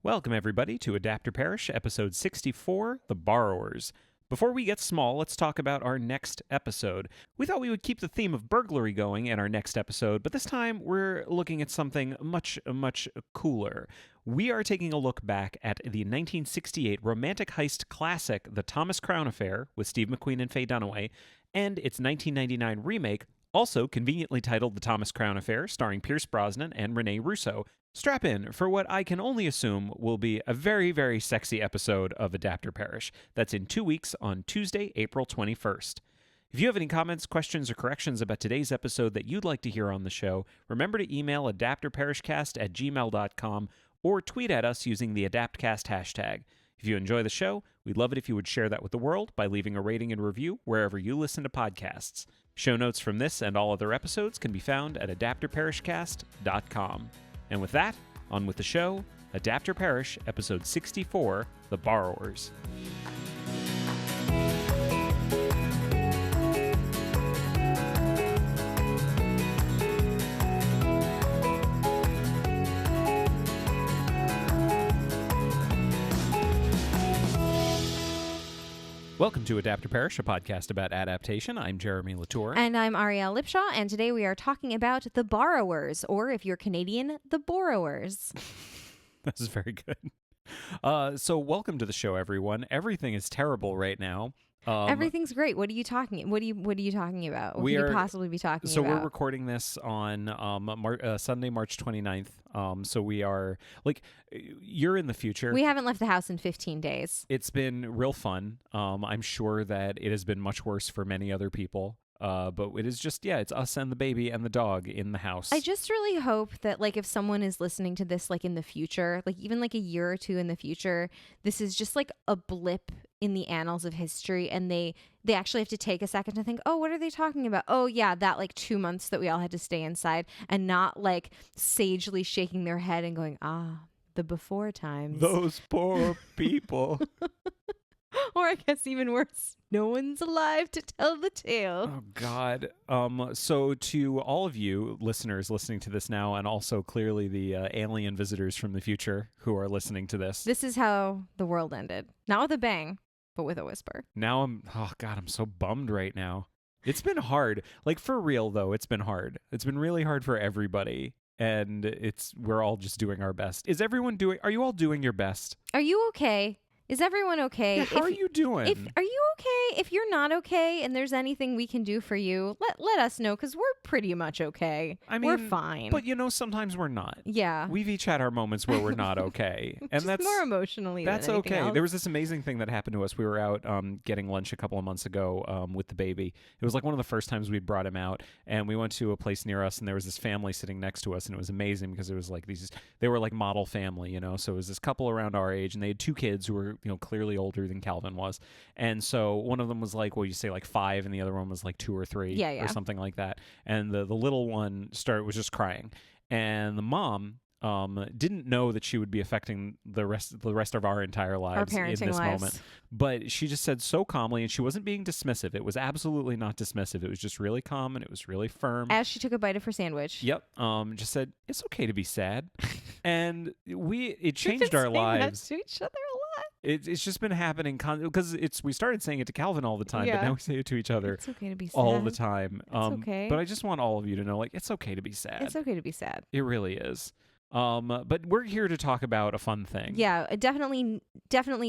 Welcome, everybody, to Adapter Parish, episode 64, The Borrowers. Before we get small, let's talk about our next episode. We thought we would keep the theme of burglary going in our next episode, but this time we're looking at something much cooler. We are taking a look back at the 1968 romantic heist classic, The Thomas Crown Affair, with Steve McQueen and Faye Dunaway, and its 1999 remake, also conveniently titled The Thomas Crown Affair, starring Pierce Brosnan and Rene Russo. Strap in for what I can only assume will be a very sexy episode of Adapter Parish. That's in 2 weeks on Tuesday, April 21st. If you have any comments, questions, or corrections about today's episode that you'd like to hear on the show, remember to email adapterparishcast@gmail.com or tweet at us using the AdaptCast hashtag. If you enjoy the show, we'd love it if you would share that with the world by leaving a rating and review wherever you listen to podcasts. Show notes from this and all other episodes can be found at adapterparishcast.com. And with that, on with the show, Adapter Parish, episode 64, The Borrowers. Welcome to Adapter Parish, a podcast about adaptation. I'm Jeremy Latour. And I'm Arielle Lipshaw, and today we are talking about The Borrowers, or if you're Canadian, The Borrowers. This is very good. So welcome to the show, everyone. Everything is terrible right now. Everything's great. What are you talking? What are you talking about? What could you possibly be talking about? So we're recording this on Sunday, March 29th. So we are you're in the future. We haven't left the house in 15 days. It's been real fun. I'm sure that it has been much worse for many other people. But it is just, it's us and the baby and the dog in the house. I just really hope that, if someone is listening to this, in the future, even a year or two in the future, this is just a blip in the annals of history, and they actually have to take a second to think, oh, what are they talking about? Oh, yeah, that 2 months that we all had to stay inside, and not sagely shaking their head and going, the before times. Those poor people. Or I guess even worse, no one's alive to tell the tale. Oh, God. So to all of you listeners listening to this now, and also clearly the alien visitors from the future who are listening to this. This is how the world ended. Not with a bang, but with a whisper. Now I'm so bummed right now. It's been hard. For real, though, it's been hard. It's been really hard for everybody. And we're all just doing our best. Are you all doing your best? Are you okay? Is everyone okay? Yeah, how are you doing? Are you okay? If you're not okay and there's anything we can do for you, let us know, because we're pretty much okay. I mean, we're fine. But sometimes we're not. Yeah. We've each had our moments where we're not okay. And that's more emotionally that's than anything okay. else. There was this amazing thing that happened to us. We were out getting lunch a couple of months ago with the baby. It was one of the first times we'd brought him out, and we went to a place near us, and there was this family sitting next to us, and it was amazing because it was they were model family, so it was this couple around our age, and they had two kids who were clearly older than Calvin was. And so one of them was 5, and the other one was 2 or 3 or something like that. And the little one was just crying. And the mom didn't know that she would be affecting the rest of our entire lives in this moment. But she just said so calmly, and she wasn't being dismissive. It was absolutely not dismissive. It was just really calm, and it was really firm. As she took a bite of her sandwich. Yep. Just said, it's okay to be sad. And it changed our lives. To each other a lot. It's just been happening because we started saying it to Calvin all the time, but now we say it to each other. It's okay to be sad. All the time. It's okay. But I just want all of you to know, it's okay to be sad. It's okay to be sad. It really is. But we're here to talk about a fun thing. Yeah, definitely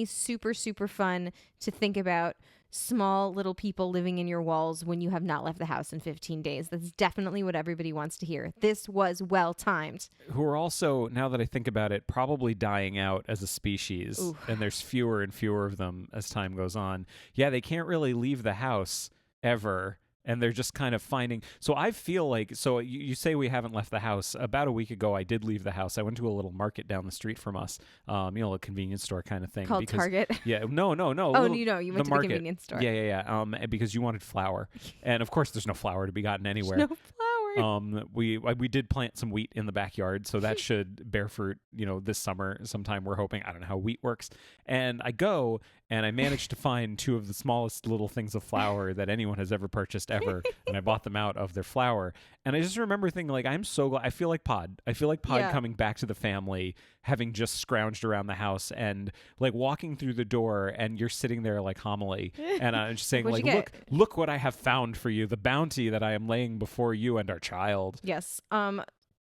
super fun to think about small little people living in your walls when you have not left the house in 15 days. That's definitely what everybody wants to hear. This was well timed. Who are also, now that I think about it, probably dying out as a species. Oof. And there's fewer and fewer of them as time goes on. Yeah, they can't really leave the house ever. And they're just kind of finding. So I feel so you say we haven't left the house. About a week ago, I did leave the house. I went to a little market down the street from us, a convenience store kind of thing. Called Target? Yeah, no. Oh, you went to the convenience store. Yeah. Because you wanted flour. And of course, there's no flour to be gotten anywhere. No flour. We did plant some wheat in the backyard, so that should bear fruit, this summer sometime, we're hoping. I don't know how wheat works. And I go, and I managed to find two of the smallest little things of flour that anyone has ever purchased ever, and I bought them out of their flour. And I just remember thinking, like, I'm so glad. I feel like Pod. I feel like Pod Yeah. coming back to the family, having just scrounged around the house and like walking through the door, and you're sitting there like homily, and I'm just saying, What'd like, you look what I have found for you, the bounty that I am laying before you and our child. Yes.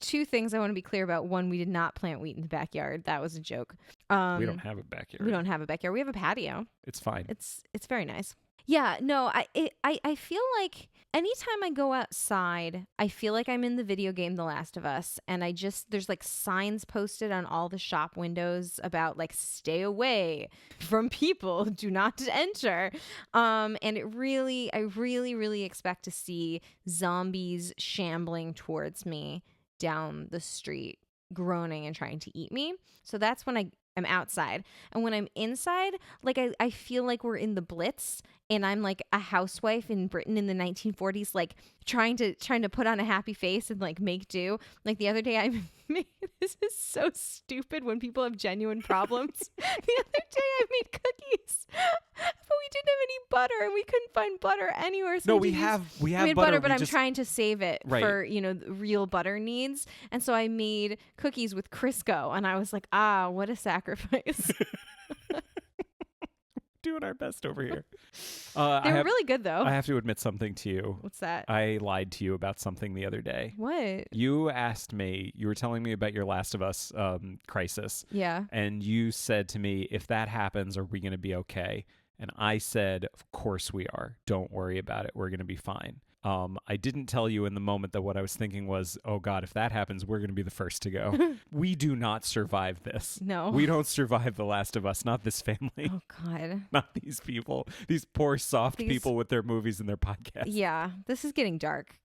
Two things I want to be clear about. One, we did not plant wheat in the backyard. That was a joke. We don't have a backyard. We don't have a backyard. We have a patio. It's fine. It's very nice. Yeah, no, I feel like anytime I go outside, I feel like I'm in the video game The Last of Us, and there's like signs posted on all the shop windows about like stay away from people, do not enter. And I really expect to see zombies shambling towards me down the street, groaning and trying to eat me. So that's when I'm outside. And when I'm inside, like I feel like we're in the Blitz, and I'm like a housewife in Britain in the 1940s, like trying to put on a happy face and like make do. Like the other day I made, this is so stupid when people have genuine problems. The other day I made cookies, but we didn't have any butter, and we couldn't find butter anywhere. So No, we have made butter, but we I'm just- trying to save it Right. for, the real butter needs. And so I made cookies with Crisco, and I was like, what a sacrifice. doing our best over here. They were really good though. I have to admit something to you. What's that? I lied to you about something the other day. What? You asked me, you were telling me about your Last of Us crisis, Yeah. and you said to me, if that happens, are we going to be okay? And I said, of course we are. Don't worry about it. We're going to be fine. I didn't tell you in the moment that what I was thinking was, oh God, if that happens, we're going to be the first to go. We do not survive this. No. We don't survive The Last of Us, not this family, Oh God. not these people, these poor soft These- people with their movies and their podcasts. Yeah, this is getting dark.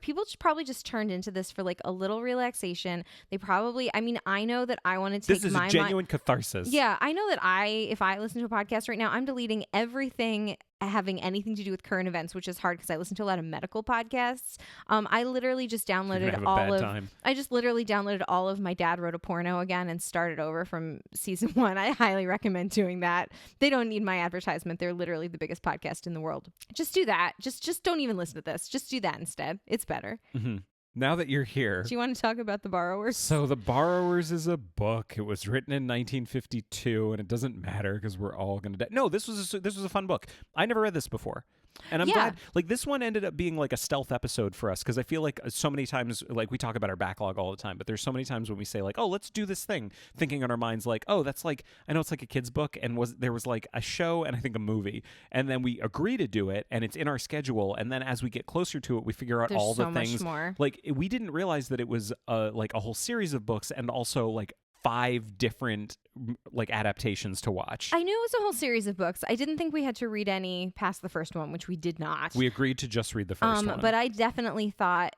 People probably just turned into this for like a little relaxation. I know that I want to take This is my a genuine catharsis. Yeah, I know that if I listen to a podcast right now, I'm deleting everything having anything to do with current events, which is hard because I listen to a lot of medical podcasts. I literally just You're gonna downloaded have a all bad of time. I just literally downloaded all of My Dad Wrote a Porno again and started over from season 1. I highly recommend doing that. They don't need my advertisement. They're literally the biggest podcast in the world. Just do that. Just don't even listen to this. Just do that instead. It's better. Mhm. Now that you're here. Do you want to talk about The Borrowers? So The Borrowers is a book. It was written in 1952, and it doesn't matter because we're all going to die. No, this was a fun book. I never read this before. And I'm Yeah. glad, like, this one ended up being like a stealth episode for us because I feel like so many times, like, we talk about our backlog all the time, but there's so many times when we say, like, oh, let's do this thing, thinking in our minds, like, oh, that's like, I know it's like a kid's book, and there was like a show and I think a movie, and then we agree to do it, and it's in our schedule, and then as we get closer to it, we figure out There's all so the much things. more. Like, we didn't realize that it was like a whole series of books and also like 5 different like adaptations to watch. I knew it was a whole series of books. I didn't think we had to read any past the first one, which we did not. We agreed to just read the first one. But I definitely thought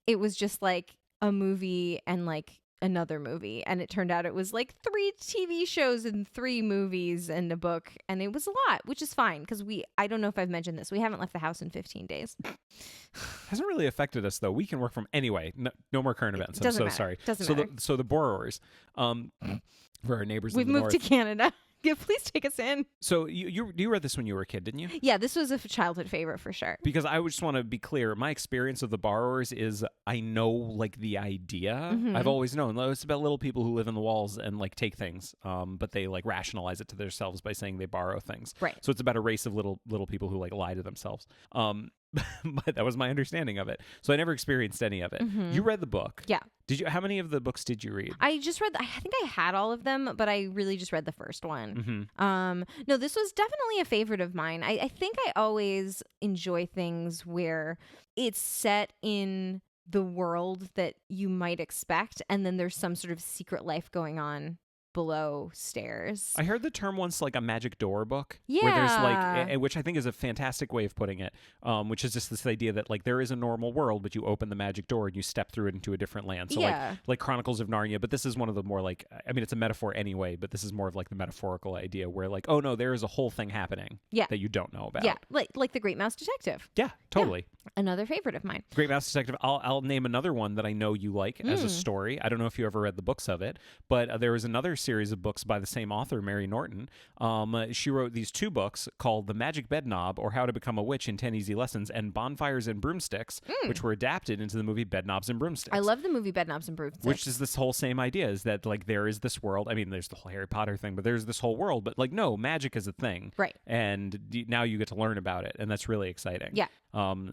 it was just like a movie and like another movie, and it turned out it was like 3 TV shows and 3 movies and a book, and it was a lot, which is fine because I don't know if I've mentioned this, we haven't left the house in 15 days. Hasn't really affected us though. We can work from anyway. No more current events. I'm so matter. sorry. Doesn't so matter. the Borrowers, for our neighbors We've in the moved north. to Canada. Yeah, please take us in. So you read this when you were a kid, didn't you? Yeah, this was a childhood favorite for sure. Because I just want to be clear, my experience of The Borrowers is I know like the idea. Mhm. I've always known it's about little people who live in the walls and like take things, but they like rationalize it to themselves by saying they borrow things. Right. So it's about a race of little people who like lie to themselves. But that was my understanding of it. So I never experienced any of it. Mhm. You read the book. Yeah. Did you? How many of the books did you read? I just read, I think I had all of them, but I really just read the first one. Mm-hmm. No, this was definitely a favorite of mine. I think I always enjoy things where it's set in the world that you might expect, and then there's some sort of secret life going on below stairs. I heard the term once like a magic door book. Where there's Yeah. like, which I think is a fantastic way of putting it, which is just this idea that like there is a normal world, but you open the magic door and you step through it into a different land. So Yeah. like Chronicles of Narnia, but this is one of the more like, I mean, it's a metaphor anyway, but this is more of like the metaphorical idea where like, oh no, there is a whole thing happening Yeah. that you don't know about. Yeah, like The Great Mouse Detective. Yeah, totally. Another favorite of mine. Great Mouse Detective. I'll name another one that I know you like as a story. I don't know if you ever read the books of it, but there was another series of books by the same author, Mary Norton. She wrote these 2 books called The Magic Bed Knob, or How to Become a Witch in 10 Easy Lessons, and Bonfires and Broomsticks, which were adapted into the movie Bedknobs and Broomsticks. I love the movie Bedknobs and Broomsticks. Which is this whole same idea, is that like there is this world. I mean, there's the whole Harry Potter thing, but there's this whole world. But like, no, magic is a thing, right? And now you get to learn about it, and that's really exciting. Yeah.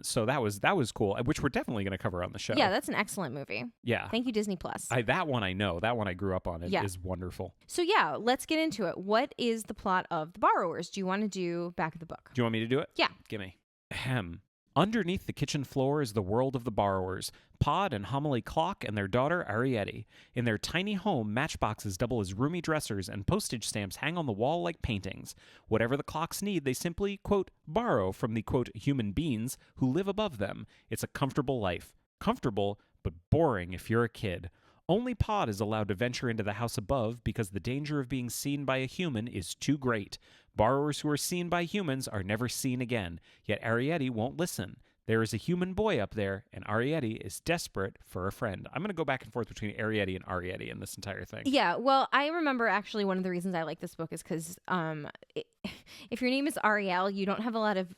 So that was cool, which we're definitely going to cover on the show. Yeah, that's an excellent movie. Yeah. Thank you, Disney Plus. That one I know. That one I grew up on. It is wonderful. So yeah, let's get into it. What is the plot of The Borrowers? Do you want to do back of the book? Do you want me to do it? Yeah. Gimme. Ahem. Underneath the kitchen floor is the world of the borrowers, Pod and Homily Clock and their daughter Arietti. In their tiny home, matchboxes double as roomy dressers and postage stamps hang on the wall like paintings. Whatever the clocks need, they simply, quote, borrow from the, quote, human beings who live above them. It's a comfortable life. Comfortable, but boring if you're a kid. Only Pod is allowed to venture into the house above because the danger of being seen by a human is too great. Borrowers who are seen by humans are never seen again, yet Arietti won't listen. There is a human boy up there, and Arietti is desperate for a friend. I'm going to go back and forth between Arietti and Arietti in this entire thing. Yeah, well, I remember actually one of the reasons I like this book is because if your name is Ariel, you don't have a lot of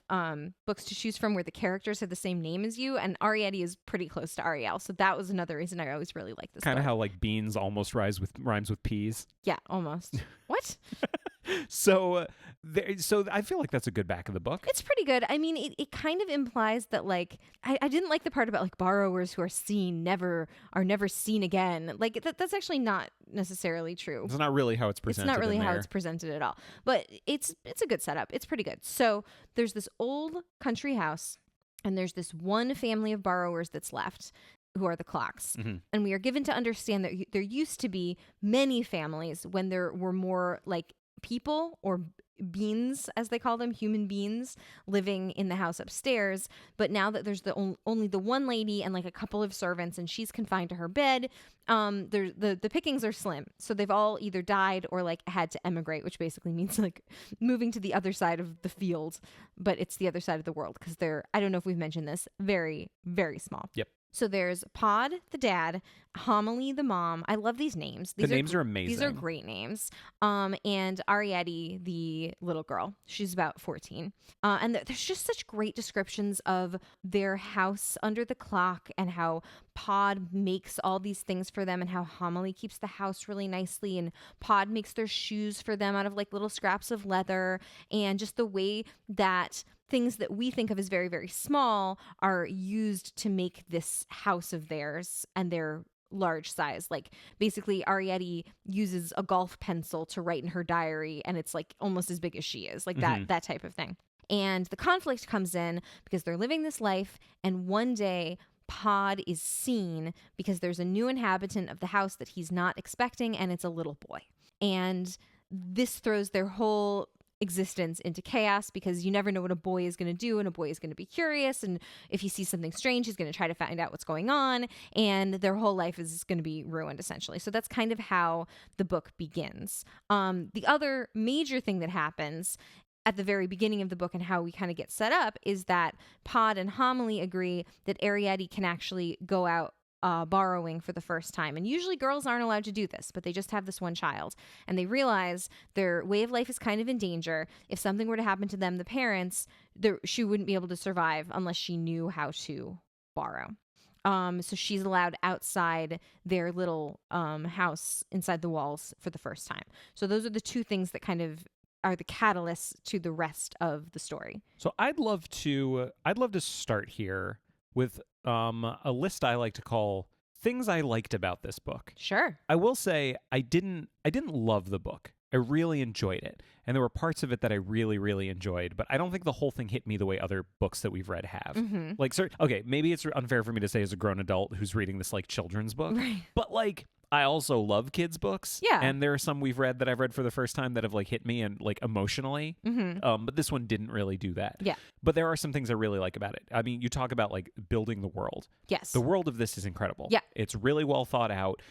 books to choose from where the characters have the same name as you, and Arietti is pretty close to Ariel, so that was another reason I always really liked this Kind of book. how like beans almost rhymes with peas. Yeah, almost. What? So I feel like that's a good back of the book. It's pretty good. I mean, it kind of implies that like I didn't like the part about like borrowers who are seen are never seen again. Like that's actually not necessarily true. It's not really how it's presented. It's not really in how there. it's presented at all. But it's a good setup. It's pretty good. So there's this old country house, and there's this one family of borrowers that's left, who are the Clocks. Mm-hmm. And we are given to understand that there used to be many families when there were more like people or beings, as they call them, human beings living in the house upstairs. But now that there's only the one lady and like a couple of servants, and she's confined to her bed, the pickings are slim. So they've all either died or like had to emigrate, which basically means like moving to the other side of the field, but it's the other side of the world because they're, I don't know if we've mentioned this, very, very small. Yep. So there's Pod, the dad, Homily, the mom. I love these names. These names are amazing. These are great names. And Arietti, the little girl. She's about 14. And there's just such great descriptions of their house under the clock and how Pod makes all these things for them and how Homily keeps the house really nicely. And Pod makes their shoes for them out of like little scraps of leather. And just the way that things that we think of as very, very small are used to make this house of theirs and their large size. Like basically Arietti uses a golf pencil to write in her diary, and it's like almost as big as she is, like that type of thing. And the conflict comes in because they're living this life, and one day Pod is seen because there's a new inhabitant of the house that he's not expecting, and it's a little boy. And this throws their whole existence into chaos because you never know what a boy is going to do, and a boy is going to be curious, and if he sees something strange, he's going to try to find out what's going on, and their whole life is going to be ruined essentially. So that's kind of how the book begins. The other major thing that happens at the very beginning of the book and how we kind of get set up is that Pod and Homily agree that Arietti can actually go out borrowing for the first time. And usually girls aren't allowed to do this, but they just have this one child. And they realize their way of life is kind of in danger. If something were to happen to them, the parents, she wouldn't be able to survive unless she knew how to borrow. So she's allowed outside their little house inside the walls for the first time. So those are the two things that kind of are the catalysts to the rest of the story. So I'd love to start here with a list I like to call things I liked about this book. Sure. I will say I didn't love the book. I really enjoyed it. And there were parts of it that I really, really enjoyed, but I don't think the whole thing hit me the way other books that we've read have. Mm-hmm. Like, okay, maybe it's unfair for me to say as a grown adult who's reading this like children's book, Right. But like I also love kids' books. Yeah. And there are some we've read that I've read for the first time that have like hit me and like emotionally. Mm-hmm. But this one didn't really do that. Yeah. But there are some things I really like about it. I mean, you talk about like building the world. Yes. The world of this is incredible. Yeah. It's really well thought out.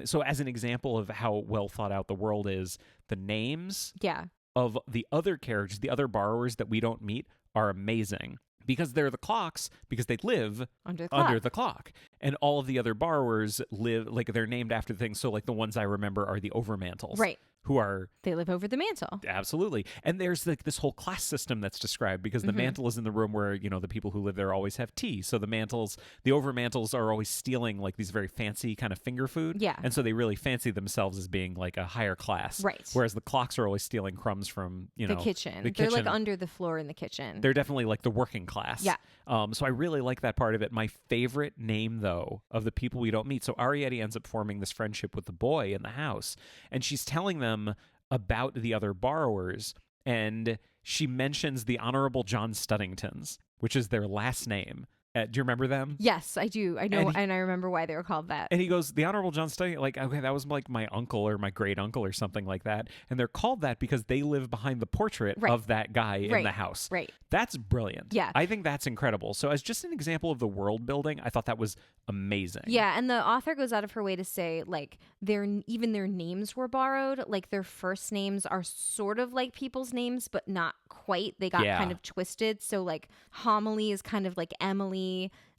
So as an example of how well thought out the world is, the names Yeah. of the other characters, the other borrowers that we don't meet are amazing. because they're the clocks, because they live Under the clock. under the clock. And all of the other borrowers live, like, they're named after things. So, like, the ones I remember are the overmantles. Right. Who are They live over the mantle. absolutely. And there's like this whole class system that's described because the mantle is in the room where, you know, the people who live there always have tea. So the overmantles are always stealing like these very fancy kind of finger food. Yeah. And so they really fancy themselves as being like a higher class. Right. Whereas the clocks are always stealing crumbs from, you know, The kitchen. the They're like kitchen. under the floor in the kitchen. They're definitely like the working class. Yeah. So I really like that part of it. My favorite name, though, of the people we don't meet. So Arrietty ends up forming this friendship with the boy in the house, and she's telling them about the other borrowers, and she mentions the Honorable John Studdingtons, which is their last name. Do you remember them? Yes, I do. I know, And and I remember why they were called that. And he goes, the Honorable John Studdington, like, okay, that was like my uncle or my great uncle or something like that. And they're called that because they live behind the portrait Right. of that guy in Right. the house. Right. That's brilliant. Yeah. I think that's incredible. So as just an example of the world building, I thought that was amazing. Yeah, and the author goes out of her way to say like even their names were borrowed. Like their first names are sort of like people's names, but not quite. They got Yeah. kind of twisted. So like Homily is kind of like Emily.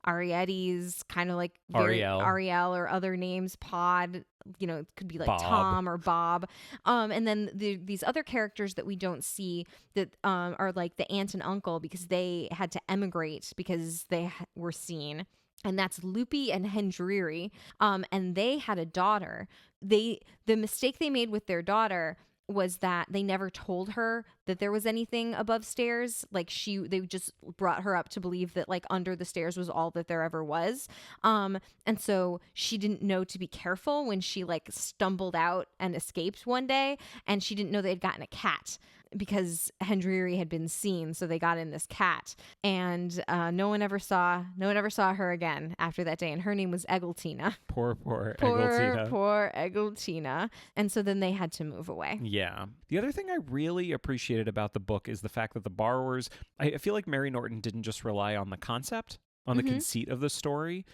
Arrietty's kind of like Ariel or other names. Pod, you know, it could be like Bob. Tom or Bob. And then these other characters that we don't see that are like the aunt and uncle because they had to emigrate because they were seen. And that's Loopy and Hendriri. And they had a daughter. The mistake they made with their daughter was that they never told her that there was anything above stairs. Like they just brought her up to believe that like under the stairs was all that there ever was. And so she didn't know to be careful when she like stumbled out and escaped one day, and she didn't know they had gotten a cat because Hendriri had been seen. So they got in this cat, and no one ever saw her again after that day. And her name was Eggletina. Poor Eggletina. Poor Eggletina. And so then they had to move away. Yeah. The other thing I really appreciated about the book is the fact that the borrowers, I feel like Mary Norton didn't just rely on the concept, on the conceit of the story,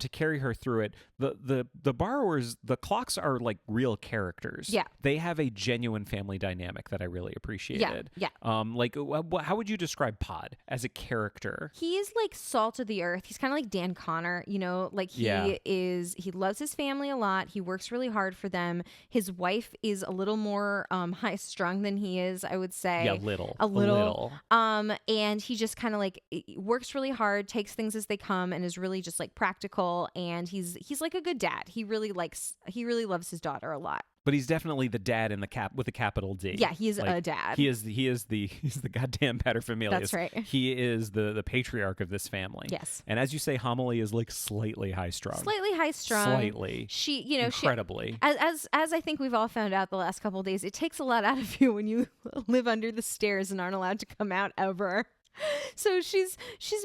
to carry her through it. The borrowers, the clocks are like real characters. Yeah. They have a genuine family dynamic that I really appreciated. Yeah. Like, how would you describe Pod as a character? He's like salt of the earth. He's kind of like Dan Connor, you know, like he loves his family a lot. He works really hard for them. His wife is a little more high strung than he is, I would say. Yeah, a little. And he just kind of like works really hard, takes things as they come, and is really just like practical. And he's like a good dad. He really loves his daughter a lot. But he's definitely the dad in with a capital D. Yeah, he's like, a dad. He's the goddamn paterfamilias. That's right. He is the patriarch of this family. Yes. And as you say, Homily is like slightly high strung. Slightly. She, you know, incredibly. As I think we've all found out the last couple of days, it takes a lot out of you when you live under the stairs and aren't allowed to come out ever. So she's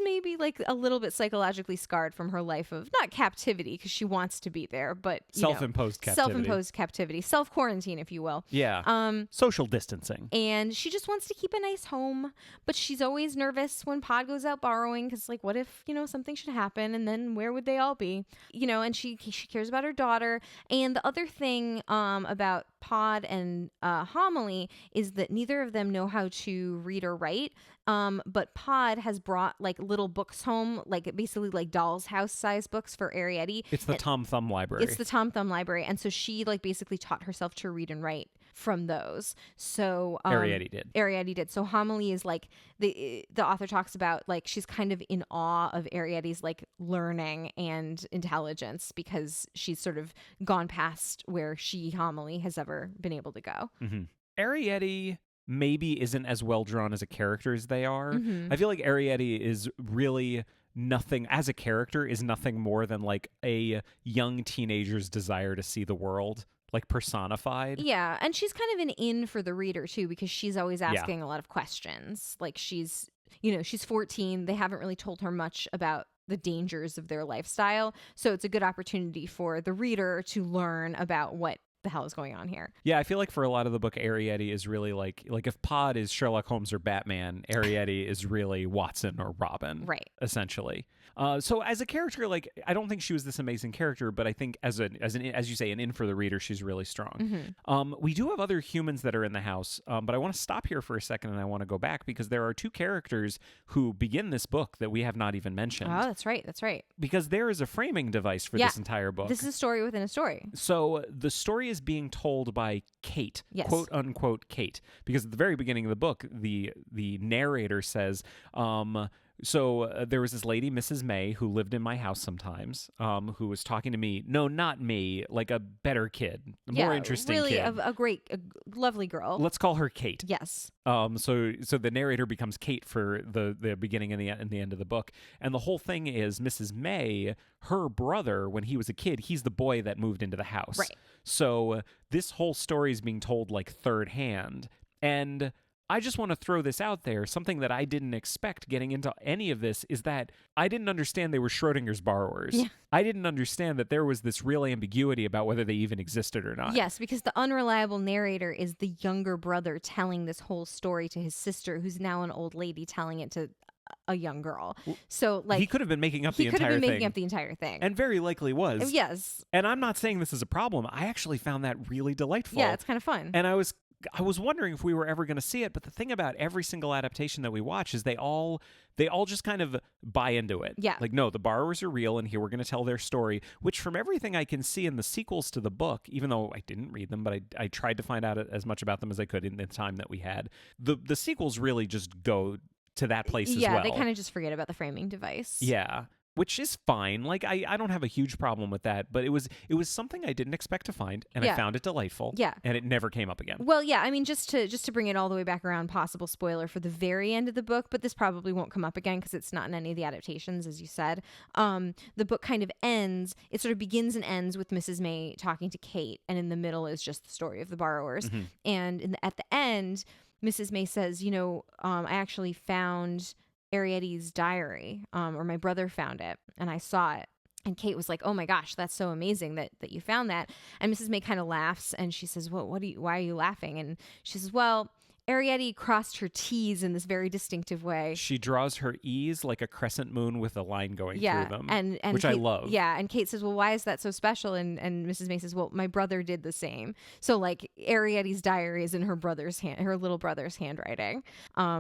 maybe like a little bit psychologically scarred from her life of not captivity because she wants to be there, but self-imposed captivity, self-quarantine, if you will. Yeah. Social distancing. And she just wants to keep a nice home, but she's always nervous when Pod goes out borrowing because, like, what if something should happen, and then where would they all be? And she cares about her daughter. And the other thing about Pod and Homily is that neither of them know how to read or write. But Pod has brought like little books home, like basically like doll's house size books for Arrietty. It's the Tom Thumb library. It's the Tom Thumb library. And so she like basically taught herself to read and write from those. So Arrietty did. So Homily is like the author talks about like she's kind of in awe of Arrietty's like learning and intelligence because she's sort of gone past where Homily has ever been able to go. Mm-hmm. Arrietty maybe isn't as well drawn as a character as they are. Mm-hmm. I feel like Arrietty is really nothing as a character is nothing more than like a young teenager's desire to see the world like personified. Yeah, and she's kind of an in for the reader too because she's always asking a lot of questions. Like she's 14. They haven't really told her much about the dangers of their lifestyle. So it's a good opportunity for the reader to learn about what the hell is going on here? Yeah, I feel like for a lot of the book, Arrietty is really like if Pod is Sherlock Holmes or Batman, Arrietty is really Watson or Robin, Right. essentially. So as a character, like I don't think she was this amazing character, but I think as you say, an in for the reader, she's really strong. We do have other humans that are in the house, but I want to stop here for a second and I want to go back because there are two characters who begin this book that we have not even mentioned. Oh, that's right. That's right. Because there is a framing device for this entire book. This is a story within a story. So the story is being told by Kate, Yes. quote unquote Kate, because at the very beginning of the book, the narrator says, there was this lady, Mrs. May, who lived in my house sometimes, who was talking to me. No, not me, like a better kid, a more interesting really kid. a lovely girl. Let's call her Kate. Yes. So the narrator becomes Kate for the beginning and the end of the book, and the whole thing is Mrs. May, her brother, when he was a kid, he's the boy that moved into the house. Right. So this whole story is being told like third hand, and I just want to throw this out there. Something that I didn't expect getting into any of this is that I didn't understand they were Schrodinger's borrowers. Yeah. I didn't understand that there was this real ambiguity about whether they even existed or not. Yes, because the unreliable narrator is the younger brother telling this whole story to his sister, who's now an old lady telling it to a young girl. So like he could have been making up the entire thing. He could have been making up the entire thing. And very likely was. Yes. And I'm not saying this is a problem. I actually found that really delightful. Yeah, it's kind of fun. And I was wondering if we were ever going to see it, but the thing about every single adaptation that we watch is they all just kind of buy into it. Yeah. Like, no, the borrowers are real, and here we're going to tell their story, which from everything I can see in the sequels to the book, even though I didn't read them, but I tried to find out as much about them as I could in the time that we had, the sequels really just go to that place as well. Yeah, they kind of just forget about the framing device. Yeah. Which is fine. Like I don't have a huge problem with that, but it was something I didn't expect to find, and I found it delightful. Yeah. And it never came up again. Well, yeah, I mean, just to bring it all the way back around, possible spoiler for the very end of the book, but this probably won't come up again because it's not in any of the adaptations, as you said. The book kind of ends, it sort of begins and ends with Mrs. May talking to Kate, and in the middle is just the story of the borrowers. Mm-hmm. And at the end, Mrs. May says, I actually found Arrietty's diary, or my brother found it, and I saw it. And Kate was like, "Oh my gosh, that's so amazing that you found that." And Mrs. May kind of laughs, and she says, "Well, why are you laughing?" And she says, "Well, Arrietty crossed her T's in this very distinctive way." She draws her E's like a crescent moon with a line going through them, and which Kate, I love. Yeah, and Kate says, "Well, why is that so special?" And Mrs. May says, "Well, my brother did the same." So like Arrietty's diary is in her little brother's handwriting,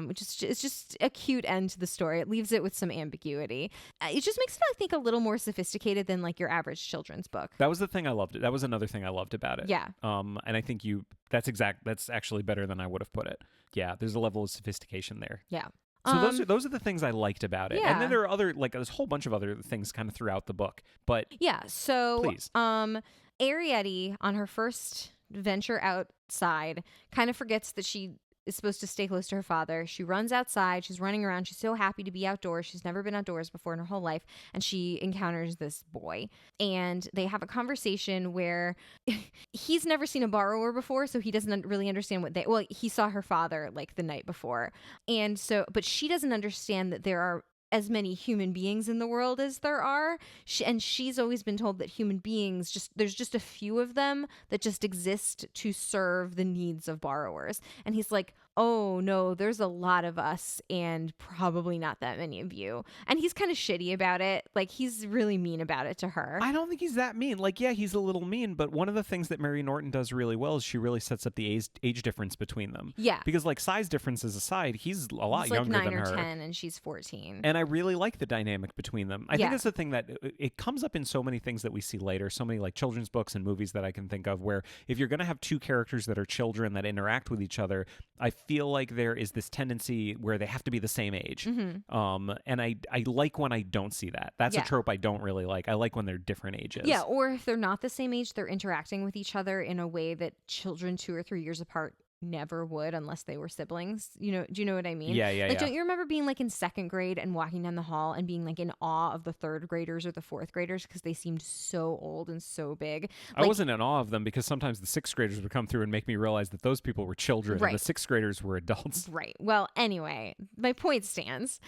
which is it's just a cute end to the story. It leaves it with some ambiguity. It just makes it, I think, a little more sophisticated than like your average children's book. That was the thing I loved. That was another thing I loved about it. Yeah. And I think that's actually better than I would have put it. Yeah, there's a level of sophistication there. Yeah. So those are the things I liked about it. Yeah. And then there are other, like, there's a whole bunch of other things kind of throughout the book. But yeah, so please. Arrietty on her first venture outside kind of forgets that she is supposed to stay close to her father. She runs outside. She's running around. She's so happy to be outdoors. She's never been outdoors before in her whole life. And she encounters this boy. And they have a conversation where he's never seen a borrower before, so he doesn't really understand he saw her father like the night before. And so, but she doesn't understand that there are as many human beings in the world as there are. She's always been told that human beings, there's just a few of them that just exist to serve the needs of borrowers. And he's like, "Oh no, there's a lot of us and probably not that many of you." And he's kind of shitty about it. Like he's really mean about it to her. I don't think he's that mean. Like, yeah, he's a little mean, but one of the things that Mary Norton does really well is she really sets up the age difference between them. Yeah. Because like size differences aside, he's a lot He's like younger 9 than or her. 10 and she's 14. And I really like the dynamic between them. I Yeah. think that's the thing that it comes up in so many things that we see later, so many like children's books and movies that I can think of, where if you're going to have two characters that are children that interact with each other, I feel like there is this tendency where they have to be the same age. Mm-hmm. And I like when I don't see that. That's Yeah. a trope I don't really like. I like when they're different ages. Yeah, or if they're not the same age, they're interacting with each other in a way that children 2 or 3 years apart never would unless they were siblings. Do you know what I mean? Yeah, yeah, Like, yeah. don't you remember being like in second grade and walking down the hall and being like in awe of the third graders or the fourth graders because they seemed so old and so big? I Like, wasn't in awe of them because sometimes the sixth graders would come through and make me realize that those people were children Right. and the sixth graders were adults. right. Well, anyway, my point stands.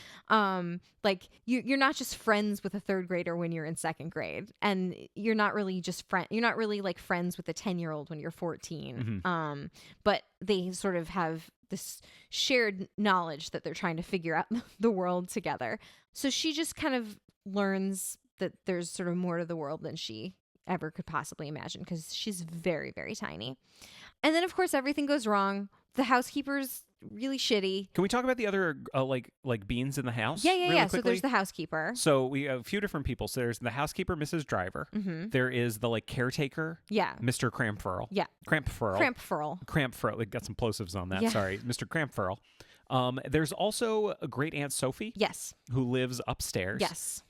Like you're not just friends with a third grader when you're in second grade, and you're not really just you're not really like friends with a 10-year-old when you're 14. But they sort of have this shared knowledge that they're trying to figure out the world together. So she just kind of learns that there's sort of more to the world than she ever could possibly imagine because she's very, very tiny. And then, of course, everything goes wrong. The housekeeper's really shitty. Can we talk about the other like beings in the house? Yeah. really So quickly? there's the housekeeper. So we have a few different people. So there's the housekeeper, Mrs. Driver. Mm-hmm. There is the like caretaker, Yeah. Mr. Crampfurl. Yeah. Crampfurl. Crampfurl. Like, got some plosives on that. Yeah. Sorry, Mr. Crampfurl. There's also a great Aunt Sophie Yes. who lives upstairs. Yes.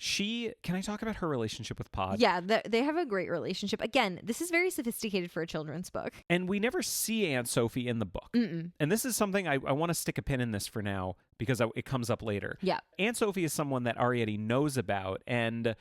Can I talk about her relationship with Pod? Yeah. They have a great relationship. Again, this is very sophisticated for a children's book. And we never see Aunt Sophie in the book. Mm-mm. And this is something I want to stick a pin in this for now because it comes up later. Yeah. Aunt Sophie is someone that Arrietty knows about, and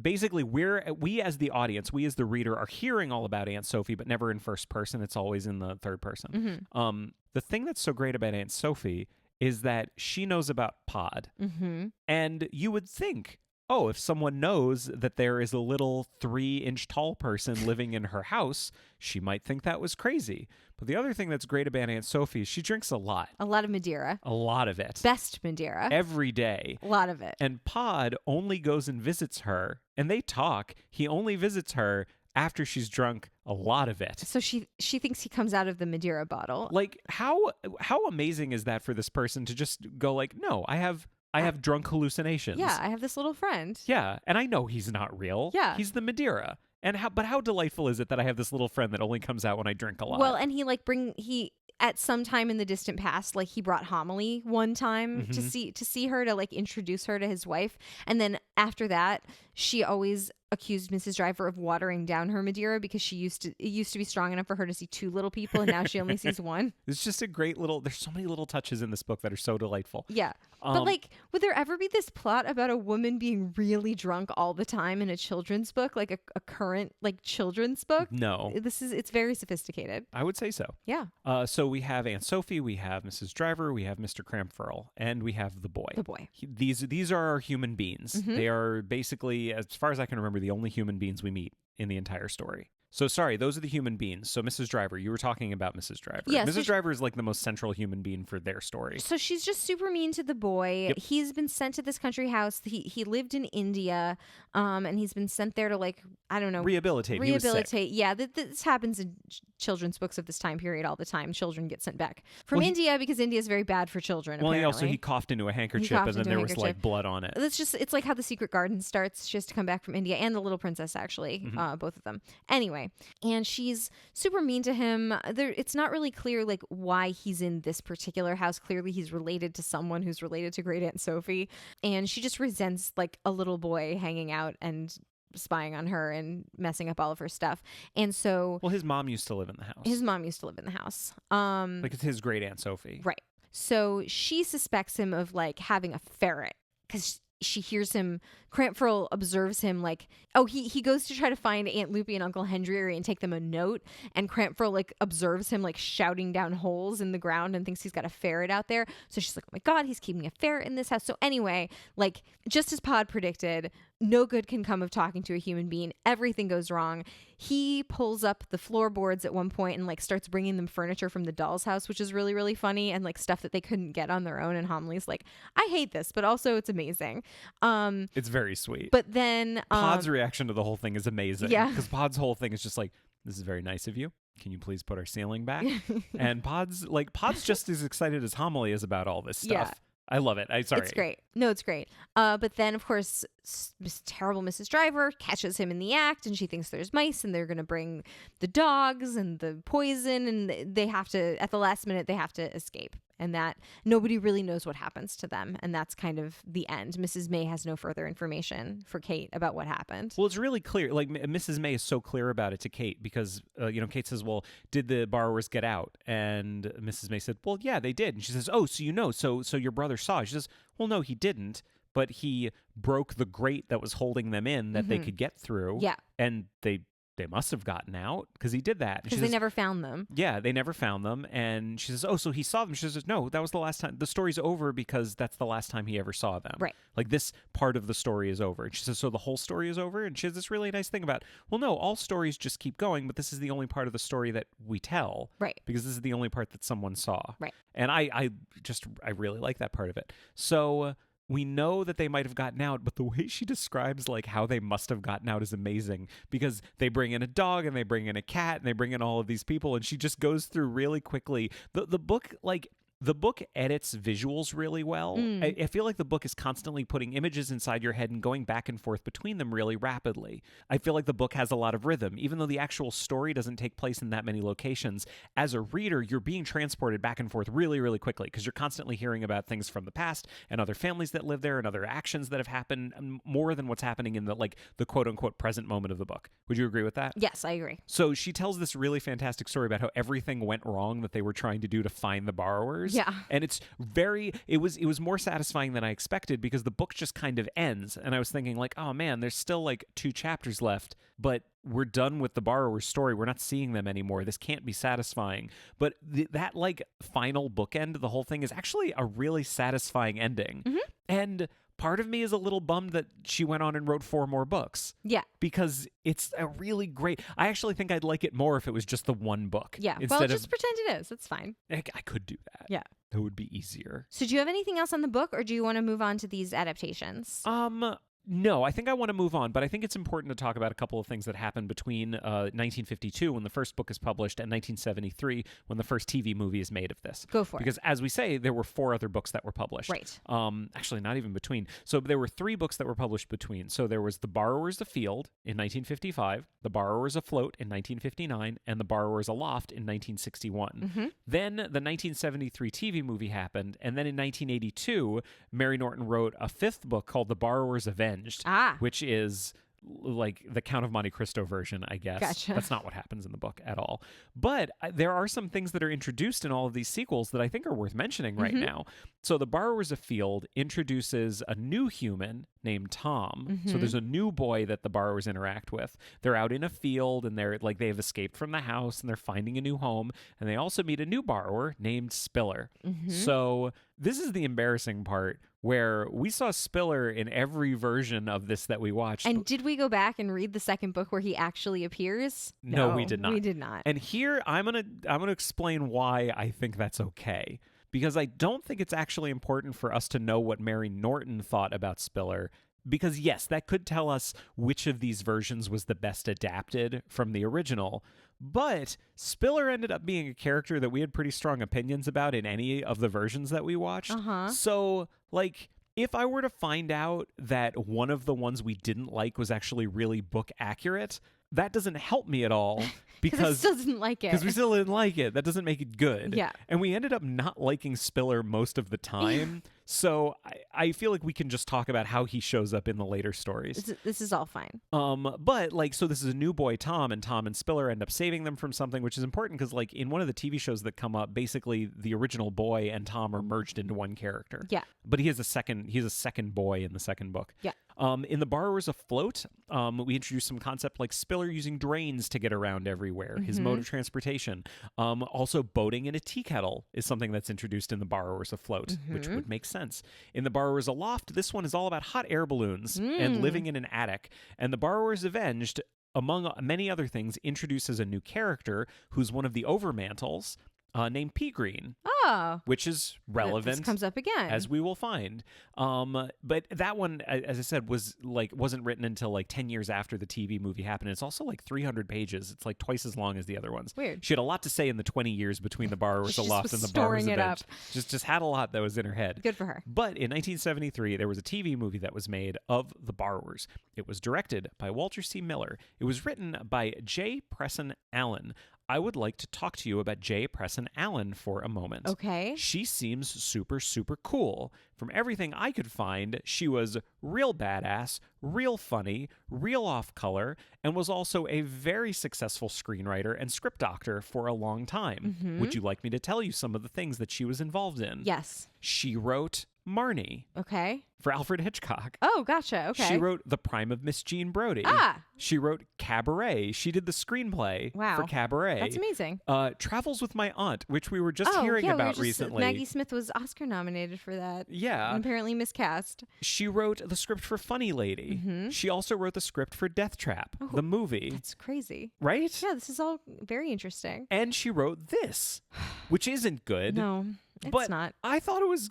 basically we as the audience, we as the reader, are hearing all about Aunt Sophie, but never in first person. It's always in the third person. Mm-hmm. The thing that's so great about Aunt Sophie is that she knows about Pod, Mm-hmm. and you would think, oh, if someone knows that there is a little 3-inch tall person living in her house, she might think that was crazy. But the other thing that's great about Aunt Sophie is she drinks a lot. A lot of Madeira. A lot of it. Best Madeira. Every day. A lot of it. And Pod only goes and visits her, and they talk. He only visits her after she's drunk a lot of it. So she thinks he comes out of the Madeira bottle. Like, how amazing is that for this person to just go like, no, I have drunk hallucinations. Yeah, I have this little friend. Yeah, and I know he's not real. Yeah. He's the Madeira. And how delightful is it that I have this little friend that only comes out when I drink a lot? Well, and he at some time in the distant past, like he brought Homily one time to see her, to like introduce her to his wife, and then after that, she always accused Mrs. Driver of watering down her Madeira because it used to be strong enough for her to see 2 little people, and now she only sees 1. It's just a great little. There's so many little touches in this book that are so delightful. Yeah. But like, would there ever be this plot about a woman being really drunk all the time in a children's book, like a current like children's book? No, It's very sophisticated. I would say so. Yeah. So we have Aunt Sophie, we have Mrs. Driver, we have Mr. Crampfurl, and we have the boy. The boy. These are our human beings. They are basically, as far as I can remember, the only human beings we meet in the entire story. So sorry, those are the human beings. So Mrs. Driver, you were talking about Mrs. Driver. Yeah, Mrs. Driver is like the most central human being for their story. So she's just super mean to the boy. Yep. He's been sent to this country house. He lived in India, and he's been sent there to like, I don't know, Rehabilitate. He was sick. rehabilitate. Yeah, this happens in children's books of this time period all the time. Children get sent back from Well, India because India is very bad for children. Well, apparently. he coughed into a handkerchief, coughed and then into a there was like handkerchief. blood on it. It's like how the Secret Garden starts. She has to come back from India, and the Little Princess actually, both of them. Anyway, and she's super mean to him. It's not really clear like why he's in this particular house. Clearly, he's related to someone who's related to Great Aunt Sophie, and she just resents like a little boy hanging out and spying on her and messing up all of her stuff. And so, Well, his mom used to live in the house. his mom used to live in the house. Like it's his great Aunt Sophie. Right. So she suspects him of like having a ferret because she hears him. Crampfurl observes him like, oh, he goes to try to find Aunt Loopy and Uncle Hendry and take them a note. And Crampfurl like observes him like shouting down holes in the ground and thinks he's got a ferret out there. So she's like, oh my God, he's keeping a ferret in this house. So anyway, like just as Pod predicted, no good can come of talking to a human being. Everything goes wrong. He pulls up the floorboards at one point and like starts bringing them furniture from the doll's house, which is really, really funny, and like stuff that they couldn't get on their own. And Homilly's like, I hate this, but also it's amazing. It's very sweet. But then Pod's reaction to the whole thing is amazing. Yeah. Because Pod's whole thing is just like, this is very nice of you. Can you please put our ceiling back? And Pod's just as excited as Homily is about all this stuff. Yeah. I love it. Sorry. It's great. No, it's great. But then, of course, Miss terrible Mrs. Driver catches him in the act, and she thinks there's mice, and they're going to bring the dogs and the poison, and they have to, at the last minute, they have to escape. And that nobody really knows what happens to them. And that's kind of the end. Mrs. May has no further information for Kate about what happened. Well, it's really clear. Like, Mrs. May is so clear about it to Kate because, Kate says, well, did the borrowers get out? And Mrs. May said, well, yeah, they did. And she says, oh, so you know, so your brother saw. She says, well, no, he didn't. But he broke the grate that was holding them in that they could get through. Yeah. And they must have gotten out because he did that. Because they never found them. Yeah, they never found them. And she says, oh, so he saw them. She says, no, that was the last time. The story's over because that's the last time he ever saw them. Right. Like, this part of the story is over. And she says, so the whole story is over? And she has this really nice thing about, well, no, all stories just keep going, but this is the only part of the story that we tell. Right. Because this is the only part that someone saw. Right. And I really like that part of it. So we know that they might have gotten out, but the way she describes like how they must have gotten out is amazing because they bring in a dog and they bring in a cat and they bring in all of these people, and she just goes through really quickly. The book, like, the book edits visuals really well. I feel like the book is constantly putting images inside your head and going back and forth between them really rapidly. I feel like the book has a lot of rhythm. Even though the actual story doesn't take place in that many locations, as a reader, you're being transported back and forth really, really quickly because you're constantly hearing about things from the past and other families that live there and other actions that have happened more than what's happening in the quote-unquote present moment of the book. Would you agree with that? Yes, I agree. So she tells this really fantastic story about how everything went wrong that they were trying to do to find the borrowers. Yeah. And it was more satisfying than I expected because the book just kind of ends. And I was thinking like, oh man, there's still like 2 chapters left, but we're done with the borrower's story. We're not seeing them anymore. This can't be satisfying. But that like final bookend, the whole thing is actually a really satisfying ending. And part of me is a little bummed that she went on and wrote 4 more books. Yeah. Because it's a really great... I actually think I'd like it more if it was just the one book. Yeah. Well, just pretend it is. It's fine. I could do that. Yeah. It would be easier. So do you have anything else on the book, or do you want to move on to these adaptations? No, I think I want to move on, but I think it's important to talk about a couple of things that happened between 1952, when the first book is published, and 1973, when the first TV movie is made of this. Go for it. Because as we say, there were 4 other books that were published. Right. Actually, not even between. So there were 3 books that were published between. So there was The Borrowers Afield in 1955, The Borrowers Afloat in 1959, and The Borrowers Aloft in 1961. Then the 1973 TV movie happened, and then in 1982, Mary Norton wrote a 5th book called The Borrowers Avenged, which is like the Count of Monte Cristo version, I guess. Gotcha. That's not what happens in the book at all. But there are some things that are introduced in all of these sequels that I think are worth mentioning right now. So The Borrowers Afield introduces a new human named Tom. So there's a new boy that the borrowers interact with. They're out in a field and they have escaped from the house and they're finding a new home. And they also meet a new borrower named Spiller. So this is the embarrassing part, where we saw Spiller in every version of this that we watched. And did we go back and read the second book where he actually appears? No, we did not. We did not. And here I'm gonna explain why I think that's okay. Because I don't think it's actually important for us to know what Mary Norton thought about Spiller. Because yes, that could tell us which of these versions was the best adapted from the original. But Spiller ended up being a character that we had pretty strong opinions about in any of the versions that we watched. So, like, if I were to find out that one of the ones we didn't like was actually really book accurate, that doesn't help me at all. Because we still didn't like it. Because we still didn't like it. That doesn't make it good. Yeah. And we ended up not liking Spiller most of the time. So I feel like we can just talk about how he shows up in the later stories. This is all fine. But like, so this is a new boy, Tom, and Spiller end up saving them from something, which is important because like in one of the TV shows that come up, basically the original boy and Tom are merged into one character. Yeah. But he's a second boy in the second book. Yeah. In The Borrowers Afloat, we introduced some concept like Spiller using drains to get around everywhere, his mode of transportation. Also, boating in a tea kettle is something that's introduced in The Borrowers Afloat, which would make sense. In The Borrowers Aloft, this one is all about hot air balloons and living in an attic. And The Borrowers Avenged, among many other things, introduces a new character who's one of the overmantles named Pea Green. Oh. which is relevant. This comes up again. As we will find. But that one, as I said, wasn't written until like 10 years after the TV movie happened. It's also like 300 pages. It's like twice as long as the other ones. Weird. She had a lot to say in the 20 years between The Borrowers, She The just Loft, was and The storing Borrowers it Event. up. Just had a lot that was in her head. Good for her. But in 1973, there was a TV movie that was made of The Borrowers. It was directed by Walter C. Miller. It was written by J. Presson Allen. I would like to talk to you about J. Presson Allen for a moment. Okay. She seems super, super cool. From everything I could find, she was real badass, real funny, real off color, and was also a very successful screenwriter and script doctor for a long time. Mm-hmm. Would you like me to tell you some of the things that she was involved in? Yes. She wrote Marnie Okay. for Alfred Hitchcock. Oh, gotcha. Okay. She wrote The Prime of Miss Jean Brodie. Ah. She wrote Cabaret. She did the screenplay Wow. for Cabaret. That's amazing. Travels with My Aunt, which we were just hearing yeah, about recently. Maggie Smith was Oscar nominated for that. Yeah. And apparently miscast. She wrote the script for Funny Lady. Mm-hmm. She also wrote the script for Death Trap, Oh, the movie. That's crazy. Right? Yeah, this is all very interesting. And she wrote this, which isn't good. No, it's but not. I thought it was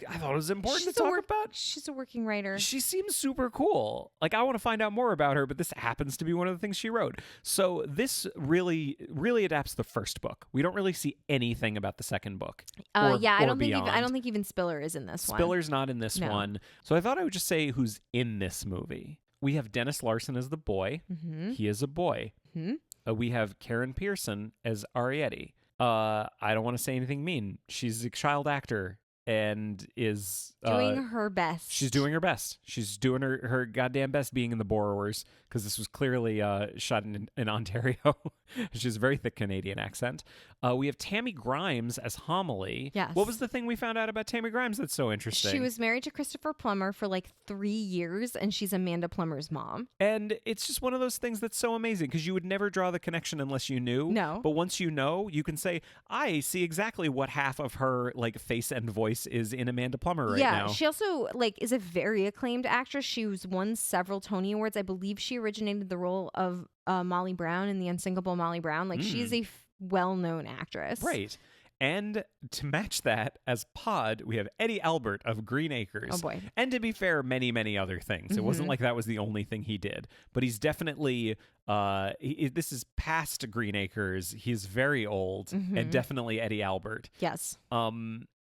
important She's to a talk work- about. She's a working writer. She seems super cool. Like, I want to find out more about her, but this happens to be one of the things she wrote. So this really, really adapts the first book. We don't really see anything about the second book. Yeah, I or don't think beyond. even Spiller is in this one. Spiller's not in this No. one. So I thought I would just say who's in this movie. We have Dennis Larson as the boy. Mm-hmm. He is a boy. Mm-hmm. We have Karen Pearson as Arietti. I don't want to say anything mean. She's a child actor and is Doing her best. she's doing her best. She's doing her goddamn best being in The Borrowers, because this was clearly shot in Ontario. She has a very thick Canadian accent. We have Tammy Grimes as Homily. Yes. What was the thing we found out about Tammy Grimes that's so interesting? She was married to Christopher Plummer for like 3 years, and she's Amanda Plummer's mom. And it's just one of those things that's so amazing, because you would never draw the connection unless you knew. No. But once you know, you can say, I see exactly what half of her like face and voice is in Amanda Plummer right now. She also like is a very acclaimed actress. She was won several Tony Awards. I believe she originated the role of Molly Brown in The Unsinkable Molly Brown. Like she's a well-known actress. Right. And to match that, as Pod, we have Eddie Albert of Green Acres. Oh, boy. And to be fair, many, many other things. It wasn't like that was the only thing he did. But he's definitely, this is past Green Acres. He's very old. And definitely Eddie Albert. Yes.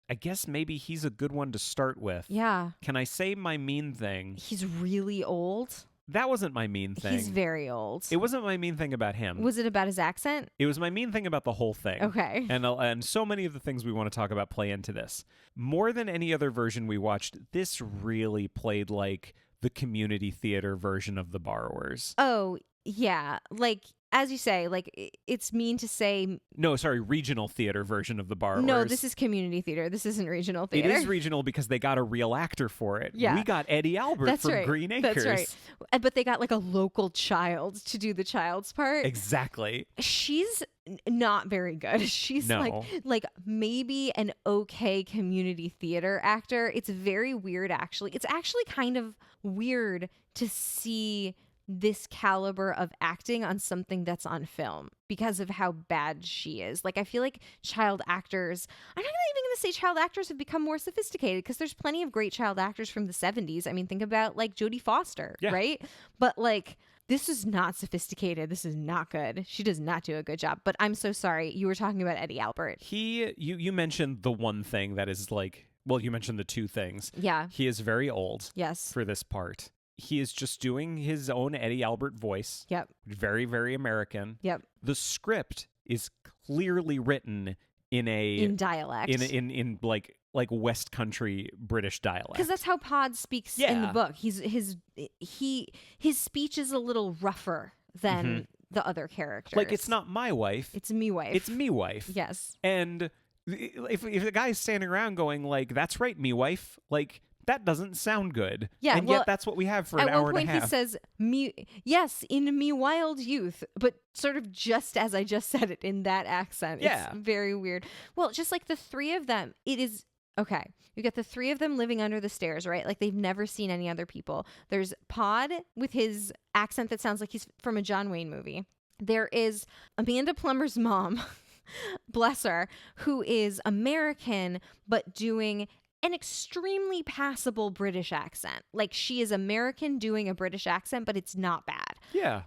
I guess maybe he's a good one to start with. Yeah. Can I say my mean thing? He's really old. That wasn't my mean thing. He's very old. It wasn't my mean thing about him. Was it about his accent? It was my mean thing about the whole thing. Okay. And so many of the things we want to talk about play into this. More than any other version we watched, this really played like the community theater version of The Borrowers. Oh, yeah. Like, as you say, like, it's mean to say... No, sorry, regional theater version of The Borrowers. No, this is community theater. This isn't regional theater. It is regional because they got a real actor for it. Yeah. We got Eddie Albert That's from right. Green Acres. That's right. But they got, like, a local child to do the child's part. Exactly. She's not very good. She's No. like maybe an okay community theater actor. It's very weird, actually. It's actually kind of weird to see this caliber of acting on something that's on film because of how bad she is. Like, I feel like child actors, I'm not even going to say child actors have become more sophisticated, because there's plenty of great child actors from the 70s. I mean, think about like Jodie Foster, Yeah. right? But like, this is not sophisticated. This is not good. She does not do a good job. But I'm so sorry. You were talking about Eddie Albert. You mentioned the one thing that is like, well, you mentioned the two things. Yeah. He is very old Yes. for this part. He is just doing his own Eddie Albert voice. Yep. Very, very American. Yep. The script is clearly written in In dialect. in like West Country British dialect. Because that's how Pod speaks in the Yeah. book. His speech is a little rougher than the other characters. Like, it's not my wife. It's me wife. It's me wife. Yes. And if the guy's standing around going like, "That's right, me wife," like, that doesn't sound good. Yeah, And well, yet that's what we have for an At hour one point and a half. he says, "Me, yes, in me wild youth," but sort of just as I just said it in that accent. Yeah. It's very weird. Well, just like the three of them, it is okay. You get the three of them living under the stairs, right? Like they've never seen any other people. There's Pod with his accent that sounds like he's from a John Wayne movie. There is Amanda Plummer's mom, bless her, who is American, but doing an extremely passable British accent. Like, she is American doing a British accent, but it's not bad. Yeah.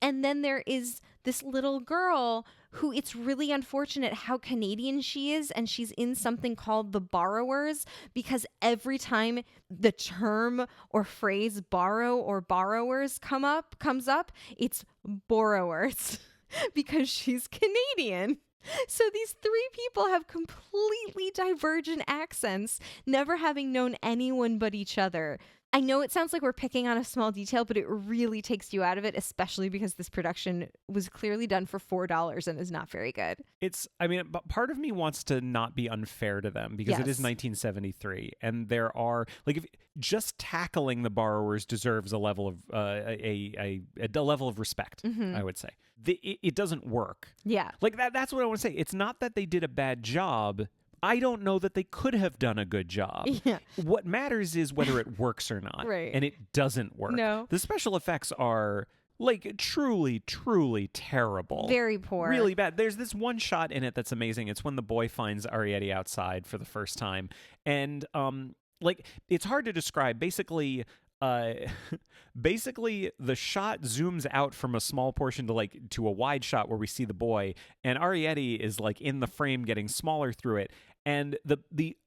And then there is this little girl who, it's really unfortunate how Canadian she is, and she's in something called The Borrowers, because every time the term or phrase borrow or borrowers comes up, it's borrowers because she's Canadian. So these three people have completely divergent accents, never having known anyone but each other. I know it sounds like we're picking on a small detail, but it really takes you out of it, especially because this production was clearly done for $4 and is not very good. But part of me wants to not be unfair to them because it is Yes. 1973, and there are if just tackling the borrowers deserves a level of a level of respect. I would say it doesn't work. Yeah. That's what I want to say. It's not that they did a bad job. I don't know that they could have done a good job. Yeah. What matters is whether it works or not. Right. And it doesn't work. No. The special effects are truly, truly terrible. Very poor. Really bad. There's this one shot in it that's amazing. It's when the boy finds Arrietty outside for the first time. And it's hard to describe. Basically, the shot zooms out from a small portion to a wide shot where we see the boy, and Arrietty is in the frame getting smaller through it. And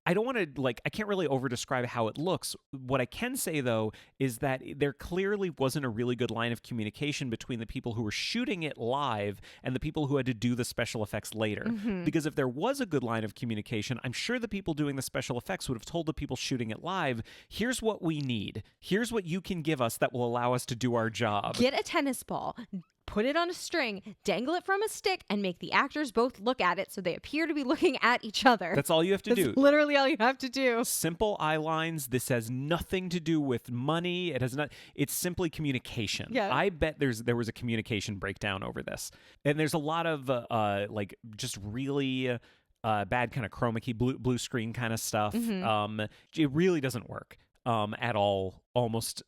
I don't want to I can't really over describe how it looks. What I can say though is that there clearly wasn't a really good line of communication between the people who were shooting it live and the people who had to do the special effects later. Because if there was a good line of communication, I'm sure the people doing the special effects would have told the people shooting it live, here's what we need. Here's what you can give us that will allow us to do our job. Get a tennis ball, put it on a string, dangle it from a stick, and make the actors both look at it so they appear to be looking at each other. That's all you have to do. That's literally all you have to do. Simple eye lines. This has nothing to do with money. It's simply communication. Yeah. I bet there was a communication breakdown over this. And there's a lot of just really bad kind of chroma key blue screen kind of stuff. It really doesn't work. At all, almost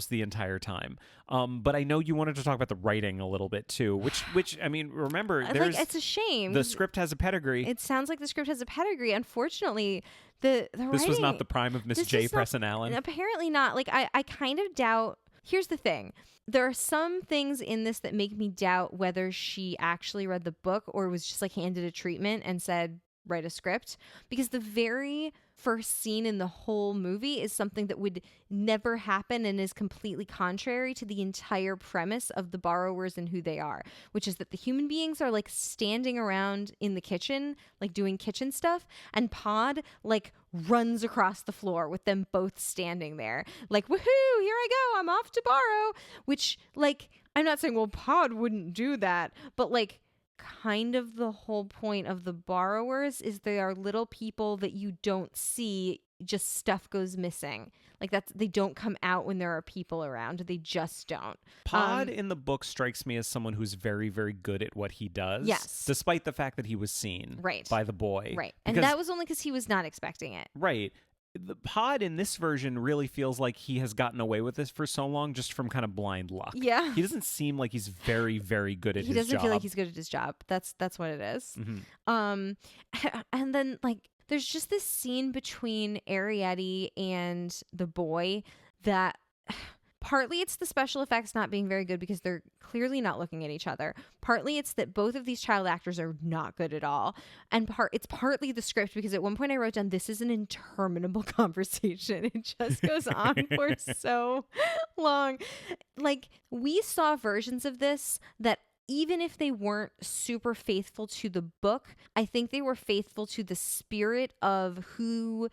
the entire time. But I know you wanted to talk about the writing a little bit too, which I mean, remember, it's a shame. The script has a pedigree. It sounds like the script has a pedigree. Unfortunately, the writing... This was not the prime of Miss J. Preston Allen. Apparently not. I kind of doubt... Here's the thing. There are some things in this that make me doubt whether she actually read the book or was just handed a treatment and said, write a script, because the very first scene in the whole movie is something that would never happen and is completely contrary to the entire premise of the borrowers and who they are, which is that the human beings are standing around in the kitchen, doing kitchen stuff, and Pod runs across the floor with them both standing there, woohoo, here I go, I'm off to borrow, which I'm not saying, well, Pod wouldn't do that, but kind of the whole point of the borrowers is they are little people that you don't see, just stuff goes missing. They don't come out when there are people around. They just don't. Pod in the book strikes me as someone who's very, very good at what he does. Yes. Despite the fact that he was seen by the boy. Right. And that was only because he was not expecting it. Right. The Pod in this version really feels like he has gotten away with this for so long just from kind of blind luck. Yeah. He doesn't seem like he's very, very good at his job. He doesn't feel like he's good at his job. That's what it is. And then there's just this scene between Arrietty and the boy that partly it's the special effects not being very good because they're clearly not looking at each other. Partly it's that both of these child actors are not good at all. And it's partly the script, because at one point I wrote down, this is an interminable conversation. It just goes on for so long. We saw versions of this that even if they weren't super faithful to the book, I think they were faithful to the spirit of the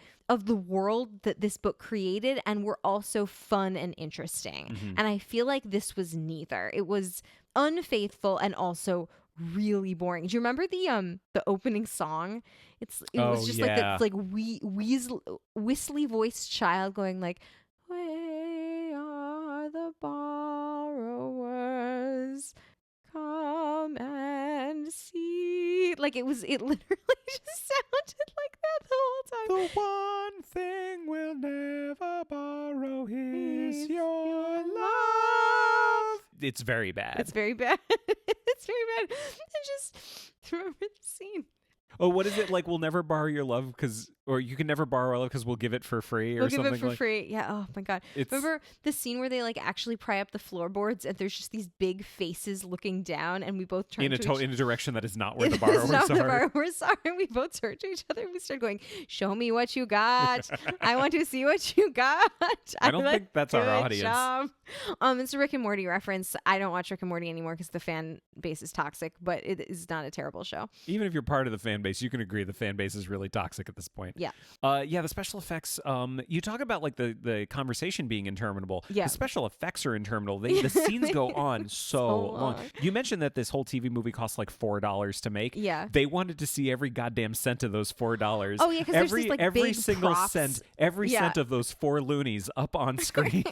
world that this book created, and were also fun and interesting. And I feel like this was neither. It was unfaithful and also really boring. Do you remember the opening song? It was just this whistly voiced child going we are the borrowers. Come and see. It literally just sounded like that the whole time. The one thing we'll never borrow is your love. It's very bad. It's very bad. It's very bad. Remember the scene? Oh, what is it like? We'll never borrow your love or you can never borrow our love because we'll give it for free or We'll give something it for like. free. Yeah. Oh my god. It's Remember the scene where they like actually pry up the floorboards and there's just these big faces looking down, and we both turn in a to in a direction that is not where the It's borrowers not are. the borrowers are. And we both turned to each other and we started going, "Show me what you got. I want to see what you got." I don't think that's our Good audience. job. It's a Rick and Morty reference. I don't watch Rick and Morty anymore because the fan base is toxic, but it is not a terrible show. Even if you're part of the fan base, you can agree the fan base is really toxic at this point. Yeah. Yeah, the special effects, you talk about like the conversation being interminable. Yeah. The special effects are interminable. The scenes go on so long. long. You mentioned that this whole TV movie cost like $4 to make. Yeah. They wanted to see every goddamn cent of those $4. Oh, yeah, 'cause there's these, like, every big single props. cent, every Yeah. cent of those 4 loonies up on screen.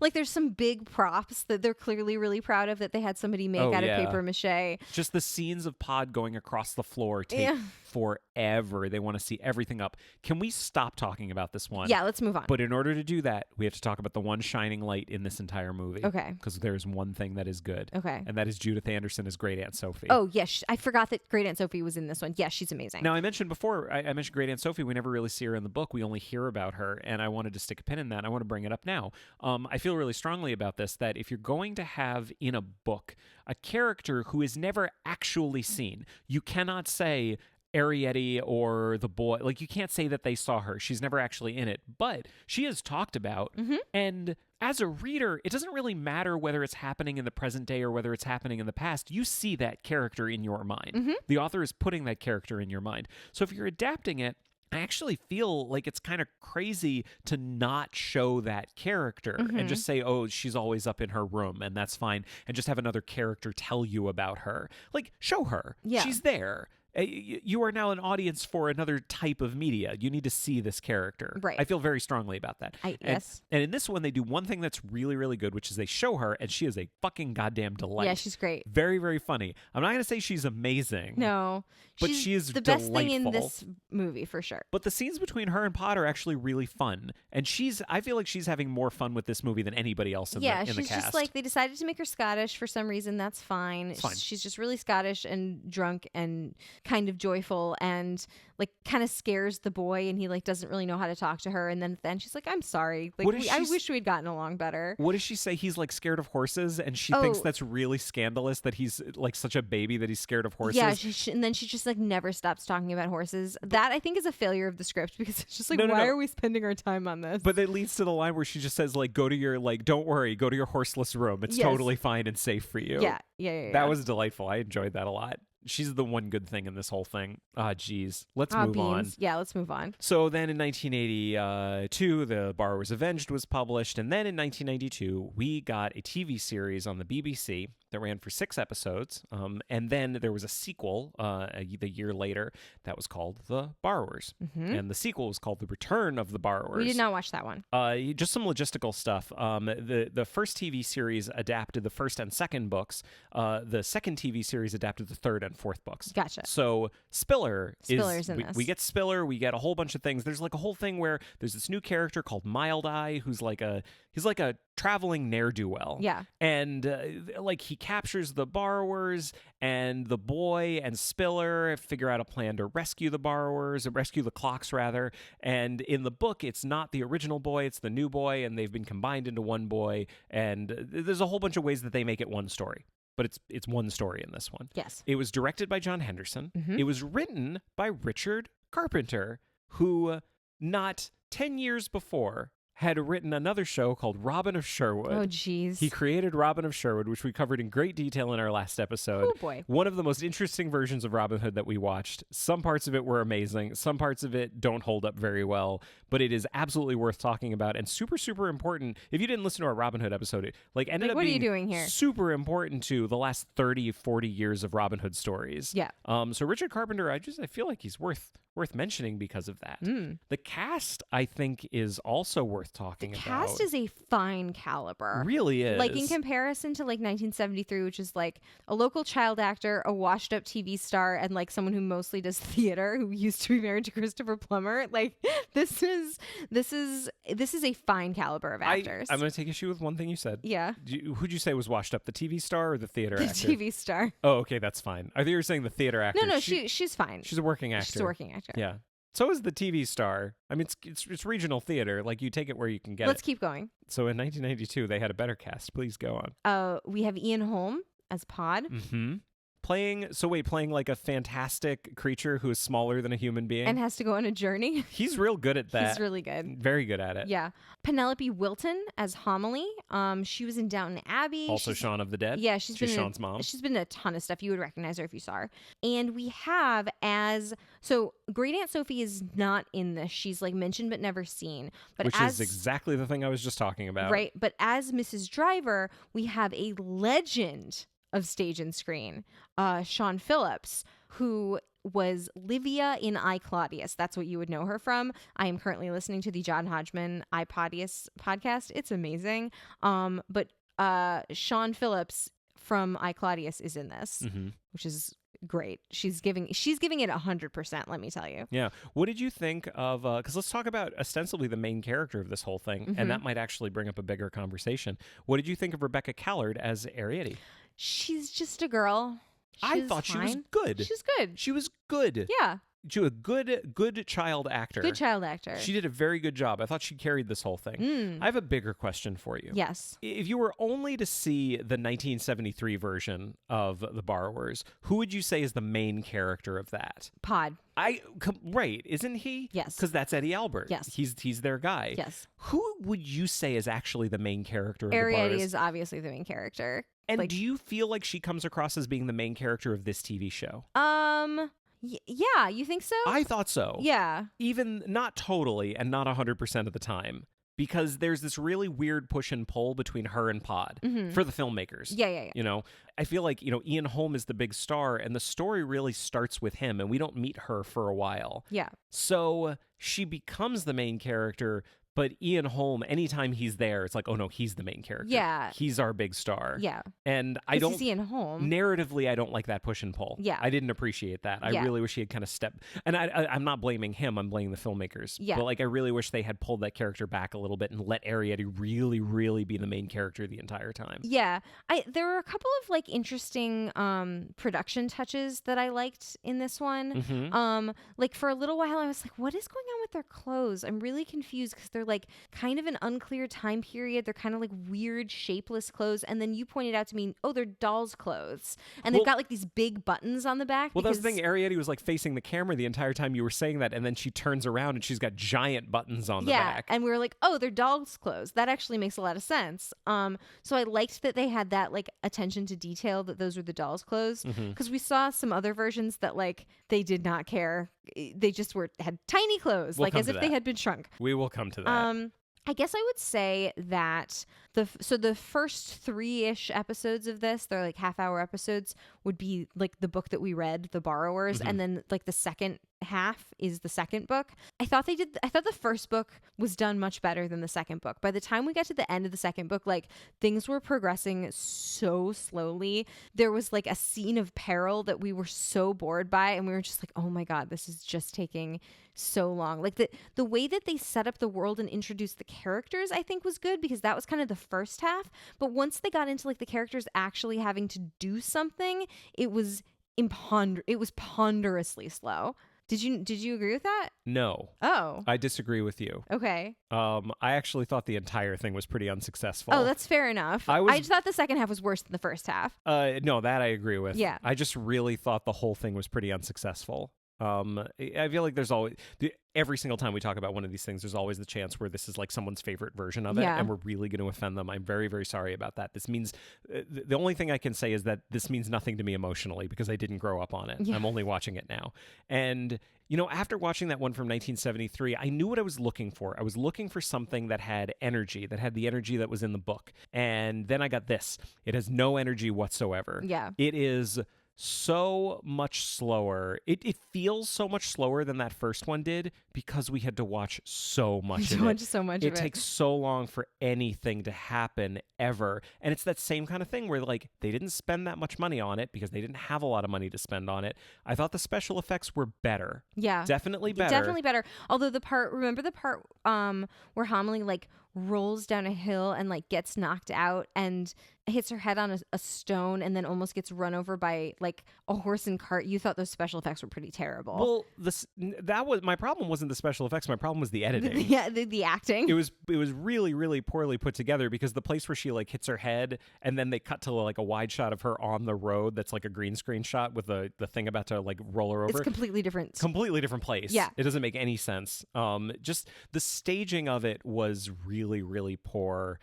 Like there's some big props that they're clearly really proud of that they had somebody make Oh, out yeah. of paper mache. Just the scenes of Pod going across the floor take Yeah. forever. They want to see everything up. Can we stop talking about this one? Yeah, let's move on. But in order to do that, we have to talk about the one shining light in this entire movie. Okay. Because there's one thing that is good. Okay. And that is Judith Anderson as Great Aunt Sophie. Oh, yes. I forgot that Great Aunt Sophie was in this one. Yes, she's amazing. Now, I mentioned before, I mentioned Great Aunt Sophie. We never really see her in the book. We only hear about her. And I wanted to stick a pin in that. I want to bring it up now. I feel really strongly about this, that if you're going to have in a book a character who is never actually seen, you cannot say Arietti or the boy. Like, you can't say that they saw her. She's never actually in it. But she is talked about. Mm-hmm. And as a reader, it doesn't really matter whether it's happening in the present day or whether it's happening in the past. You see that character in your mind. Mm-hmm. The author is putting that character in your mind. So if you're adapting it, I actually feel like it's kind of crazy to not show that character and just say, oh, she's always up in her room and that's fine, and just have another character tell you about her. Like, show her. Yeah. She's there. You are now an audience for another type of media. You need to see this character. Right. I feel very strongly about that. Yes. And in this one, they do one thing that's really, really good, which is they show her, and she is a fucking goddamn delight. Yeah, she's great. Very, very funny. I'm not going to say she's amazing. No. But she's she is the best thing in delightful. this movie for sure. But the scenes between her and Pod are actually really fun. And I feel like she's having more fun with this movie than anybody else in the cast. She's just like, they decided to make her Scottish for some reason. That's fine. It's fine. She's just really Scottish and drunk and kind of joyful and like kind of scares the boy, and he like doesn't really know how to talk to her. And then she's like, I'm sorry. Like, I wish we'd gotten along better. What does she say? He's like scared of horses, and she thinks that's really scandalous that he's like such a baby that he's scared of horses. Yeah, and then she just like never stops talking about horses. That I think is a failure of the script, because it's just like, why are we spending our time on this? But it leads to the line where she just says like, go to your, like, don't worry, go to your horseless room. It's totally fine and safe for you. Yeah. That was delightful. I enjoyed that a lot. She's the one good thing in this whole thing. Geez. Let's move on. Yeah, let's move on. So then in 1982, The Borrower's Avenged was published. And then in 1992, we got a TV series on the BBC that ran for 6 episodes. And then there was a sequel the year later that was called The Borrowers. Mm-hmm. And the sequel was called The Return of the Borrowers. We did not watch that one. Just some logistical stuff. The first TV series adapted the first and second books. The second TV series adapted the third and fourth books. Gotcha. So Spiller's in this. We get Spiller. We get a whole bunch of things. There's like a whole thing where there's this new character called Mild Eye, who's like a traveling ne'er-do-well. Yeah. And like he captures the borrowers, and the boy and Spiller figure out a plan to rescue the borrowers, or rescue the clocks rather. And in the book, it's not the original boy, it's the new boy, and they've been combined into one boy. And there's a whole bunch of ways that they make it one story. But it's one story in this one. Yes. It was directed by John Henderson. Mm-hmm. It was written by Richard Carpenter, who not 10 years before had written another show called Robin of Sherwood. Oh, jeez. He created Robin of Sherwood, which we covered in great detail in our last episode. Oh, boy. One of the most interesting versions of Robin Hood that we watched. Some parts of it were amazing. Some parts of it don't hold up very well, but it is absolutely worth talking about and super, super important. If you didn't listen to our Robin Hood episode, it ended up what being are you doing here? Super important to the last 30, 40 years of Robin Hood stories. Yeah. So Richard Carpenter, I feel like he's worth mentioning because of that. The cast, I think, is also worth worth talking The about. cast is a fine caliber. Really is. Like in comparison to like 1973, which is like a local child actor, a washed up TV star, and like someone who mostly does theater, who used to be married to Christopher Plummer. Like this is a fine caliber of actors. I'm going to take issue with one thing you said. Yeah. Who'd you say was washed up, the TV star or the theater The actor? TV star. Oh, okay, that's fine. I thought you were saying the theater actor. No, she's fine. She's a working actor. She's a working actor. Yeah. So is the TV star. I mean, it's regional theater. Like, you take it where you can get Let's it. keep going. So in 1992, they had a better cast. Please go on. We have Ian Holm as Pod. Mm-hmm. Playing like a fantastic creature who is smaller than a human being. And has to go on a journey. He's real good at that. He's really good. Very good at it. Yeah. Penelope Wilton as Homily. She was in Downton Abbey. Also Shaun of the Dead. Yeah, she's Sean's mom. She's been in a ton of stuff. You would recognize her if you saw her. And we have so Great Aunt Sophie is not in this. She's like mentioned but never seen. But Which is exactly the thing I was just talking about. Right. But as Mrs. Driver, we have a legend of stage and screen, Sean Phillips, who was Livia in I, Claudius. That's what you would know her from. I am currently listening to the John Hodgman I, Claudius podcast. It's amazing. But Sean Phillips from I, Claudius is in this, which is great. She's giving it 100%, let me tell you. Yeah. What did you think of, because let's talk about ostensibly the main character of this whole thing, and that might actually bring up a bigger conversation. What did you think of Rebecca Callard as Arrietty? She's just a girl. I thought she was good. She's good. She was good. Yeah. She was a good child actor. Good child actor. She did a very good job. I thought she carried this whole thing. I have a bigger question for you. Yes. If you were only to see the 1973 version of The Borrowers, who would you say is the main character of that? Pod. Right, isn't he? Yes. Because that's Eddie Albert. Yes. He's their guy. Yes. Who would you say is actually the main character of The Arrietty Borrowers? is obviously the main character. And do you feel like she comes across as being the main character of this TV show? Yeah, you think so? I thought so. Yeah. Even not totally and not 100% of the time. Because there's this really weird push and pull between her and Pod for the filmmakers. Yeah. You know, I feel like, Ian Holm is the big star and the story really starts with him and we don't meet her for a while. Yeah. So she becomes the main character, but Ian Holm, anytime he's there, it's like, oh no, he's the main character. Yeah. He's our big star. Yeah. And I don't... He's Ian Holm. Narratively, I don't like that push and pull. Yeah. I didn't appreciate that. I Yeah. really wish he had kind of stepped... And I'm not blaming him, I'm blaming the filmmakers. Yeah. But I really wish they had pulled that character back a little bit and let Arrietty really, really be the main character the entire time. Yeah. There were a couple of interesting production touches that I liked in this one. For a little while I was like, what is going on with their clothes? I'm really confused because they're kind of an unclear time period. They're kind of weird shapeless clothes. And then you pointed out to me, oh, they're dolls' clothes. And they've got these big buttons on the back. Well, that's the thing. Arrietty was facing the camera the entire time you were saying that. And then she turns around and she's got giant buttons on the back. And we were like, oh, they're dolls' clothes. That actually makes a lot of sense. So I liked that they had that attention to detail that those were the dolls' clothes. Because we saw some other versions that they did not care. They just had tiny clothes, as if they had been shrunk. We will come to that. I guess I would say that the first 3-ish episodes of this, they're half-hour episodes, would be the book that we read, The Borrowers, and then the second half is the second book. I thought the first book was done much better than the second book. By the time we got to the end of the second book, things were progressing so slowly. There was a scene of peril that we were so bored by, and we were just oh my god, this is just taking so long. The way that they set up the world and introduced the characters, I think was good, because that was kind of the first half. But once they got into the characters actually having to do something, it was ponderously slow. Did you agree with that? No. Oh. I disagree with you. Okay. I actually thought the entire thing was pretty unsuccessful. Oh, that's fair enough. I just thought the second half was worse than the first half. No, that I agree with. Yeah. I just really thought the whole thing was pretty unsuccessful. I feel like there's always... Every single time we talk about one of these things, there's always the chance where this is someone's favorite version of it, and we're really going to offend them. I'm very, very sorry about that. This means the only thing I can say is that this means nothing to me emotionally because I didn't grow up on it. Yeah. I'm only watching it now. And, after watching that one from 1973, I knew what I was looking for. I was looking for something that had energy, that had the energy that was in the book. And then I got this. It has no energy whatsoever. Yeah. It is so much slower. It feels so much slower than that first one did because we had to watch so much of it. So much It of it. takes so long for anything to happen ever. And it's that same kind of thing where like they didn't spend that much money on it because they didn't have a lot of money to spend on it. I thought the special effects were better. Yeah. Definitely better. Definitely better. Although remember the part where Homily like rolls down a hill and like gets knocked out and hits her head on a stone and then almost gets run over by like a horse and cart. You thought those special effects were pretty terrible. Well, that was my problem. Wasn't the special effects? My problem was the editing. Yeah, the acting. It was really, really poorly put together because the place where she like hits her head and then they cut to like a wide shot of her on the road that's like a green screen shot with the thing about to like roll her over. It's completely different. Completely different place. Yeah. It doesn't make any sense. Just the staging of it was really, really poor.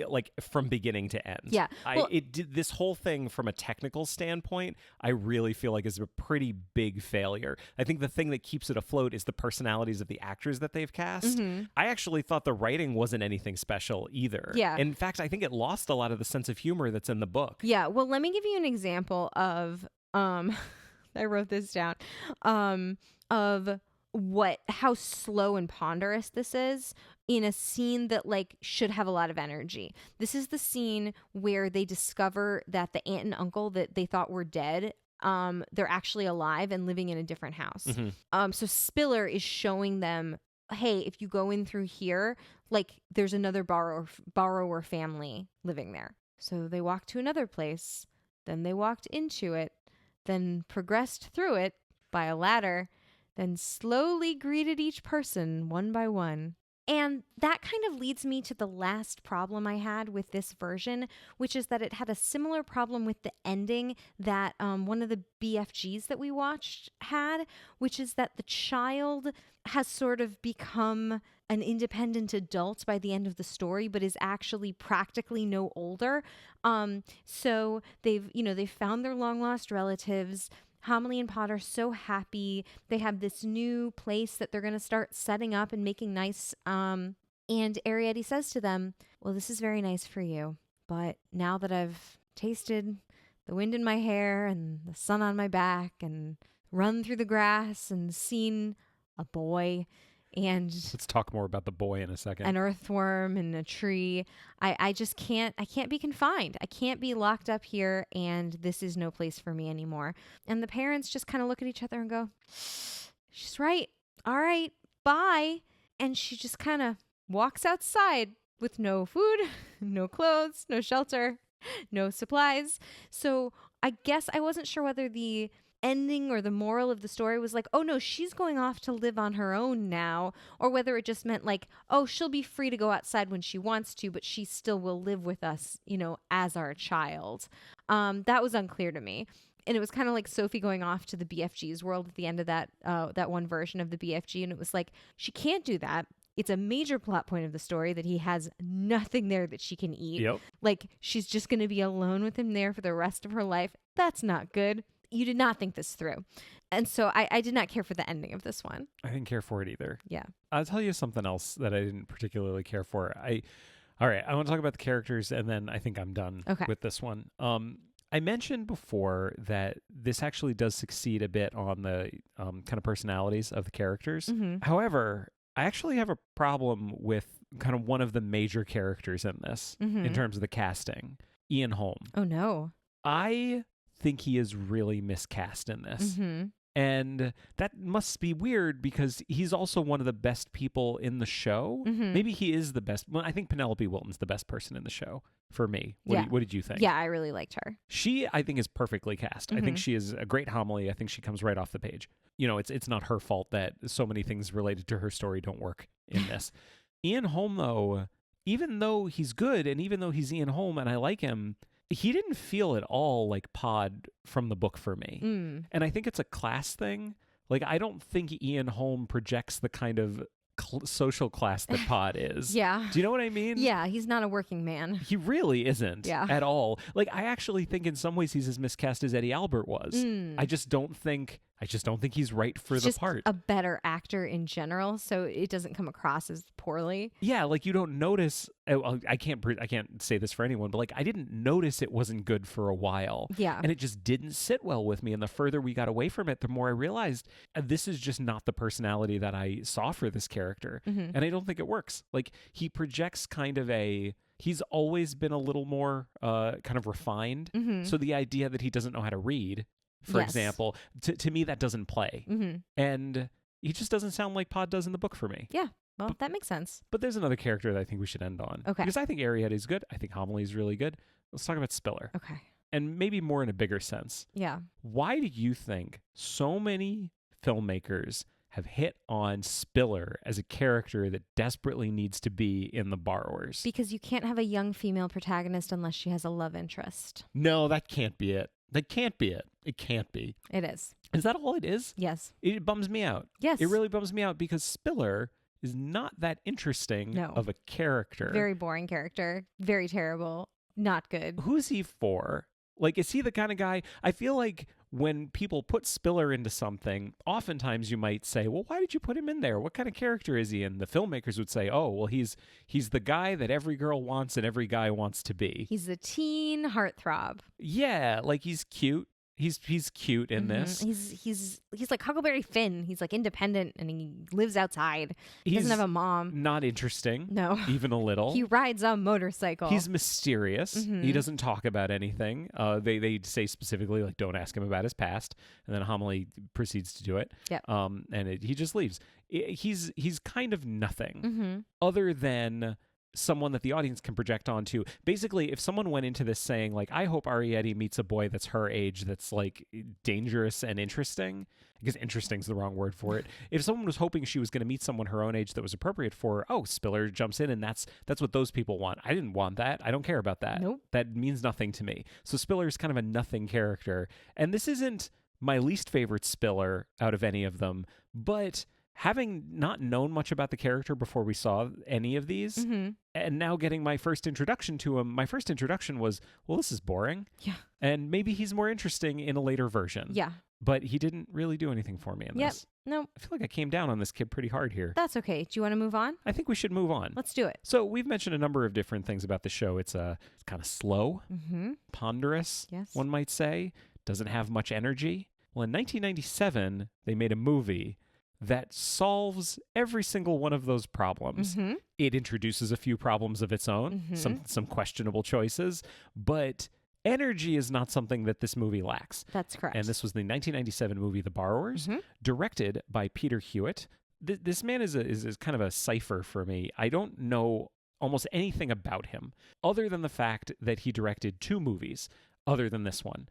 Like from beginning to end. Yeah. Well, it did this whole thing from a technical standpoint, I really feel like is a pretty big failure. I think the thing that keeps it afloat is the personalities of the actors that they've cast. Mm-hmm. I actually thought the writing wasn't anything special either. Yeah. In fact, I think it lost a lot of the sense of humor that's in the book. Yeah. Well, let me give you an example of I wrote this down. Of how slow and ponderous this is in a scene that like should have a lot of energy. This is the scene where they discover that the aunt and uncle that they thought were dead, they're actually alive and living in a different house. Mm-hmm. So Spiller is showing them, hey, if you go in through here, like there's another borrower family living there. So they walked to another place, then they walked into it, then progressed through it by a ladder, then slowly greeted each person one by one. And that kind of leads me to the last problem I had with this version, which is that it had a similar problem with the ending that one of the BFGs that we watched had, which is that the child has sort of become an independent adult by the end of the story, but is actually practically no older. So they've found their long lost relatives. Homily and Pod are so happy. They have this new place that they're going to start setting up and making nice. And Arrietty says to them, well, this is very nice for you. But now that I've tasted the wind in my hair and the sun on my back and run through the grass and seen a boy and Let's talk more about the boy in a second. an earthworm and a tree, I just can't be confined. I can't be locked up here, and this is no place for me anymore. And the parents just kind of look at each other and go, she's right. All right, bye. And she just kind of walks outside with no food, no clothes, no shelter, no supplies. So I guess I wasn't sure whether the ending or the moral of the story was like, oh no, she's going off to live on her own now, or whether it just meant like, oh, she'll be free to go outside when she wants to, but she still will live with us, as our child. That was unclear to me. And it was kind of like Sophie going off to the BFG's world at the end of that one version of the BFG. And it was like, she can't do that. It's a major plot point of the story that he has nothing there that she can eat. Yep. Like, she's just going to be alone with him there for the rest of her life. That's not good. You did not think this through. And so I did not care for the ending of this one. I didn't care for it either. Yeah. I'll tell you something else that I didn't particularly care for. All right, I want to talk about the characters, and then I think I'm done with this one. I mentioned before that this actually does succeed a bit on the kind of personalities of the characters. Mm-hmm. However, I actually have a problem with kind of one of the major characters in this in terms of the casting, Ian Holm. Oh, no. I think he is really miscast in this. Mm-hmm. And that must be weird because he's also one of the best people in the show. Mm-hmm. Maybe he is the best. Well, I think Penelope Wilton's the best person in the show for me. What did you think? Yeah, I really liked her. She, I think, is perfectly cast. I think she is a great homily. I think she comes right off the page. It's not her fault that so many things related to her story don't work in this. Ian Holm, though, even though he's good and even though he's Ian Holm and I like him, he didn't feel at all like Pod from the book for me. And I think it's a class thing. Like, I don't think Ian Holm projects the kind of social class that Pod is. Yeah. Do you know what I mean? Yeah, he's not a working man. He really isn't Yeah. at all. Like, I actually think in some ways he's as miscast as Eddie Albert was. I just don't think I just don't think he's right for He's the just part. a better actor in general, so it doesn't come across as poorly. Yeah, like you don't notice. I can't say this for anyone, but like I didn't notice it wasn't good for a while. Yeah. And it just didn't sit well with me. And the further we got away from it, the more I realized this is just not the personality that I saw for this character. Mhm. And I don't think it works. Like he projects kind of he's always been a little more kind of refined. Mhm. So the idea that he doesn't know how to read, for Yes. example, to me, that doesn't play. Mhm. And he just doesn't sound like Pod does in the book for me. Yeah. Well, that makes sense. But there's another character that I think we should end on. Okay. Because I think Arrietty is good. I think Homily is really good. Let's talk about Spiller. Okay. And maybe more in a bigger sense. Yeah. Why do you think so many filmmakers have hit on Spiller as a character that desperately needs to be in The Borrowers? Because you can't have a young female protagonist unless she has a love interest. No, that can't be it. That can't be it. It can't be. It is. Is that all it is? Yes. It bums me out. Yes. It really bums me out because Spiller is not that interesting No. of a character. Very boring character. Very terrible. Not good. Who's he for? Like, is he the kind of guy? I feel like when people put Spiller into something, oftentimes you might say, well, why did you put him in there? What kind of character is he? And the filmmakers would say, oh, well, he's the guy that every girl wants and every guy wants to be. He's a teen heartthrob. Yeah, like he's cute. He's cute in this. He's like Huckleberry Finn. He's like independent and he lives outside. He He's doesn't have a mom. not interesting. No. Even a little. He rides a motorcycle. He's mysterious. Mhm. He doesn't talk about anything. They say specifically, like, don't ask him about his past. And then Homily proceeds to do it. Yep. He just leaves. He's kind of nothing Mm-hmm. other than someone that the audience can project onto. Basically, if someone went into this saying, like, I hope Arrietty meets a boy that's her age that's, like, dangerous and interesting, I guess interesting's the wrong word for it. If someone was hoping she was going to meet someone her own age that was appropriate for her, oh, Spiller jumps in and that's what those people want. I didn't want that. I don't care about that. Nope. That means nothing to me. So Spiller's kind of a nothing character. And this isn't my least favorite Spiller out of any of them, but having not known much about the character before we saw any of these, Mm-hmm. and now getting my first introduction to him, my first introduction was, well, this is boring. Yeah. And maybe he's more interesting in a later version. Yeah. But he didn't really do anything for me in Yep. this. No, I feel like I came down on this kid pretty hard here. that's okay. Do you want to move on? I think we should move on. Let's do it. So we've mentioned a number of different things about the show. It's kind of slow, Mm-hmm. ponderous, Yes. one might say. Doesn't have much energy. Well, in 1997, they made a movie that solves every single one of those problems. Mm-hmm. It introduces a few problems of its own, Mhm. some questionable choices, but energy is not something that this movie lacks. That's correct. And this was the 1997 movie The Borrowers, Mhm. directed by Peter Hewitt. This man is kind of a cipher for me. I don't know almost anything about him other than the fact that he directed two movies other than this one.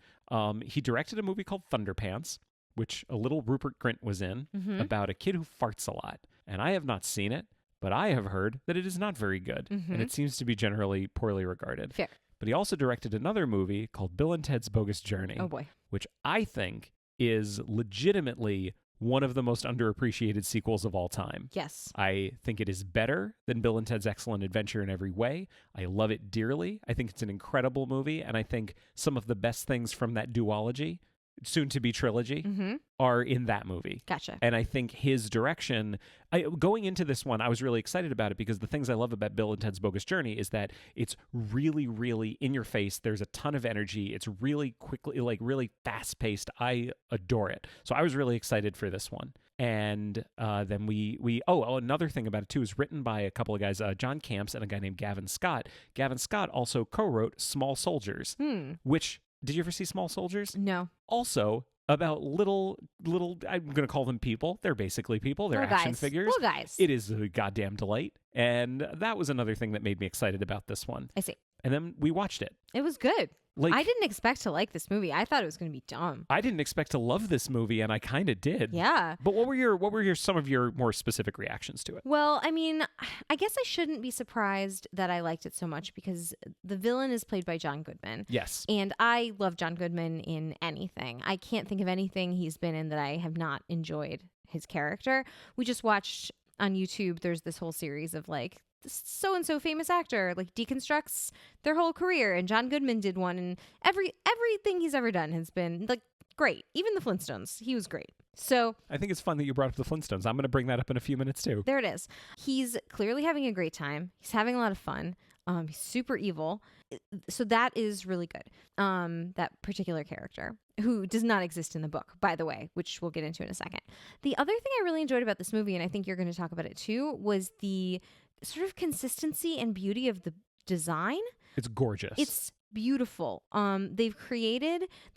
He directed a movie called Thunderpants, which a little Rupert Grint was in, Mhm. about a kid who farts a lot. And I have not seen it, but I have heard that it is not very good. Mhm. And it seems to be generally poorly regarded. Fair. But he also directed another movie called Bill and Ted's Bogus Journey, Oh boy. which I think is legitimately one of the most underappreciated sequels of all time. Yes. I think it is better than Bill and Ted's Excellent Adventure in every way. I love it dearly. I think it's an incredible movie, and I think some of the best things from that duology, soon to be trilogy, Mm-hmm. are in that movie. Gotcha. And I think his direction, going into this one, I was really excited about it because the things I love about Bill and Ted's Bogus Journey is that it's really, really in your face. There's a ton of energy. It's really quickly, like really fast paced. I adore it. So I was really excited for this one. And then another thing about it too is written by a couple of guys, John Camps and a guy named Gavin Scott. Gavin Scott also co-wrote Small Soldiers, which, did you ever see Small Soldiers? No. Also about little I'm going to call them people. They're basically people. They're Little action guys. figures. Little guys. It is a goddamn delight. And that was another thing that made me excited about this one. I see. And then we watched it. It was good. Like, I didn't expect to like this movie. I thought it was going to be dumb. I didn't expect to love this movie, and I kind of did. Yeah. But what were some of your more specific reactions to it? Well, I mean, I guess I shouldn't be surprised that I liked it so much because the villain is played by John Goodman. Yes. And I love John Goodman in anything. I can't think of anything he's been in that I have not enjoyed his character. We just watched on YouTube, there's this whole series of like, so-and-so famous actor like deconstructs their whole career, and John Goodman did one, and everything he's ever done has been like great. Even the Flintstones, he was great. So I think it's fun that you brought up the Flintstones. I'm going to bring that up in a few minutes too. there it is. He's clearly having a great time. He's having a lot of fun. He's super evil. So that is really good. That particular character, who does not exist in the book, by the way, which we'll get into in a second. The other thing I really enjoyed about this movie, and I think you're going to talk about it too, was the sort of consistency and beauty of the design. It's gorgeous. It's beautiful. They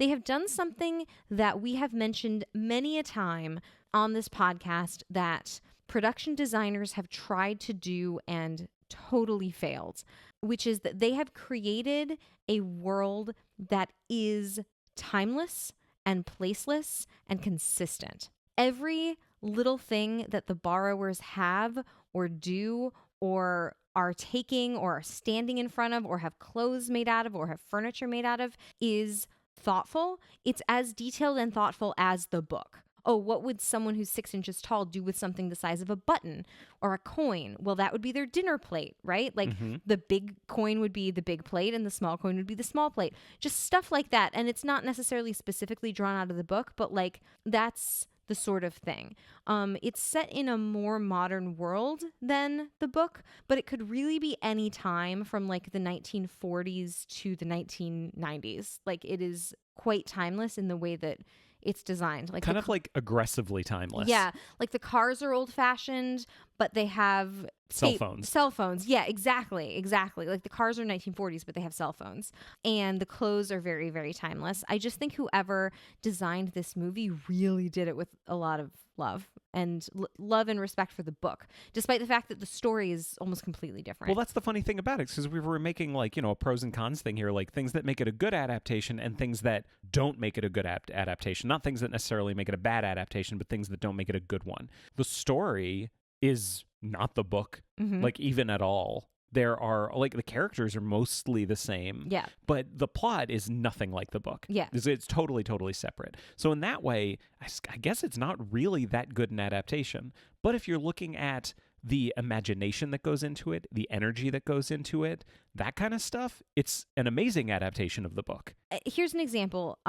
have done something that we have mentioned many a time on this podcast that production designers have tried to do and totally failed, which is that they have created a world that is timeless and placeless and consistent. Every little thing that the borrowers have or do or are taking or are standing in front of or have clothes made out of or have furniture made out of is thoughtful. It's as detailed and thoughtful as the book. Oh, what would someone who's 6 inches tall do with something the size of a button or a coin? Well, that would be their dinner plate, right? Like the big coin would be the big plate and the small coin would be the small plate. Just stuff like that. And it's not necessarily specifically drawn out of the book, but like that's the sort of thing. It's set in a more modern world than the book, but it could really be any time from like the 1940s to the 1990s. Like it is quite timeless in the way that it's designed. Like kind of like aggressively timeless. Yeah. Like the cars are old fashioned, but they have Cell phones. Cell phones. Yeah, exactly. Exactly. Like the cars are 1940s, but they have cell phones. And the clothes are very, very timeless. I just think whoever designed this movie really did it with a lot of love and love and respect for the book, despite the fact that the story is almost completely different. Well, that's the funny thing about it, because we were making like, a pros and cons thing here, like things that make it a good adaptation and things that don't make it a good adaptation. Not things that necessarily make it a bad adaptation, but things that don't make it a good one. The story is not the book, like even at all. There are like the characters are mostly the same. Yeah. But the plot is nothing like the book. Yeah. It's totally, totally separate. So in that way, I guess it's not really that good an adaptation. But if you're looking at the imagination that goes into it, the energy that goes into it, that kind of stuff, it's an amazing adaptation of the book. Here's an example.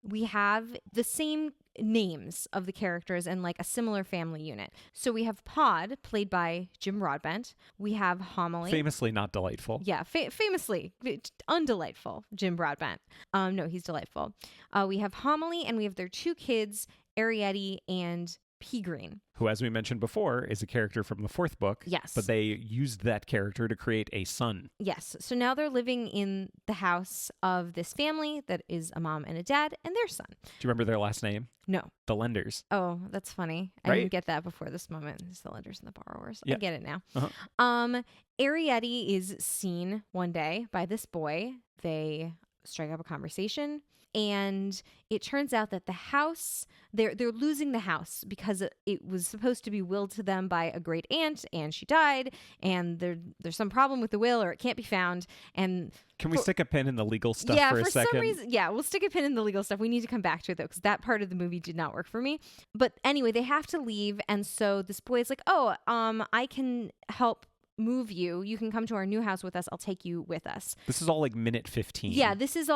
We have the same names of the characters and like a similar family unit. So we have Pod, played by Jim Broadbent. We have Homily. Famously not delightful. Yeah, famously undelightful Jim Broadbent. No, he's delightful. We have Homily, and we have their 2 kids, Arietti and P. Green. Who, as we mentioned before, is a character from the 4th book. Yes. But they used that character to create a son. Yes. So now they're living in the house of this family that is a mom and a dad and their son. Do you remember their last name? No. The Lenders. Oh, that's funny. I Right? didn't get that before this moment. It's the lenders and the borrowers. Yeah. I get it now. Uh-huh. Arietti is seen one day by this boy. They strike up a conversation. And it turns out that the house, they're losing the house because it was supposed to be willed to them by a great aunt, and she died, and there's some problem with the will, or it can't be found. And can we stick a pin in the legal stuff yeah, for a second? Some reason, yeah, we'll stick a pin in the legal stuff. We need to come back to it though, because that part of the movie did not work for me. But anyway, they have to leave, and so this boy is like, "Oh, I can help move you. You can come to our new house with us. I'll take you with us." This is all like minute 15. Yeah, this is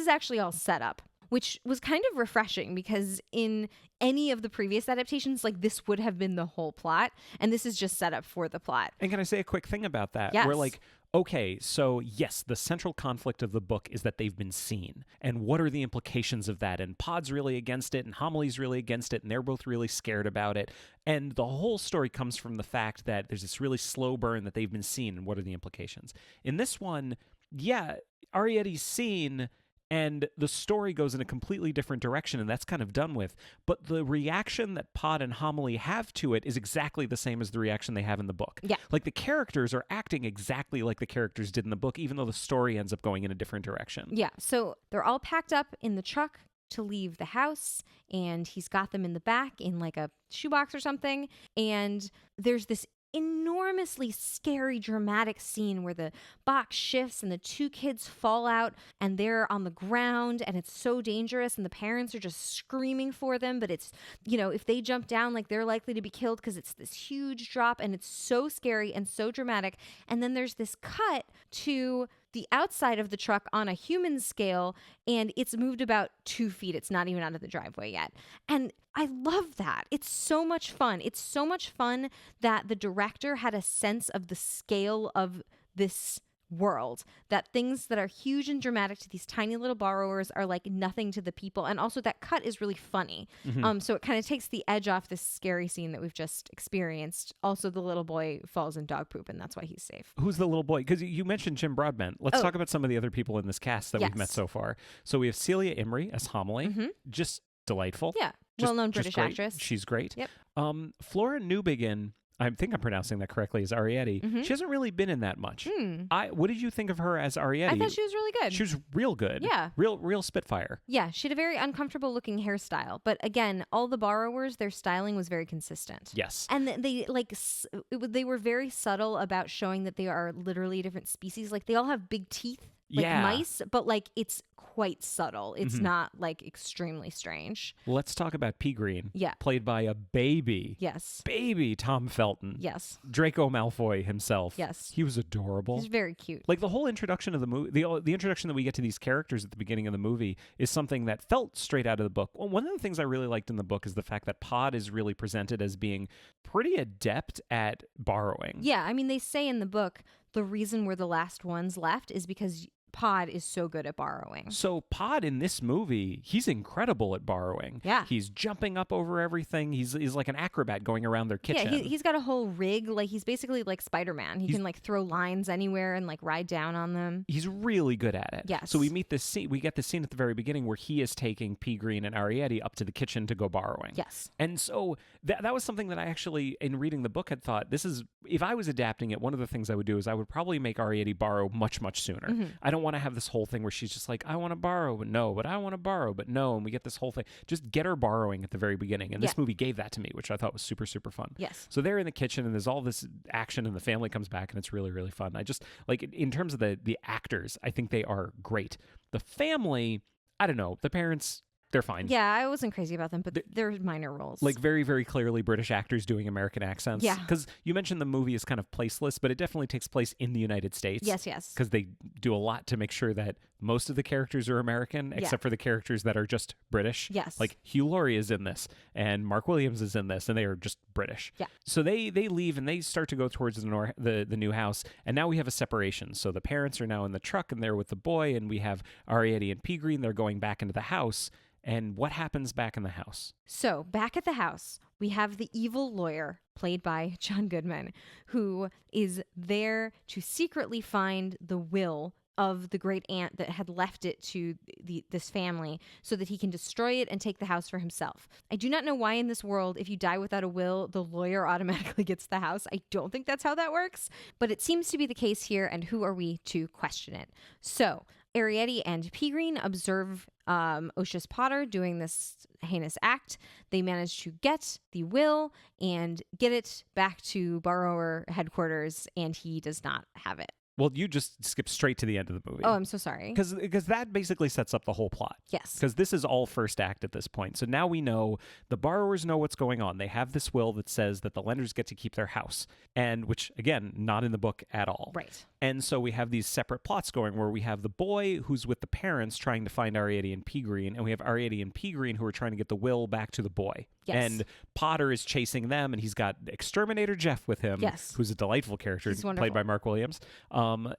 actually all set up, which was kind of refreshing because in any of the previous adaptations, like this would have been the whole plot, and this is just set up for the plot. And can I say a quick thing about that? Yes. We're like, okay, so yes, the central conflict of the book is that they've been seen. And what are the implications of that? And Pod's really against it, and Homily's really against it, and they're both really scared about it. And the whole story comes from the fact that there's this really slow burn that they've been seen, and what are the implications? In this one, yeah, Arietti's seen, and the story goes in a completely different direction, and that's kind of done with. But the reaction that Pod and Homily have to it is exactly the same as the reaction they have in the book. Yeah. Like the characters are acting exactly like the characters did in the book, even though the story ends up going in a different direction. Yeah, so they're all packed up in the truck to leave the house, and he's got them in the back in like a shoebox or something, and there's this enormously scary, dramatic scene where the box shifts and the 2 kids fall out and they're on the ground, and it's so dangerous, and the parents are just screaming for them, but it's, if they jump down, like they're likely to be killed because it's this huge drop, and it's so scary and so dramatic. And then there's this cut to the outside of the truck on a human scale, and it's moved about 2 feet. It's not even out of the driveway yet. And I love that. It's so much fun. It's so much fun that the director had a sense of the scale of this world, that things that are huge and dramatic to these tiny little borrowers are like nothing to the people. And also that cut is really funny. So it kind of takes the edge off this scary scene that we've just experienced. Also, the little boy falls in dog poop, and that's why he's safe. Who's the little boy? Because you mentioned Jim Broadbent. Let's talk about some of the other people in this cast that we've met so far. So we have Celia Imrie as Homily. Just delightful. Yeah. Just- Well-known just British great. actress. She's great. Yep. Flora Newbigin, I think I'm pronouncing that correctly, as Arrietty. She hasn't really been in that much. What did you think of her as Arrietty? I thought she was really good. She was real good. Yeah. Real spitfire. Yeah, she had a very uncomfortable looking hairstyle. But again, all the borrowers, their styling was very consistent. Yes. And they they were very subtle about showing that they are literally a different species. Like they all have big teeth, like mice, but like it's quite subtle. It's not like extremely strange. Let's talk about P. Green. Yeah. Played by a baby. Yes. Baby Tom Felton. Yes. Draco Malfoy himself. Yes. He was adorable. He's very cute. Like the whole introduction of the movie, the introduction that we get to these characters at the beginning of the movie is something that felt straight out of the book. Well, one of the things I really liked in the book is the fact that Pod is really presented as being pretty adept at borrowing. Yeah, I mean, they say in the book the reason we're the last ones left is because Pod is so good at borrowing. So Pod in this movie, he's incredible at borrowing. Yeah. He's jumping up over everything. He's like an acrobat going around their kitchen. Yeah, he's got a whole rig. Like he's basically like Spider-Man. He can like throw lines anywhere and like ride down on them. He's really good at it. Yes. So we get this scene at the very beginning where he is taking P. Green and Arrietty up to the kitchen to go borrowing. Yes. And so that was something that I actually, in reading the book, had thought, if I was adapting it, one of the things I would do is I would probably make Arrietty borrow much, much sooner. I don't want to have this whole thing where she's just like, I want to borrow, but no, but I want to borrow, but no. And we get this whole thing. Just get her borrowing at the very beginning. And this movie gave that to me, which I thought was super, super fun. Yes. So they're in the kitchen and there's all this action and the family comes back and it's really, really fun. I just, like, in terms of the actors, I think they are great. The family, I don't know, the parents, they're fine. Yeah, I wasn't crazy about them, but they're minor roles. Like very, very clearly British actors doing American accents. Yeah. Because you mentioned the movie is kind of placeless, but it definitely takes place in the United States. Yes, yes. Because they do a lot to make sure that most of the characters are American, except for the characters that are just British. Yes. Like Hugh Laurie is in this, and Mark Williams is in this, and they are just British. Yeah. So they leave and they start to go towards the new house, and now we have a separation. So the parents are now in the truck, and they're with the boy, and we have Arrietty and P. Green. They're going back into the house. And what happens back in the house? So back at the house, we have the evil lawyer played by John Goodman, who is there to secretly find the will of the great aunt that had left it to this family so that he can destroy it and take the house for himself. I do not know why in this world, if you die without a will, the lawyer automatically gets the house. I don't think that's how that works, but it seems to be the case here, and who are we to question it? So Arrietty and P. Green observe Ocious Potter doing this heinous act. They manage to get the will and get it back to borrower headquarters, and he does not have it. Well, you just skip straight to the end of the movie. Oh, I'm so sorry. Because that basically sets up the whole plot. Yes. Because this is all first act at this point. So now we know the borrowers know what's going on. They have this will that says that the lenders get to keep their house, and which, again, not in the book at all. Right. And so we have these separate plots going where we have the boy who's with the parents trying to find Arrietty and P. Green, and we have Arrietty and P. Green who are trying to get the will back to the boy. Yes. And Potter is chasing them, and he's got Exterminator Jeff with him, Yes. who's a delightful character He's played wonderful. by Mark Williams.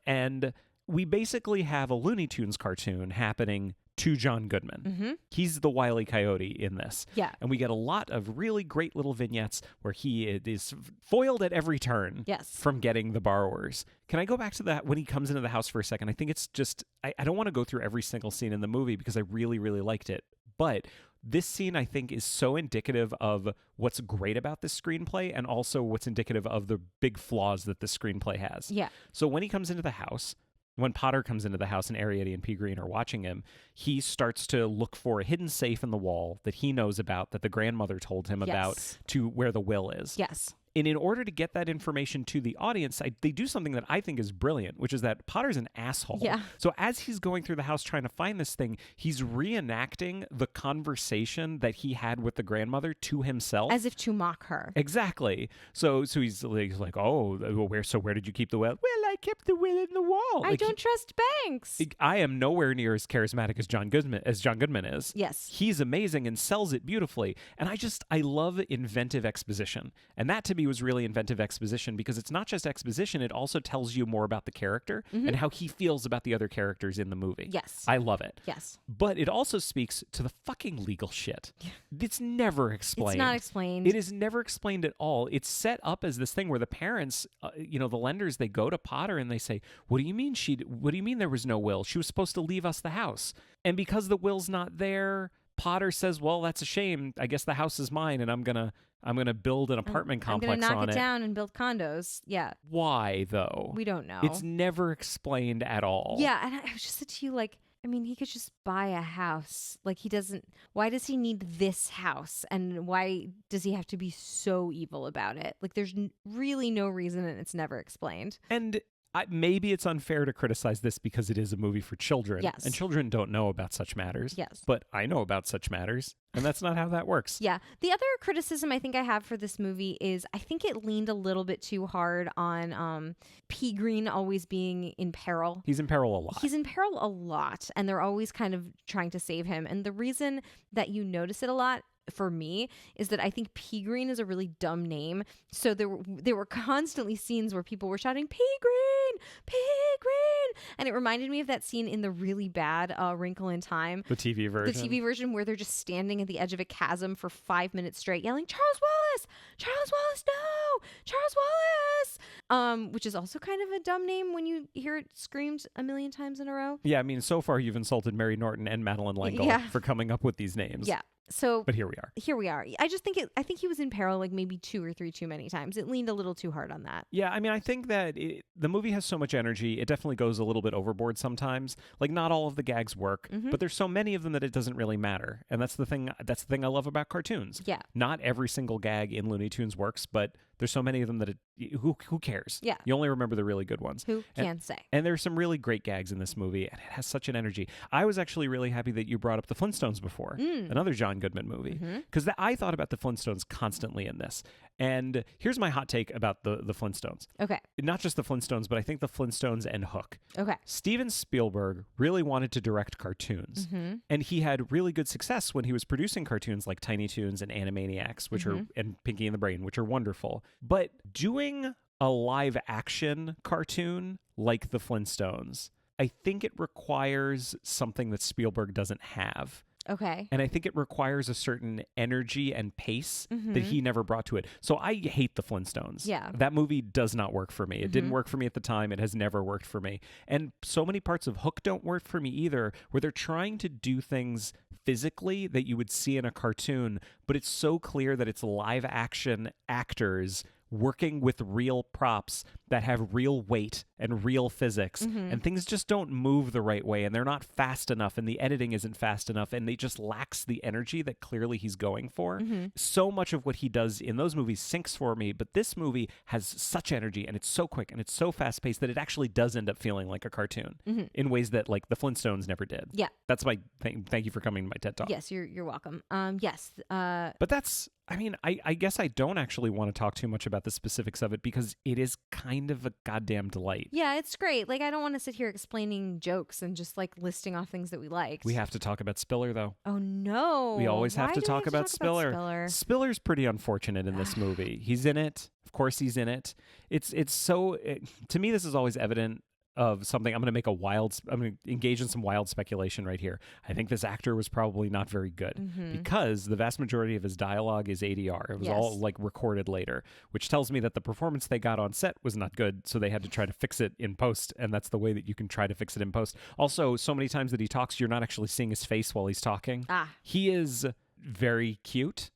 And we basically have a Looney Tunes cartoon happening to John Goodman. Mm-hmm. He's the Wile E. Coyote in this. Yeah. And we get a lot of really great little vignettes where he is foiled at every turn Yes. from getting the borrowers. Can I go back to that when he comes into the house for a second? I think it's just, I don't want to go through every single scene in the movie because I really, really liked it. But this scene, I think, is so indicative of what's great about this screenplay and also what's indicative of the big flaws that this screenplay has. Yeah. So when he comes into the house, when Potter comes into the house and Arrietty and P. Green are watching him, he starts to look for a hidden safe in the wall that he knows about, that the grandmother told him about, to where the will is. Yes. And in order to get that information to the audience, they do something that I think is brilliant, which is that Potter's an asshole. Yeah. So as he's going through the house trying to find this thing, he's reenacting the conversation that he had with the grandmother to himself. As if to mock her. Exactly. So he's like, oh, where did you keep the will? Well, I kept the will in the wall. I Like, don't trust banks. I am nowhere near as charismatic as John Goodman is. Yes. He's amazing and sells it beautifully. And I love inventive exposition. And that to me was really inventive exposition because it's not just exposition, it also tells you more about the character and how he feels about the other characters in the movie. Yes. I love it. Yes. But it also speaks to the fucking legal shit. It's never explained. It's not explained. It is never explained at all. It's set up as this thing where the parents, the lenders, they go to Potter and they say, "What do you mean what do you mean there was no will? She was supposed to leave us the house." And because the will's not there, Potter says, "Well, that's a shame. I guess the house is mine, and I'm gonna build an apartment complex I'm gonna knock on it down and build condos." Yeah. Why though? We don't know. It's never explained at all. Yeah, and I was just said to you, like, I mean, he could just buy a house. Like, he doesn't. Why does he need this house? And why does he have to be so evil about it? Like, there's really no reason, and it's never explained. And maybe it's unfair to criticize this because it is a movie for children. Yes. And children don't know about such matters. Yes. But I know about such matters, and that's not how that works. Yeah. The other criticism I think I have for this movie is I think it leaned a little bit too hard on P. Green always being in peril. He's in peril a lot. He's in peril a lot, and they're always kind of trying to save him. And the reason that you notice it a lot for me is that I think P. Green is a really dumb name. So there were constantly scenes where people were shouting, "P. Green! P. Green!" And it reminded me of that scene in the really bad Wrinkle in Time. The TV version. The TV version where they're just standing at the edge of a chasm for 5 minutes straight yelling, "Charles Wallace! Charles Wallace, no! Charles Wallace!" Which is also kind of a dumb name when you hear it screamed a million times in a row. Yeah, I mean, so far you've insulted Mary Norton and Madeline L'Engle Yeah. for coming up with these names. Yeah. So But here we are. Here we are. I just think I think he was in peril like maybe 2 or 3 too many times. It leaned a little too hard on that. Yeah, I mean, I think that the movie has so much energy. It definitely goes a little bit overboard sometimes. Like, not all of the gags work, but there's so many of them that it doesn't really matter. And that's the thing. That's the thing I love about cartoons. Yeah. Not every single gag in Looney Tunes works, but there's so many of them that who cares? Yeah. You only remember the really good ones. Who can say? And there's some really great gags in this movie, and it has such an energy. I was actually really happy that you brought up The Flintstones before, another John Goodman movie, because I thought about The Flintstones constantly in this. And here's my hot take about the Flintstones. Okay. Not just The Flintstones, but I think The Flintstones and Hook. Okay. Steven Spielberg really wanted to direct cartoons, and he had really good success when he was producing cartoons like Tiny Toons and Animaniacs, which are and Pinky and the Brain, which are wonderful. But doing a live action cartoon like The Flintstones, I think it requires something that Spielberg doesn't have. Okay. And I think it requires a certain energy and pace that he never brought to it. So I hate The Flintstones. Yeah. That movie does not work for me. It didn't work for me at the time. It has never worked for me. And so many parts of Hook don't work for me either, where they're trying to do things physically that you would see in a cartoon, but it's so clear that it's live action actors working with real props that have real weight and real physics, and things just don't move the right way, and they're not fast enough, and the editing isn't fast enough, and they just lacks the energy that clearly he's going for. So much of what he does in those movies sinks for me, but this movie has such energy, and it's so quick, and it's so fast-paced that it actually does end up feeling like a cartoon in ways that, like, the Flintstones never did. Yeah. That's my thing. Thank you for coming to my TED Talk. Yes, you're welcome. Yes. But that's, I mean, I guess I don't actually want to talk too much about the specifics of it because it is kind of a goddamn delight. Yeah, it's great. Like, I don't want to sit here explaining jokes and just like listing off things that we liked. We have to talk about Spiller, though. Oh no. We always have Why to do we talk about Spiller. Spiller? Spiller's pretty unfortunate in this movie. He's in it. Of course he's in it. It's so, to me, this is always evident of something. I'm going to engage in some wild speculation right here. I think this actor was probably not very good because the vast majority of his dialogue is ADR. It was all like recorded later, which tells me that the performance they got on set was not good. So they had to try to fix it in post. And that's the way that you can try to fix it in post. Also, so many times that he talks, you're not actually seeing his face while he's talking. He is very cute.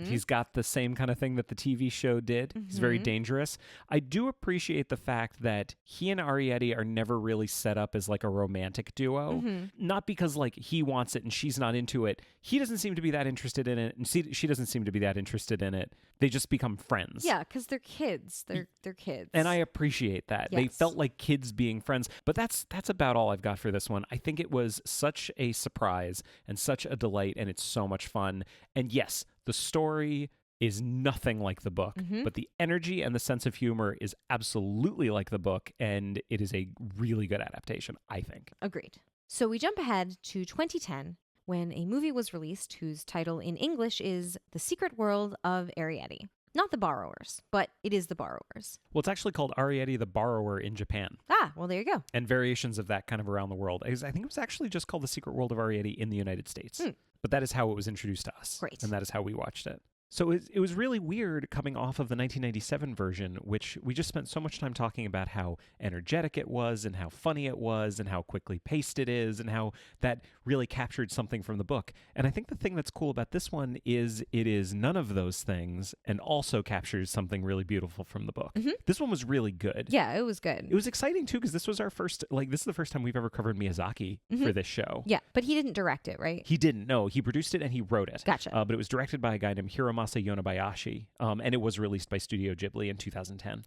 He's got the same kind of thing that the TV show did. He's very dangerous. I do appreciate the fact that he and Arrietty are never really set up as like a romantic duo. Not because like he wants it and she's not into it. He doesn't seem to be that interested in it, and she doesn't seem to be that interested in it. They just become friends. Yeah, because they're kids. They're kids. And I appreciate that. They Yes. felt like kids being friends. But that's about all I've got for this one. I think it was such a surprise and such a delight, and it's so much fun. And yes, the story is nothing like the book, but the energy and the sense of humor is absolutely like the book, and it is a really good adaptation, I think. Agreed. So we jump ahead to 2010 when a movie was released whose title in English is The Secret World of Arrietty. Not The Borrowers, but it is The Borrowers. Well, it's actually called Arrietty the Borrower in Japan. Ah, well, there you go. And variations of that kind of around the world. I think it was actually just called The Secret World of Arrietty in the United States. But that is how it was introduced to us. Great. And that is how we watched it. So it was really weird coming off of the 1997 version, which we just spent so much time talking about how energetic it was and how funny it was and how quickly paced it is and how that really captured something from the book. And I think the thing that's cool about this one is it is none of those things and also captures something really beautiful from the book. This one was really good. Yeah, it was good. It was exciting too because this was our first, this is the first time we've ever covered Miyazaki for this show. Yeah, but he didn't direct it, right? He didn't. No, he produced it and he wrote it. Gotcha. But it was directed by a guy named Hiromasa Yonebayashi, and it was released by Studio Ghibli in 2010.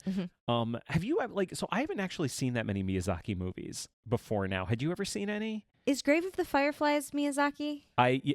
Have you so I haven't actually seen that many Miyazaki movies before now. Had you ever seen any? Is Grave of the Fireflies Miyazaki?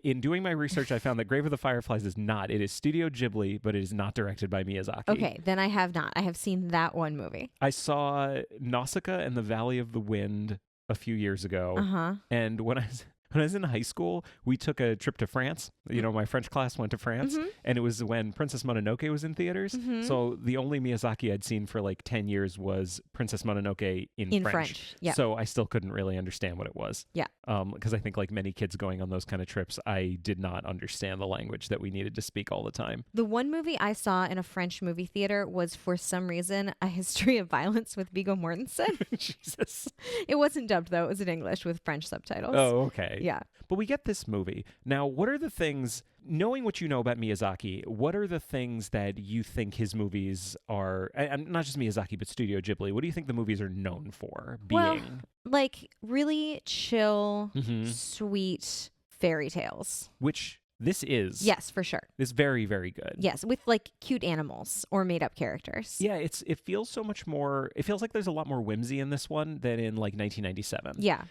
In doing my research, I found that Grave of the Fireflies is not. It is Studio Ghibli, but it is not directed by Miyazaki. Okay, then I have not. I have seen that one movie. I saw Nausicaa and the Valley of the Wind a few years ago, and when I was in high school, we took a trip to France. You know, my French class went to France, and it was when Princess Mononoke was in theaters. So the only Miyazaki I'd seen for like 10 years was Princess Mononoke in French. Yeah. So I still couldn't really understand what it was. Yeah. Because I think like many kids going on those kind of trips, I did not understand the language that we needed to speak all the time. The one movie I saw in a French movie theater was, for some reason, A History of Violence with Viggo Mortensen. Jesus. It wasn't dubbed, though. It was in English with French subtitles. Oh, okay. Yeah. But we get this movie. Now, what are the things, knowing what you know about Miyazaki, what are the things that you think his movies are, and not just Miyazaki, but Studio Ghibli, what do you think the movies are known for being? Well, like really chill, sweet fairy tales. Which this is. Yes, for sure. It's very, very good. Yes, with like cute animals or made up characters. Yeah, it feels so much more, it feels like there's a lot more whimsy in this one than in like 1997. Yeah.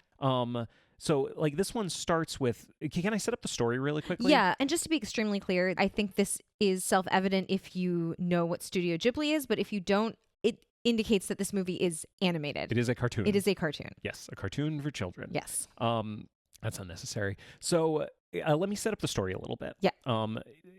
So, like, this one starts with... Can I set up the story really quickly? Yeah, and just to be extremely clear, I think this is self-evident if you know what Studio Ghibli is, but if you don't, it indicates that this movie is animated. It is a cartoon. It is a cartoon. Yes, a cartoon for children. Yes. That's unnecessary. So, let me set up the story a little bit. Yeah.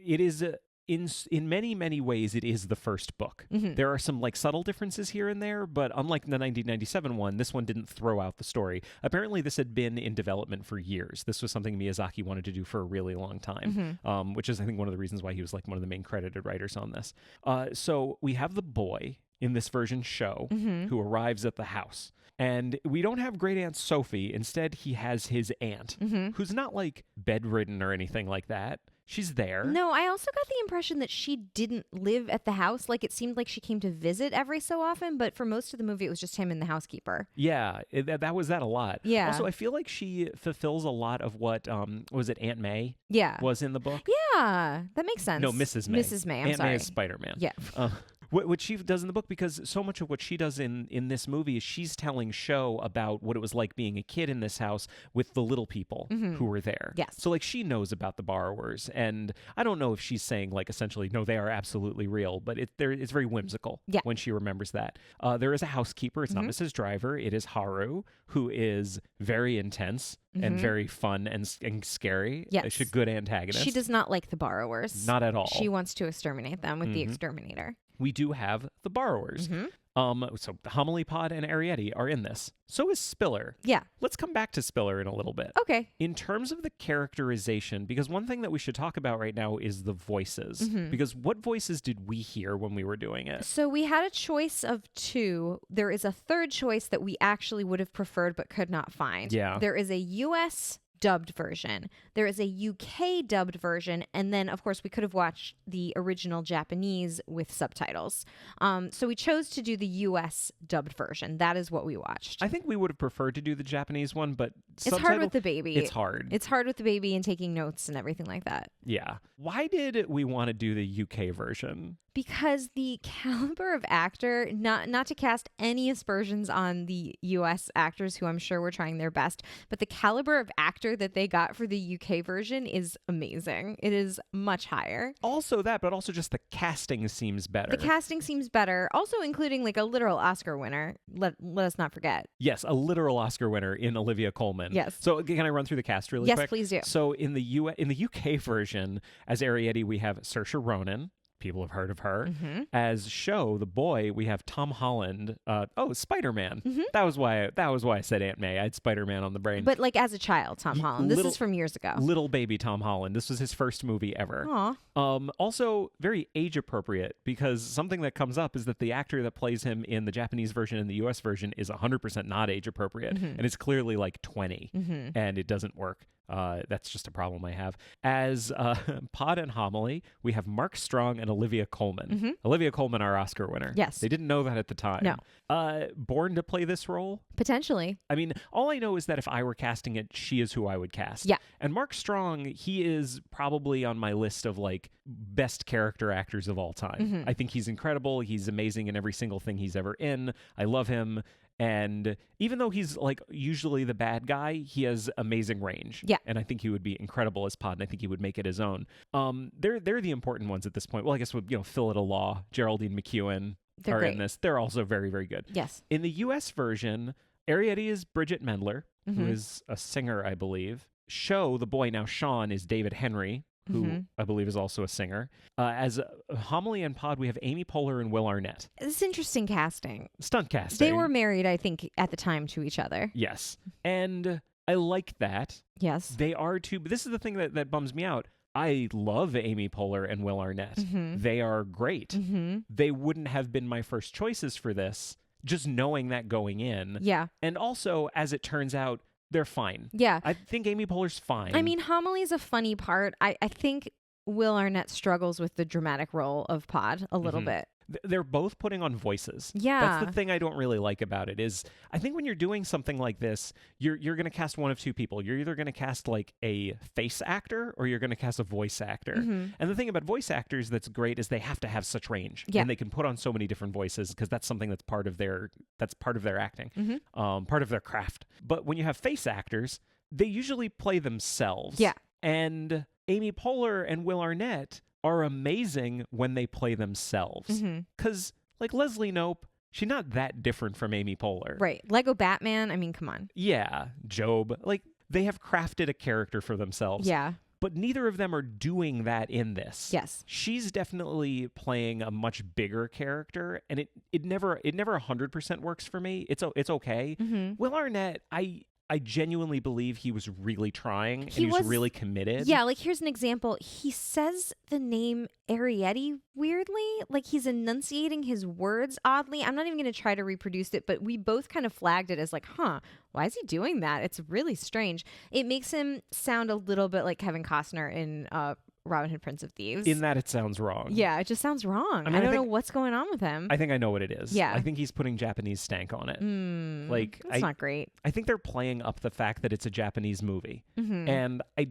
It is... In many, many ways, it is the first book. There are some like subtle differences here and there, but unlike the 1997 one, this one didn't throw out the story. Apparently, this had been in development for years. This was something Miyazaki wanted to do for a really long time, which is, I think, one of the reasons why he was like one of the main credited writers on this. So we have the boy in this version, Sho, who arrives at the house. And we don't have great aunt Sophie. Instead, he has his aunt, who's not like bedridden or anything like that. She's there. No, I also got the impression that she didn't live at the house. Like, it seemed like she came to visit every so often, but for most of the movie, it was just him and the housekeeper. Yeah, that was that a lot. Yeah. Also, I feel like she fulfills a lot of what, was it Aunt May? Yeah. Was in the book? Yeah, that makes sense. No, Mrs. May. Mrs. May, I'm Aunt sorry. May is Spider-Man. Yeah. What she does in the book, because so much of what she does in this movie is she's telling Sho about what it was like being a kid in this house with the little people who were there. Yes. So like she knows about the borrowers, and I don't know if she's saying like essentially no, they are absolutely real, but it's very whimsical when she remembers that. There is a housekeeper. It's not Mrs. Driver. It is Haru, who is very intense and very fun and scary. Yes. She's a good antagonist. She does not like the borrowers. Not at all. She wants to exterminate them with the exterminator. We do have the borrowers. So Homily Pod and Arrietty are in this. So is Spiller. Yeah. Let's come back to Spiller in a little bit. Okay. In terms of the characterization, because one thing that we should talk about right now is the voices. Because what voices did we hear when we were doing it? So we had a choice of two. There is a third choice that we actually would have preferred but could not find. Yeah. There is a US dubbed version. There is a UK dubbed version. And then, of course, we could have watched the original Japanese with subtitles. So we chose to do the US dubbed version. That is what we watched. I think we would have preferred to do the Japanese one, but It's hard with the baby. It's hard. It's hard with the baby and taking notes and everything like that. Yeah. Why did we want to do the UK version? Because the caliber of actor, not to cast any aspersions on the US actors who I'm sure were trying their best, but the caliber of actor that they got for the UK version is amazing. It is much higher. Also that, but also just the casting seems better. The casting seems better, also including like a literal Oscar winner. Let us not forget. Yes, a literal Oscar winner in Olivia Colman. Yes. So can I run through the cast really quick? Yes, please do. So in the UK version, as Arrietty, we have Saoirse Ronan. People have heard of her. Mm-hmm. As Show, the boy, we have Tom Holland. Spider-Man. Mm-hmm. That was why I said Aunt May. I had Spider-Man on the brain. But like as a child, Tom Holland. This is from years ago. Little baby Tom Holland. This was his first movie ever. Aw. Also very age appropriate, because something that comes up is that the actor that plays him in the Japanese version and the US version is 100% not age appropriate, Mm-hmm. and it's clearly like 20, and it doesn't work. That's just a problem I have. As Pod and Homily, we have Mark Strong and Olivia Colman. Mm-hmm. Olivia Colman, our Oscar winner. Yes. They didn't know that at the time. No. Born to play this role? Potentially. I mean, all I know is that if I were casting it, she is who I would cast. Yeah. And Mark Strong, he is probably on my list of like best character actors of all time. Mm-hmm. I think he's incredible. He's amazing in every single thing he's ever in. I love him. And even though he's like usually the bad guy, he has amazing range. Yeah. And I think he would be incredible as Pod, and I think he would make it his own. They're the important ones at this point. Well, I guess with Philida Law, Geraldine McEwen They're are great. in this. They're also very, very good. Yes. In the US version, Arrietty is Bridget Mendler, who Mhm. is a singer, I believe. Show, the boy now Sean, is David Henry, who I believe is also a singer. As Homily and Pod, we have Amy Poehler and Will Arnett. It's interesting casting. Stunt casting. They were married, I think, at the time to each other. Yes. And I like that. Yes. They are too, but this is the thing that bums me out. I love Amy Poehler and Will Arnett. Mhm. They are great. Mm-hmm. They wouldn't have been my first choices for this, just knowing that going in. Yeah. And also, as it turns out, they're fine. Yeah. I think Amy Poehler's fine. I mean, Homily's a funny part. I think Will Arnett struggles with the dramatic role of Pod a little Mhm. bit. They're both putting on voices. Yeah. That's the thing I don't really like about it is I think when you're doing something like this, you're going to cast one of two people. You're either going to cast like a face actor or you're going to cast a voice actor. Mhm. And the thing about voice actors that's great is they have to have such range. Yeah. And they can put on so many different voices because that's something that's part of their acting. Mhm. Part of their craft. But when you have face actors, they usually play themselves. Yeah. And Amy Poehler and Will Arnett are amazing when they play themselves. Mhm. Because, like Leslie Knope, she's not that different from Amy Poehler. Right. Lego Batman. I mean, come on. Yeah. Job. Like, they have crafted a character for themselves. Yeah. But neither of them are doing that in this. Yes. She's definitely playing a much bigger character, and it never 100% works for me. It's okay. Mhm. Will Arnett, I genuinely believe he was really trying and he was really committed. Yeah, like here's an example. He says the name Arrietty weirdly, like he's enunciating his words oddly. I'm not even going to try to reproduce it, but we both kind of flagged it as like, why is he doing that? It's really strange. It makes him sound a little bit like Kevin Costner in Robin Hood, Prince of Thieves. In that it sounds wrong. Yeah, it just sounds wrong. I don't know what's going on with him. I think I know what it is. Yeah. I think he's putting Japanese stank on it. Like, That's not great. I think they're playing up the fact that it's a Japanese movie. Mhm. And I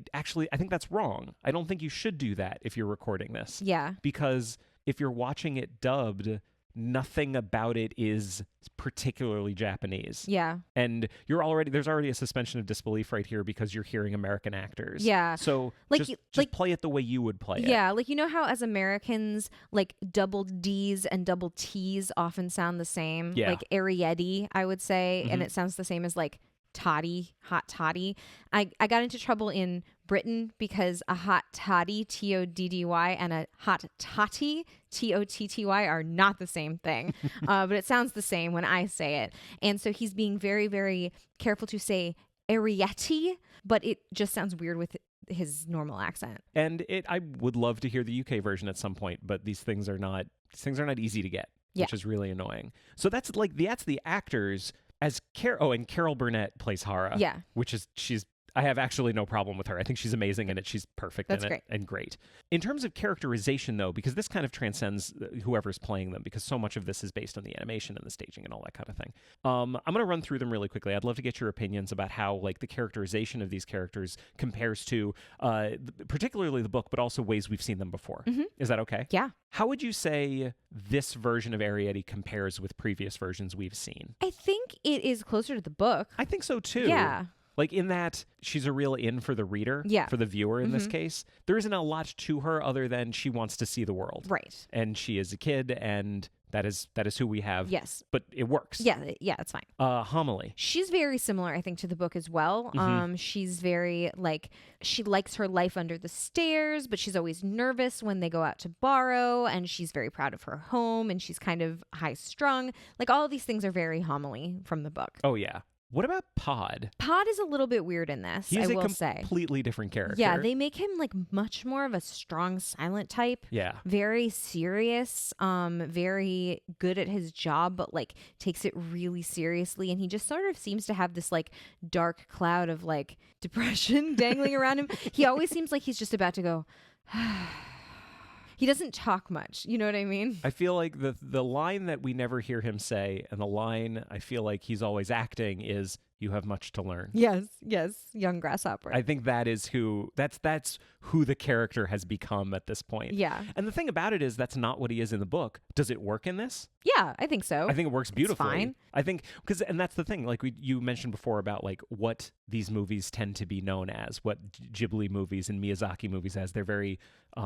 think that's wrong. I don't think you should do that if you're recording this. Yeah. Because if you're watching it dubbed, nothing about it is particularly Japanese. Yeah. And there's already a suspension of disbelief right here because you're hearing American actors. Yeah. So Like, just play it the way you would play it. Yeah, like you know how as Americans, like double D's and double T's often sound the same? Yeah. Like Arrietty, I would say, and Mhm. it sounds the same as like toddy, hot toddy. I got into trouble in Britain because a hot toddy, Toddy, and a hot totty, Totty, are not the same thing. But it sounds the same when I say it. And so he's being very, very careful to say Arrietty, but it just sounds weird with his normal accent. And I would love to hear the UK version at some point, but these things are not easy to get, Yeah. which is really annoying. So that's the actors as and Carol Burnett plays Hara. Yeah. Which is she's I have actually no problem with her. I think she's amazing in it. She's perfect That's in it great. and great. In terms of characterization, though, because this kind of transcends whoever's playing them, because so much of this is based on the animation and the staging and all that kind of thing. I'm going to run through them really quickly. I'd love to get your opinions about how like the characterization of these characters compares to particularly the book, but also ways we've seen them before. Is that okay? Yeah. How would you say this version of Arrietty compares with previous versions we've seen? I think it is closer to the book. I think so too. Yeah. Like in that she's a real in for the reader, Yeah. for the viewer in this case. There isn't a lot to her other than she wants to see the world. Right. And she is a kid, and that is who we have. Yes. But it works. Yeah, it's fine. Homily. She's very similar, I think, to the book as well. She's very like, she likes her life under the stairs, but she's always nervous when they go out to borrow, and she's very proud of her home, and she's kind of high strung. Like all of these things are very homily from the book. Oh yeah. What about Pod? Pod is a little bit weird in this, He's I a will say. completely different character. Yeah, they make him like much more of a strong, silent type. Yeah. Very serious, very good at his job, but like takes it really seriously. And he just sort of seems to have this like dark cloud of like depression dangling around him. He always seems like he's just about to go. He doesn't talk much. You know what I mean? I feel like the line that we never hear him say, and the line I feel like he's always acting is, "You have much to learn." Yes, young grasshopper. I think that's who the character has become at this point. Yeah. And the thing about it is that's not what he is in the book. Does it work in this? Yeah, I think so. I think it works beautifully. fine. I think and that's the thing. Like you mentioned before about like what these movies tend to be known as, what Ghibli movies and Miyazaki movies as. They're very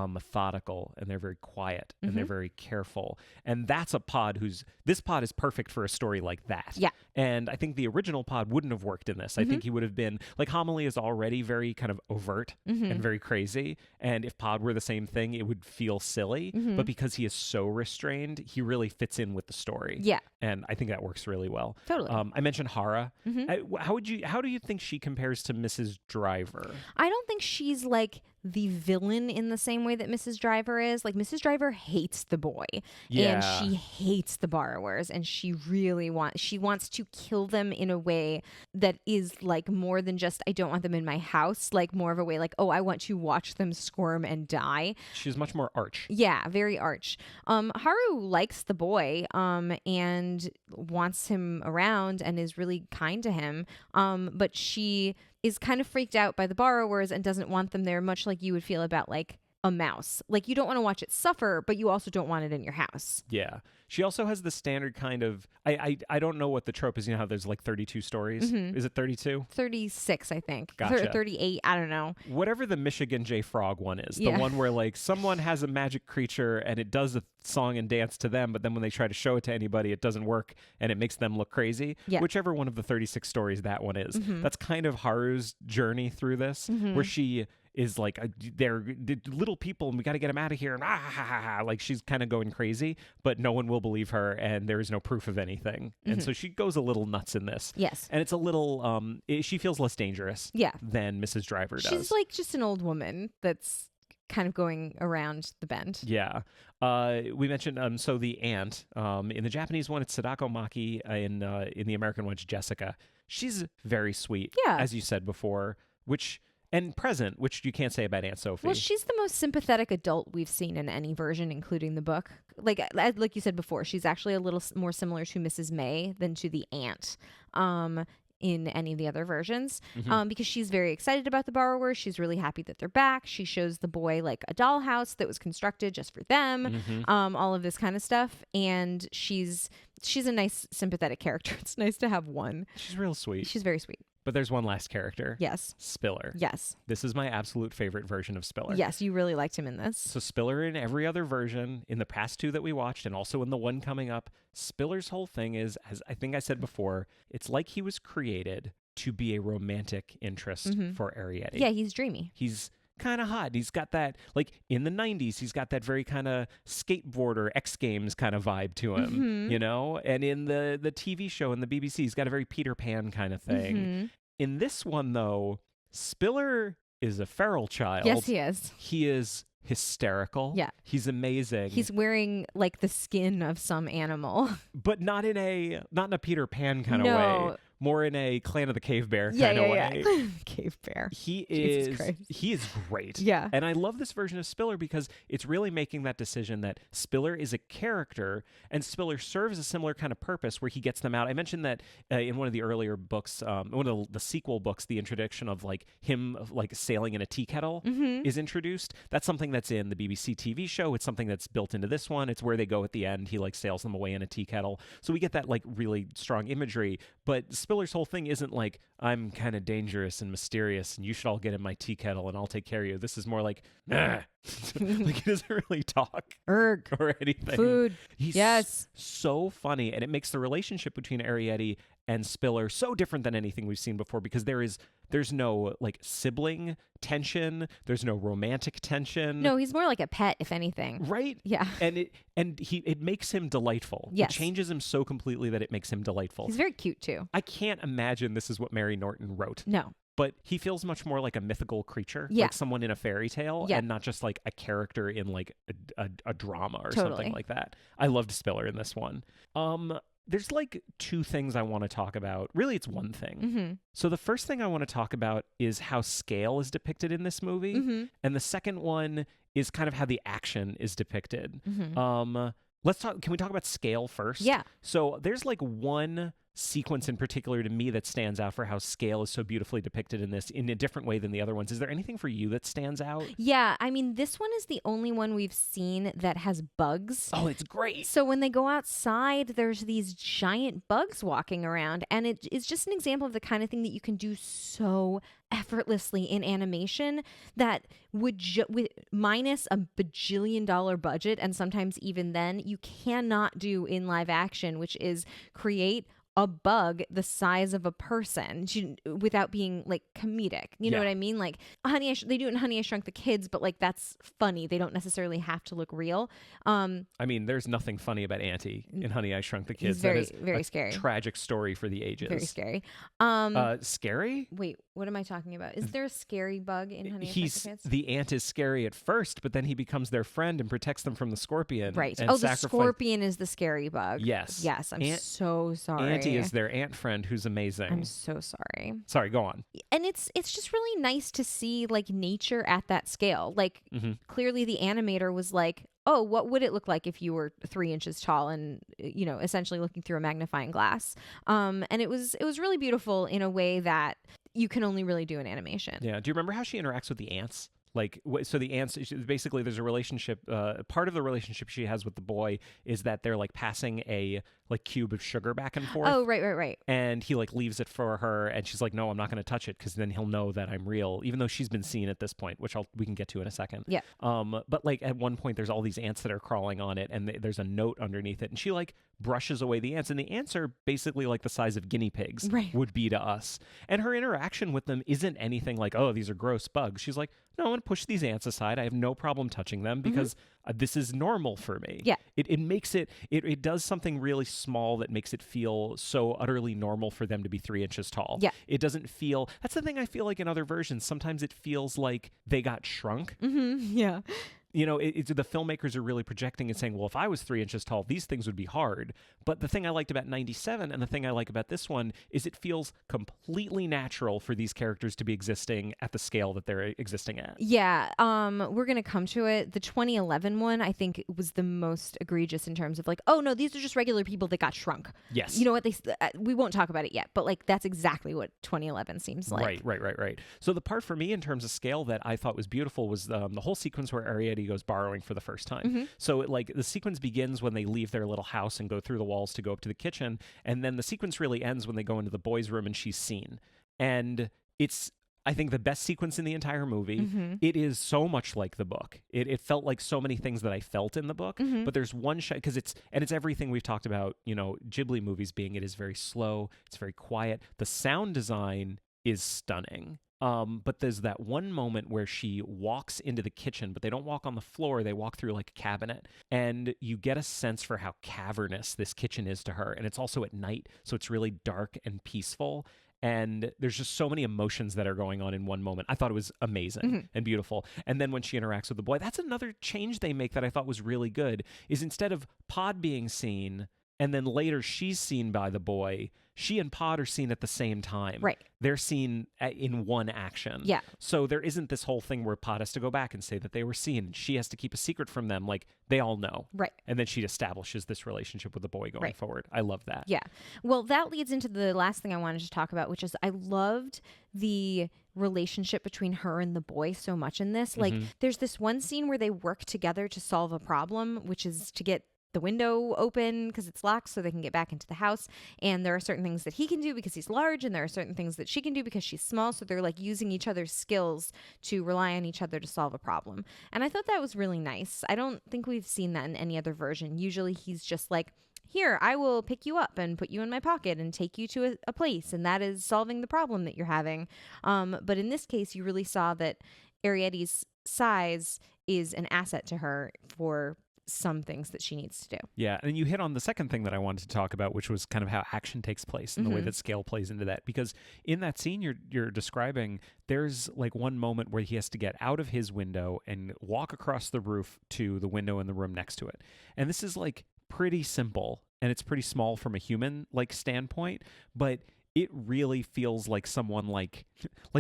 methodical, and they're very quiet, and they're very careful. And that's a Pod this Pod is perfect for a story like that. Yeah. And I think the original Pod wouldn't have worked in this. I think he would have been like, Homily is already very kind of overt and very crazy. And if Pod were the same thing, it would feel silly. But because he is so restrained, he really fits in with the story. Yeah. And I think that works really well. Totally. I mentioned Hara. How do you think she compares to Mrs. Driver? I don't think she's like the villain in the same way that Mrs. Driver is. Like Mrs. Driver hates the boy, and she hates the borrowers, and she really wants to kill them in a way that is like more than just, I don't want them in my house, like more of a way like, oh, I want to watch them squirm and die. She's much more arch. Yeah, very arch. Haru likes the boy and wants him around and is really kind to him. But she is kind of freaked out by the borrowers and doesn't want them there, much like you would feel about like a mouse. Like you don't want to watch it suffer, but you also don't want it in your house. Yeah. She also has the standard kind of, I don't know what the trope is. You know how there's like 32 stories? Is it 32? 36, I think. Gotcha. 38, I don't know. Whatever the Michigan J. Frog one is. Yeah. The one where like someone has a magic creature and it does a song and dance to them, but then when they try to show it to anybody, it doesn't work and it makes them look crazy. Yeah. Whichever one of the 36 stories that one is. That's kind of Haru's journey through this, where she is like, they're little people and we got to get them out of here. And like she's kind of going crazy, but no one will believe her and there is no proof of anything. And so she goes a little nuts in this. Yes. And it's a little, she feels less dangerous than Mrs. Driver does. She's like just an old woman that's kind of going around the bend. Yeah. We mentioned, so the aunt, in the Japanese one, it's Sadako Maki. In the American one, it's Jessica. She's very sweet, as you said before, and present, which you can't say about Aunt Sophie. Well, she's the most sympathetic adult we've seen in any version, including the book. Like you said before, she's actually a little more similar to Mrs. May than to the aunt in any of the other versions, because she's very excited about the borrowers. She's really happy that they're back. She shows the boy like a dollhouse that was constructed just for them, all of this kind of stuff. And she's a nice, sympathetic character. It's nice to have one. She's real sweet. She's very sweet. But there's one last character. Yes. Spiller. Yes. This is my absolute favorite version of Spiller. Yes, you really liked him in this. So Spiller in every other version, in the past two that we watched, and also in the one coming up, Spiller's whole thing is, as I think I said before, it's like he was created to be a romantic interest for Arrietty. Yeah, he's dreamy. He's kind of hot. He's got that, like in the 90s, he's got that very kind of skateboarder X Games kind of vibe to him, you know? And in the TV show in the BBC, he's got a very Peter Pan kind of thing. In this one, though, Spiller is a feral child. Yes, he is. He is hysterical. Yeah. He's amazing. He's wearing like the skin of some animal. But not in a Peter Pan kind of No. way. more in a Clan of the Cave Bear Yeah, kind of yeah, way. yeah. Cave bear. He Jesus is Christ. he is great. Yeah. And I love this version of Spiller because it's really making that decision that Spiller is a character and Spiller serves a similar kind of purpose where he gets them out. I mentioned that in one of the earlier books, one of the sequel books, the introduction of like him like sailing in a tea kettle is introduced. That's something that's in the BBC TV show. It's something that's built into this one. It's where they go at the end. He like sails them away in a tea kettle. So we get that like really strong imagery. But Spiller's whole thing isn't like, I'm kind of dangerous and mysterious and you should all get in my tea kettle and I'll take care of you. This is more like, nah. Like he doesn't really talk Erg. or anything. Food. He's Yes. so funny, and it makes the relationship between Arrietty and Spiller so different than anything we've seen before because there's no like sibling tension, there's no romantic tension. No, he's more like a pet, if anything. Right? Yeah. And it makes him delightful. Yes. It changes him so completely that it makes him delightful. He's very cute too. I can't imagine this is what Mary Norton wrote. No. But he feels much more like a mythical creature, Yeah. like someone in a fairy tale, Yeah. and not just like a character in like a drama or Totally. something like that. I loved Spiller in this one. There's like two things I want to talk about. Really, it's one thing. Mm-hmm. So the first thing I want to talk about is how scale is depicted in this movie, Mm-hmm. and the second one is kind of how the action is depicted. Mm-hmm. Let's talk. Can we talk about scale first? Yeah. So there's like one sequence in particular to me that stands out for how scale is so beautifully depicted in this in a different way than the other ones. Is there anything for you that stands out? Yeah, I mean, this one is the only one we've seen that has bugs. Oh, it's great. So when they go outside, there's these giant bugs walking around, and it is just an example of the kind of thing that you can do so effortlessly in animation that would with minus a bajillion-dollar budget, and sometimes even then, you cannot do in live action, which is create a bug the size of a person without being like comedic. You know Yeah. what I mean? Like they do it in Honey, I Shrunk the Kids, but like that's funny. They don't necessarily have to look real. I mean, there's nothing funny about Auntie in Honey, I Shrunk the Kids. He's very, that is very a scary. tragic story for the ages. Very scary. Scary? Wait, what am I talking about? Is there a scary bug in Honey, I Shrunk the Kids? The ant is scary at first, but then he becomes their friend and protects them from the scorpion. Right. And Oh, the sacrifice- scorpion is the scary bug. Yes. Yes. I'm so sorry. Auntie is their ant friend who's amazing. I'm so sorry. Sorry, go on. And it's just really nice to see like nature at that scale. Like clearly the animator was like, oh, what would it look like if you were 3 inches tall and, you know, essentially looking through a magnifying glass. And it was really beautiful in a way that you can only really do in animation. Yeah. Do you remember how she interacts with the ants? Like, so the ants, basically there's a relationship, part of the relationship she has with the boy is that they're like passing a like cube of sugar back and forth. Oh, right. And he like leaves it for her and she's like, no, I'm not going to touch it because then he'll know that I'm real, even though she's been seen at this point, which we can get to in a second. Yeah. But like at one point there's all these ants that are crawling on it and there's a note underneath it and she like brushes away the ants and the ants are basically like the size of guinea pigs would be to us. And her interaction with them isn't anything like, oh, these are gross bugs. She's like, no, I'm going to push these ants aside. I have no problem touching them because this is normal for me. Yeah. It makes it does something really small that makes it feel so utterly normal for them to be 3 inches tall. Yeah. It doesn't feel, that's the thing I feel like in other versions. Sometimes it feels like they got shrunk. Yeah. You know, the filmmakers are really projecting and saying, well, if I was 3 inches tall, these things would be hard. But the thing I liked about 97 and the thing I like about this one is it feels completely natural for these characters to be existing at the scale that they're existing at. Yeah. We're going to come to it. The 2011 one, I think, was the most egregious in terms of like, oh, no, these are just regular people that got shrunk. Yes. You know what? We won't talk about it yet, but like that's exactly what 2011 seems like. Right. So the part for me in terms of scale that I thought was beautiful was the whole sequence where Arrietty goes borrowing for the first time. So the sequence begins when they leave their little house and go through the walls to go up to the kitchen, and then the sequence really ends when they go into the boys' room and she's seen. And it's, I think, the best sequence in the entire movie. It is so much like the book. It felt like so many things that I felt in the book, but there's one shot, because it's everything we've talked about, you know, Ghibli movies being, it is very slow, it's very quiet. The sound design is stunning. But there's that one moment where she walks into the kitchen, but they don't walk on the floor. They walk through like a cabinet, and you get a sense for how cavernous this kitchen is to her. And it's also at night, so it's really dark and peaceful. And there's just so many emotions that are going on in one moment. I thought it was amazing and beautiful. And then when she interacts with the boy, that's another change they make that I thought was really good, is instead of Pod being seen, and then later she's seen by the boy. She and Pod are seen at the same time. Right. They're seen in one action. Yeah. So there isn't this whole thing where Pod has to go back and say that they were seen, and she has to keep a secret from them. Like, they all know. Right. And then she establishes this relationship with the boy going Right. forward. I love that. Yeah. Well, that leads into the last thing I wanted to talk about, which is I loved the relationship between her and the boy so much in this. Like, there's this one scene where they work together to solve a problem, which is to get the window open because it's locked so they can get back into the house. And there are certain things that he can do because he's large, and there are certain things that she can do because she's small. So they're like using each other's skills to rely on each other to solve a problem. And I thought that was really nice. I don't think we've seen that in any other version. Usually he's just like, here, I will pick you up and put you in my pocket and take you to a place. And that is solving the problem that you're having. But in this case, you really saw that Arrietty's size is an asset to her for some things that she needs to do. Yeah, and you hit on the second thing that I wanted to talk about, which was kind of how action takes place and the way that scale plays into that. Because in that scene you're describing, there's like one moment where he has to get out of his window and walk across the roof to the window in the room next to it. And this is like pretty simple, and it's pretty small from a human like standpoint, but it really feels like someone like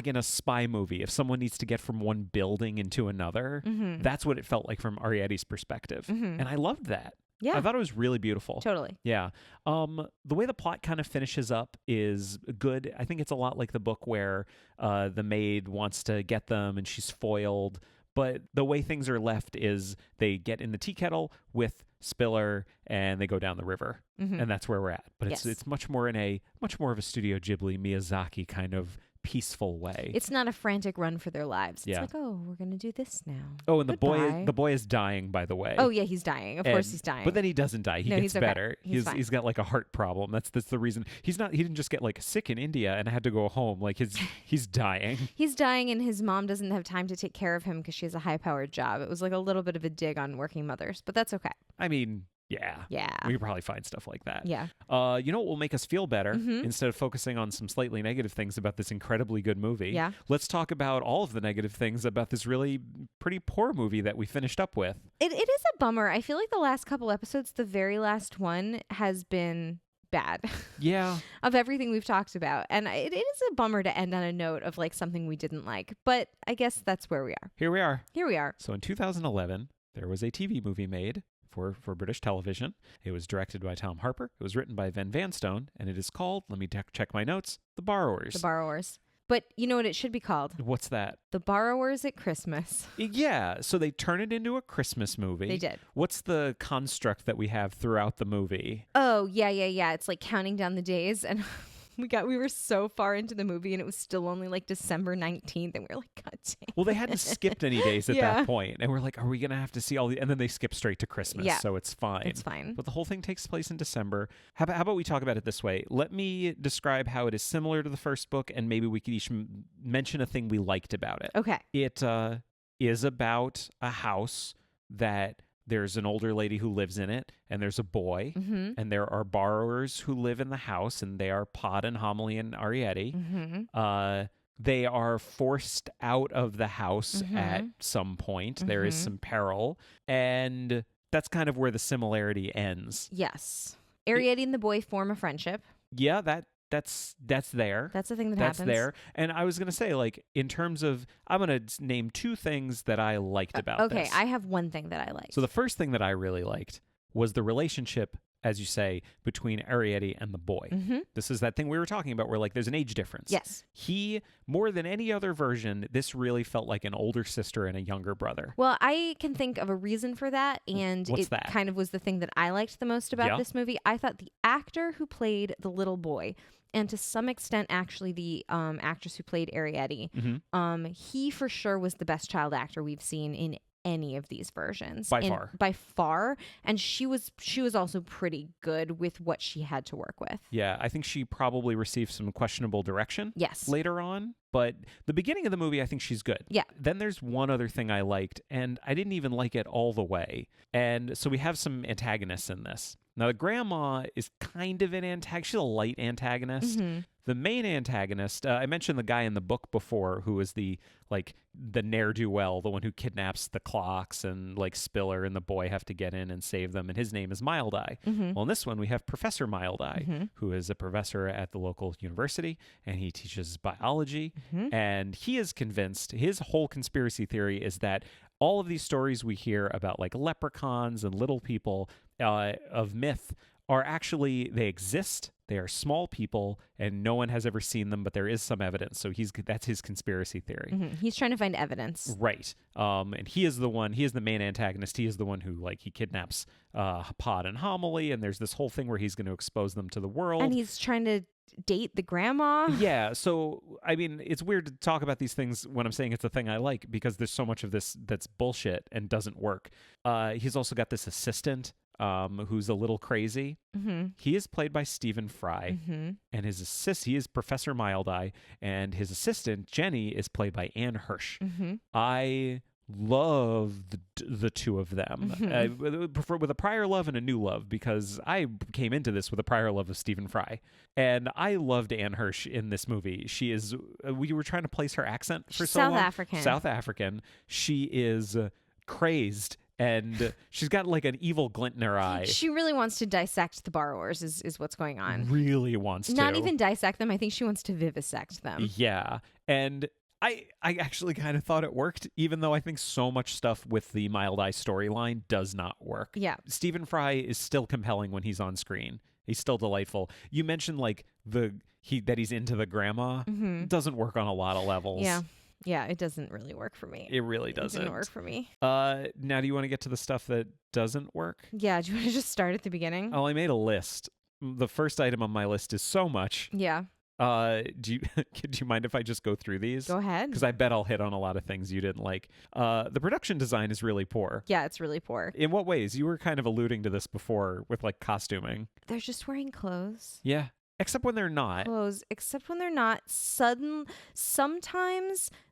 in a spy movie. If someone needs to get from one building into another, that's what it felt like from Arrietty's perspective. And I loved that. Yeah. I thought it was really beautiful. Totally. Yeah. The way the plot kind of finishes up is good. I think it's a lot like the book where the maid wants to get them and she's foiled. But the way things are left is they get in the tea kettle with Spiller and they go down the river. And that's where we're at. But it's much more of a Studio Ghibli Miyazaki kind of peaceful way. It's not a frantic run for their lives. It's Yeah. like, oh, we're going to do this now. Oh, and the Goodbye. boy is dying, by the way. Oh, yeah, he's dying. Of course he's dying. But then he doesn't die. He No, gets he's okay. better. He's fine. He's got like a heart problem. That's the reason. He didn't just get like sick in India and had to go home. Like he's dying. He's dying, and his mom doesn't have time to take care of him because she has a high-powered job. It was like a little bit of a dig on working mothers, but that's okay. I mean, yeah. Yeah. We could probably find stuff like that. Yeah. You know what will make us feel better instead of focusing on some slightly negative things about this incredibly good movie? Yeah. Let's talk about all of the negative things about this really pretty poor movie that we finished up with. It is a bummer. I feel like the last couple episodes, the very last one has been bad. Yeah. Of everything we've talked about. And it is a bummer to end on a note of like something we didn't like. But I guess that's where we are. Here we are. Here we are. So in 2011, there was a TV movie made for British television. It was directed by Tom Harper. It was written by Ven Vanstone, and it is called, let me check my notes, The Borrowers. The Borrowers. But you know what it should be called? What's that? The Borrowers at Christmas. Yeah, so they turn it into a Christmas movie. They did. What's the construct that we have throughout the movie? Oh, yeah. It's like counting down the days, and we were so far into the movie, and it was still only like December 19th, and we were like, God dang. Well, they hadn't skipped any days at Yeah. that point, and we're like, are we going to have to see all the... And then they skip straight to Christmas, Yeah. so it's fine. It's fine. But the whole thing takes place in December. How about we talk about it this way? Let me describe how it is similar to the first book, and maybe we could each mention a thing we liked about it. Okay. It is about a house that there's an older lady who lives in it, and there's a boy, and there are borrowers who live in the house, and they are Pod and Homily and Arrietty. They are forced out of the house at some point. There is some peril, and that's kind of where the similarity ends. Yes. Arrietty and the boy form a friendship. Yeah, that's there. That's the thing that That's happens. there. And I was going to say, like, in terms of, I'm going to name two things that I liked about this. Okay, I have one thing that I liked. So the first thing that I really liked was the relationship, as you say, between Arrietty and the boy. This is that thing we were talking about where, like, there's an age difference. Yes. He, more than any other version, this really felt like an older sister and a younger brother. Well, I can think of a reason for that, and What's it that? kind of was the thing that I liked the most about Yeah. this movie. I thought the actor who played the little boy, and to some extent, actually, the actress who played Arrietty, he for sure was the best child actor we've seen in any of these versions by far. And she was also pretty good with what she had to work with. Yeah, I think she probably received some questionable direction Yes. later on, but the beginning of the movie, I think she's good. Yeah. Then there's one other thing I liked, and I didn't even like it all the way. And so we have some antagonists in this. Now, the grandma is kind of an antagonist. She's a light antagonist. The main antagonist, I mentioned the guy in the book before who is the ne'er-do-well, the one who kidnaps the clocks, and like Spiller and the boy have to get in and save them, and his name is Mild Eye. Well, in this one we have Professor Mild Eye, who is a professor at the local university, and he teaches biology, and he is convinced, his whole conspiracy theory is that all of these stories we hear about like leprechauns and little people of myth are actually, they exist. They are small people, and no one has ever seen them, but there is some evidence. So that's his conspiracy theory. He's trying to find evidence. Right. And he is the main antagonist. He is the one who, like, he kidnaps Pod and Homily, and there's this whole thing where he's going to expose them to the world. And he's trying to date the grandma. Yeah. So, I mean, it's weird to talk about these things when I'm saying it's a thing I like, because there's so much of this that's bullshit and doesn't work. He's also got this assistant who's a little crazy. He is played by Stephen Fry, and he is Professor Mild Eye, and his assistant Jenny is played by Anne Hirsch. I love the two of them, with a prior love and a new love, because I came into this with a prior love of Stephen Fry, and I loved Anne Hirsch in this movie. She is, we were trying to place her accent for so long. South African. She is crazed. And she's got like an evil glint in her eye. She really wants to dissect the borrowers is what's going on. Really wants to. Not even dissect them. I think she wants to vivisect them. Yeah. And I actually kind of thought it worked, even though I think so much stuff with the Mild Eye storyline does not work. Yeah. Stephen Fry is still compelling when he's on screen. He's still delightful. You mentioned like that he's into the grandma. Doesn't work on a lot of levels. Yeah. Yeah, it doesn't really work for me. It really doesn't. It didn't work for me. Now, do you want to get to the stuff that doesn't work? Yeah, do you want to just start at the beginning? Oh, I made a list. The first item on my list is so much. Yeah. Do you mind if I just go through these? Go ahead. Because I bet I'll hit on a lot of things you didn't like. The production design is really poor. Yeah, it's really poor. In what ways? You were kind of alluding to this before with like costuming. They're just wearing clothes. Yeah. Except when they're not. Except when they're not. Sometimes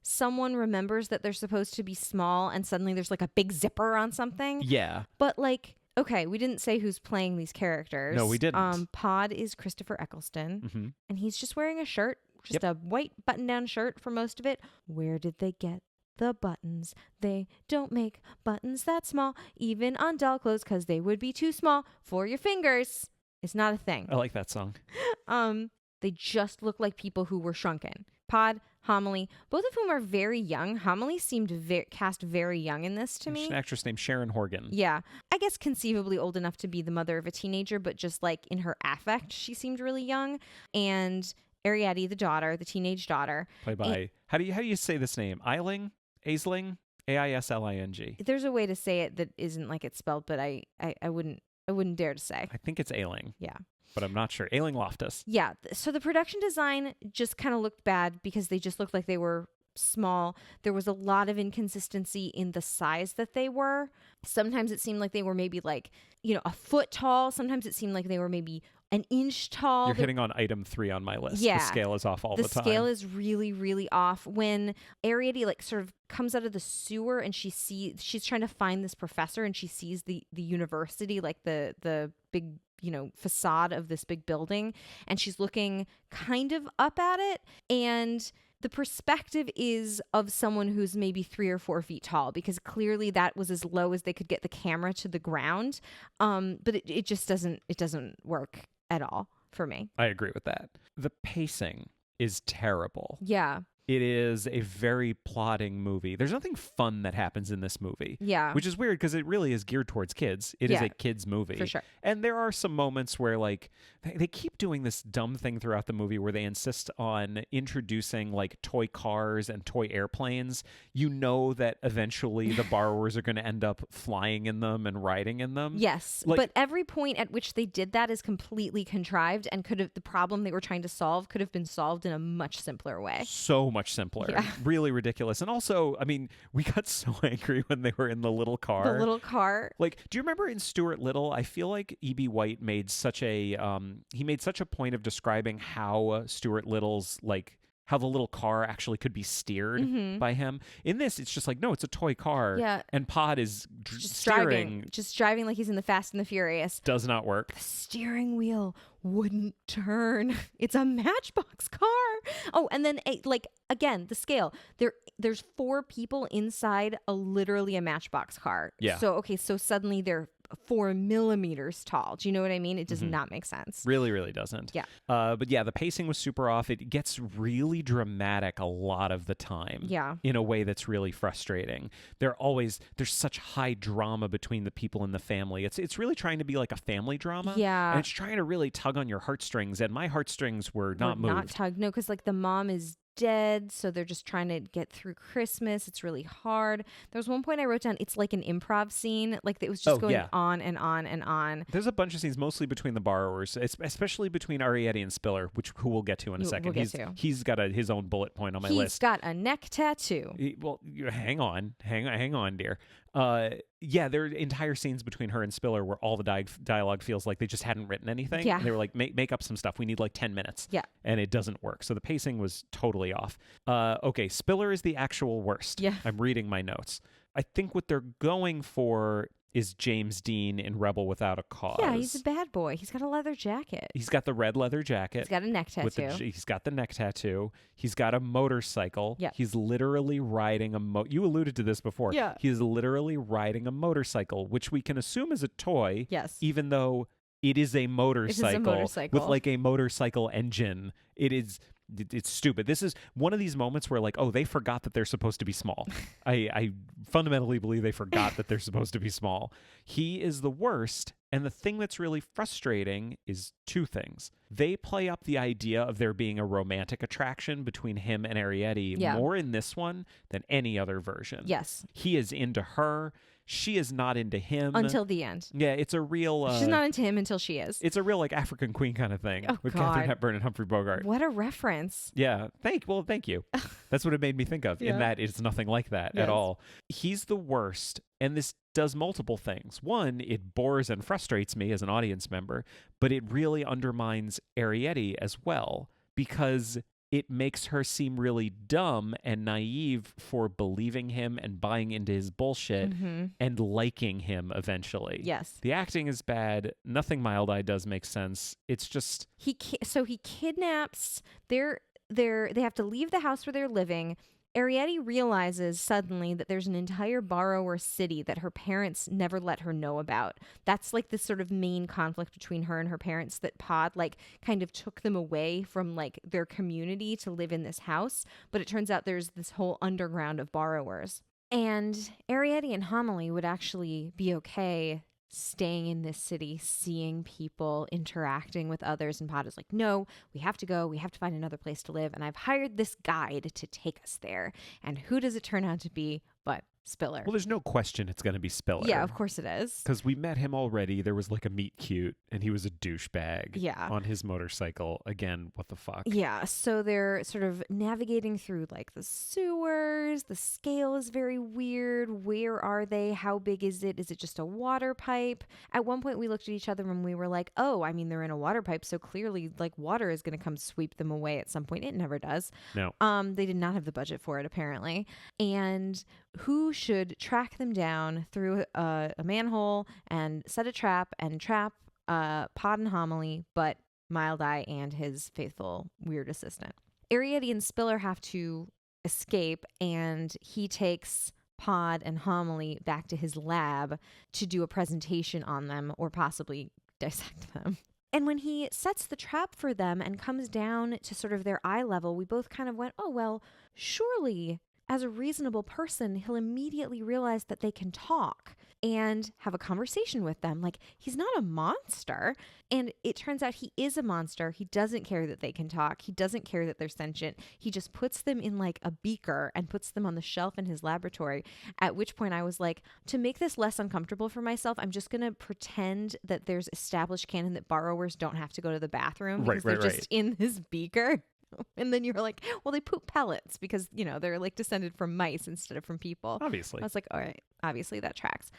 someone remembers that they're supposed to be small and suddenly there's like a big zipper on something. Yeah. But like, okay, we didn't say who's playing these characters. No, we didn't. Pod is Christopher Eccleston, and he's just wearing a shirt, just a white button-down shirt for most of it. Where did they get the buttons? They don't make buttons that small, even on doll clothes, because they would be too small for your fingers. It's not a thing. I like that song. They just look like people who were shrunken. Pod, Homily, both of whom are very young. Homily seemed cast very young in this to me. An actress named Sharon Horgan. Yeah. I guess conceivably old enough to be the mother of a teenager, but just like in her affect, she seemed really young. And Ariadne, the teenage daughter. Played by, how do you say this name? Aisling? Aisling? There's a way to say it that isn't like it's spelled, but I wouldn't dare to say. I think it's Ailing. Yeah. But I'm not sure. Ailing Loftus. Yeah. So the production design just kind of looked bad because they just looked like they were small. There was a lot of inconsistency in the size that they were. Sometimes it seemed like they were maybe like, a foot tall. Sometimes it seemed like they were maybe an inch tall. You're hitting on item 3 on my list. Yeah. The scale is off all the time. The scale is really, really off. When Ariadne like sort of comes out of the sewer and she's trying to find this professor, and she sees the university, like the big, facade of this big building, and she's looking kind of up at it, and the perspective is of someone who's maybe 3 or 4 feet tall, because clearly that was as low as they could get the camera to the ground. But it just doesn't work at all for me. I agree with that. The pacing is terrible. Yeah. It is a very plodding movie. There's nothing fun that happens in this movie. Yeah. Which is weird because it really is geared towards kids. It is a kids movie. For sure. And there are some moments where like they keep doing this dumb thing throughout the movie where they insist on introducing like toy cars and toy airplanes. You know that eventually the borrowers are going to end up flying in them and riding in them. Yes. But every point at which they did that is completely contrived, and the problem they were trying to solve could have been solved in a much simpler way. So much simpler. Yeah. Really ridiculous. And also, I mean, we got so angry when they were in the little car. The little car. Like, do you remember in Stuart Little? I feel like E.B. White made such a point of describing how Stuart Little's like how the little car actually could be steered by him. In this, it's just like, no, it's a toy car. Yeah. And Pod is Just steering. driving like he's in the Fast and the Furious. Does not work. The steering wheel wouldn't turn. It's a Matchbox car. Oh, and then like again, the scale. There's 4 people inside literally a Matchbox car. Yeah. So okay, so suddenly they're 4 millimeters tall. Do you know what I mean? It does not make sense. Really, really doesn't. Yeah. But yeah, the pacing was super off. It gets really dramatic a lot of the time. Yeah. In a way that's really frustrating. There's such high drama between the people in the family. It's really trying to be like a family drama. Yeah. And it's trying to really tug on your heartstrings. And my heartstrings were not moved. Not tugged. No, because like the mom is dead, so they're just trying to get through Christmas. It's really hard. There was one point I wrote down, it's like an improv scene, like it was just going on and on and on. There's a bunch of scenes mostly between the borrowers, especially between Arrietty and Spiller, who we'll get to in a second. He's got his own bullet point on my list. He's got a neck tattoo. Hang on, dear. Yeah, there are entire scenes between her and Spiller where all the dialogue feels like they just hadn't written anything. Yeah. And they were like, make up some stuff. We need like 10 minutes. Yeah. And it doesn't work. So the pacing was totally off. Okay, Spiller is the actual worst. Yeah. I'm reading my notes. I think what they're going for is James Dean in Rebel Without a Cause. Yeah, he's a bad boy. He's got a leather jacket. He's got the red leather jacket. He's got a neck tattoo. He's got the neck tattoo. He's got a motorcycle. Yeah. He's literally riding you alluded to this before. Yeah. He's literally riding a motorcycle, which we can assume is a toy. Yes. Even though it is a motorcycle, with like a motorcycle engine. It's stupid. This is one of these moments where like, oh, they forgot that they're supposed to be small. I fundamentally believe they forgot that they're supposed to be small. He is the worst. And the thing that's really frustrating is 2 things. They play up the idea of there being a romantic attraction between him and Arrietty more in this one than any other version. Yes. He is into her. She is not into him. Until the end. Yeah, it's a real... She's not into him until she is. It's a real like African Queen kind of thing with Katharine Hepburn and Humphrey Bogart. What a reference. Yeah. Thank you. That's what it made me think of, in that it's nothing like that at all. He's the worst, and this does multiple things. One, it bores and frustrates me as an audience member, but it really undermines Arrietty as well, because it makes her seem really dumb and naive for believing him and buying into his bullshit and liking him eventually. Yes. The acting is bad. Nothing Mild Eye does make sense. It's just... He kidnaps... They have to leave the house where they're living. Arrietty realizes suddenly that there's an entire borrower city that her parents never let her know about. That's like this sort of main conflict between her and her parents, that Pod like kind of took them away from like their community to live in this house. But it turns out there's this whole underground of borrowers. And Arrietty and Homily would actually be okay staying in this city, seeing people interacting with others, and Pod is like, no, we have to go, we have to find another place to live, and I've hired this guide to take us there. And who does it turn out to be but Spiller? Well, there's no question it's going to be Spiller. Yeah, of course it is. Because we met him already. There was like a meet cute, and he was a douchebag on his motorcycle. Again, what the fuck? Yeah, so they're sort of navigating through like the sewers. The scale is very weird. Where are they? How big is it? Is it just a water pipe? At one point we looked at each other and we were like, oh, I mean, they're in a water pipe, so clearly like water is going to come sweep them away at some point. It never does. No. They did not have the budget for it, apparently. And who should track them down through a manhole and set a trap and trap Pod and Homily, but Mild Eye and his faithful weird assistant. Arrietty and Spiller have to escape, and he takes Pod and Homily back to his lab to do a presentation on them, or possibly dissect them. And when he sets the trap for them and comes down to sort of their eye level, we both kind of went, oh, well, surely as a reasonable person, he'll immediately realize that they can talk and have a conversation with them. Like, he's not a monster. And it turns out he is a monster. He doesn't care that they can talk. He doesn't care that they're sentient. He just puts them in like a beaker and puts them on the shelf in his laboratory. At which point I was like, to make this less uncomfortable for myself, I'm just going to pretend that there's established canon that borrowers don't have to go to the bathroom because they're just in this beaker. And then you're like, well, they poop pellets because, you know, they're like descended from mice instead of from people. Obviously. I was like, all right, obviously that tracks.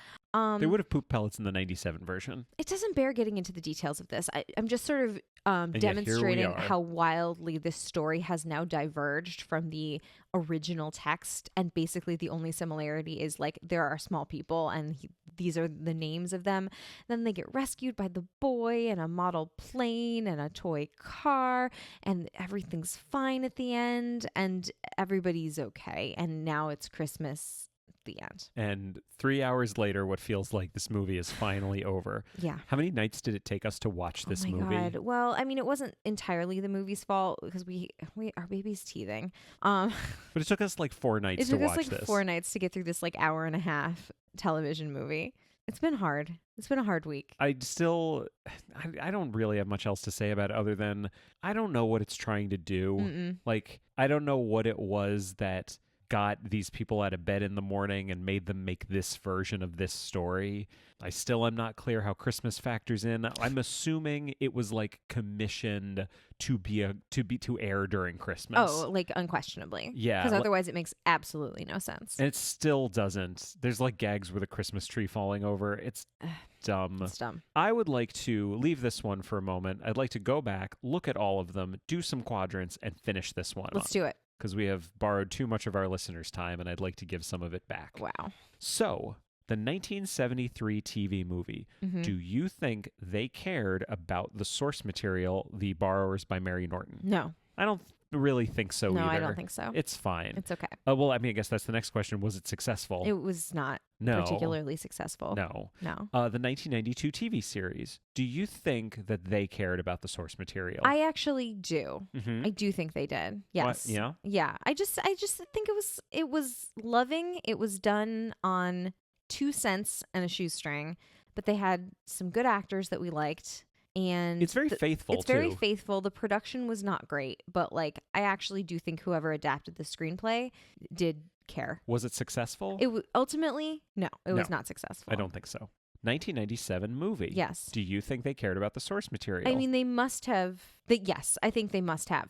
They would have poop pellets in the 97 version. It doesn't bear getting into the details of this. I'm just sort of yet here we demonstrating are. how wildly this story has now diverged from the original text. And basically the only similarity is like there are small people and these are the names of them. Then they get rescued by the boy and a model plane and a toy car, and everything's fine at the end and everybody's okay. And now it's Christmas. The end. And 3 hours later, what feels like this movie is finally over. Yeah. How many nights did it take us to watch this Oh my movie? God. Well, I mean, it wasn't entirely the movie's fault because we our baby's teething. But it took us like 4 nights It to took us watch like this. 4 nights to get through this like hour and a half television movie. It's been hard. It's been a hard week. I don't really have much else to say about it other than I don't know what it's trying to do. Mm-mm. Like, I don't know what it was that got these people out of bed in the morning and made them make this version of this story. I still am not clear how Christmas factors in. I'm assuming it was like commissioned to air during Christmas. Oh, like unquestionably. Yeah, Because otherwise it makes absolutely no sense. And it still doesn't. There's like gags with a Christmas tree falling over. It's dumb. It's dumb. I would like to leave this one for a moment. I'd like to go back, look at all of them, do some quadrants, and finish this one. Let's do it. Because we have borrowed too much of our listeners' time, and I'd like to give some of it back. Wow. So, the 1973 TV movie, Mhm. do you think they cared about the source material, The Borrowers by Mary Norton? No. I don't really think so No, either. I don't think so. It's fine. It's okay. Well, I mean, I guess that's the next question. Was it successful? It was not No. particularly successful. No. No. The 1992 TV series, do you think that they cared about the source material? I actually do. Mhm. I do think they did. Yes. Yeah? Yeah. I just think it was loving. It was done on 2 cents and a shoestring, but they had some good actors that we liked. And It's very faithful, It's very too. faithful. The production was not great, but like I actually do think whoever adapted the screenplay did care. Was it successful? Ultimately, no, it was No, not successful. I don't think so. 1997 movie. Yes. Do you think they cared about the source material? I mean, they must have. Yes, I think they must have.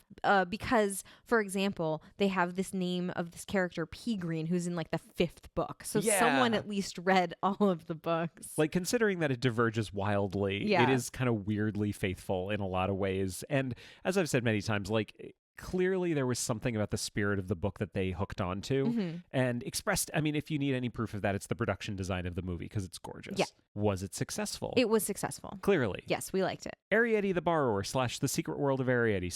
Because, for example, they have this name of this character, P. Green, who's in like the 5th book. So someone Yeah. at least read all of the books. like, considering that it diverges wildly, Yeah. it is kind of weirdly faithful in a lot of ways. And as I've said many times, like, clearly there was something about the spirit of the book that they hooked onto Mhm. and expressed. I mean, if you need any proof of that, it's the production design of the movie because it's gorgeous. Yeah. Was it successful? It was successful. Clearly. Yes, we liked it. Arietti the Borrower / The Secret World of Arietti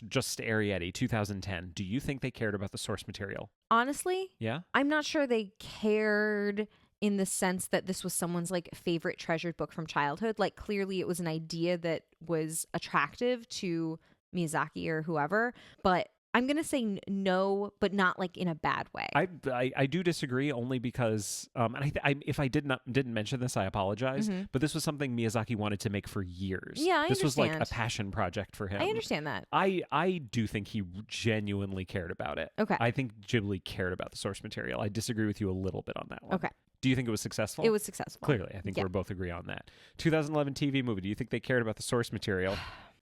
/ Just Arietti 2010. Do you think they cared about the source material? Honestly, Yeah? I'm not sure they cared in the sense that this was someone's like favorite treasured book from childhood. Like clearly it was an idea that was attractive to Miyazaki or whoever, but I'm going to say no, but not like in a bad way. I do disagree only because and if I didn't mention this, I apologize. Mhm. But this was something Miyazaki wanted to make for years. Yeah, I this was like a understand. passion project for him. I understand that. I do think he genuinely cared about it. Okay. I think Ghibli cared about the source material. I disagree with you a little bit on that one. Okay. Do you think it was successful? It was successful. Clearly, I think Yeah. we both agree on that. 2011 TV movie. Do you think they cared about the source material?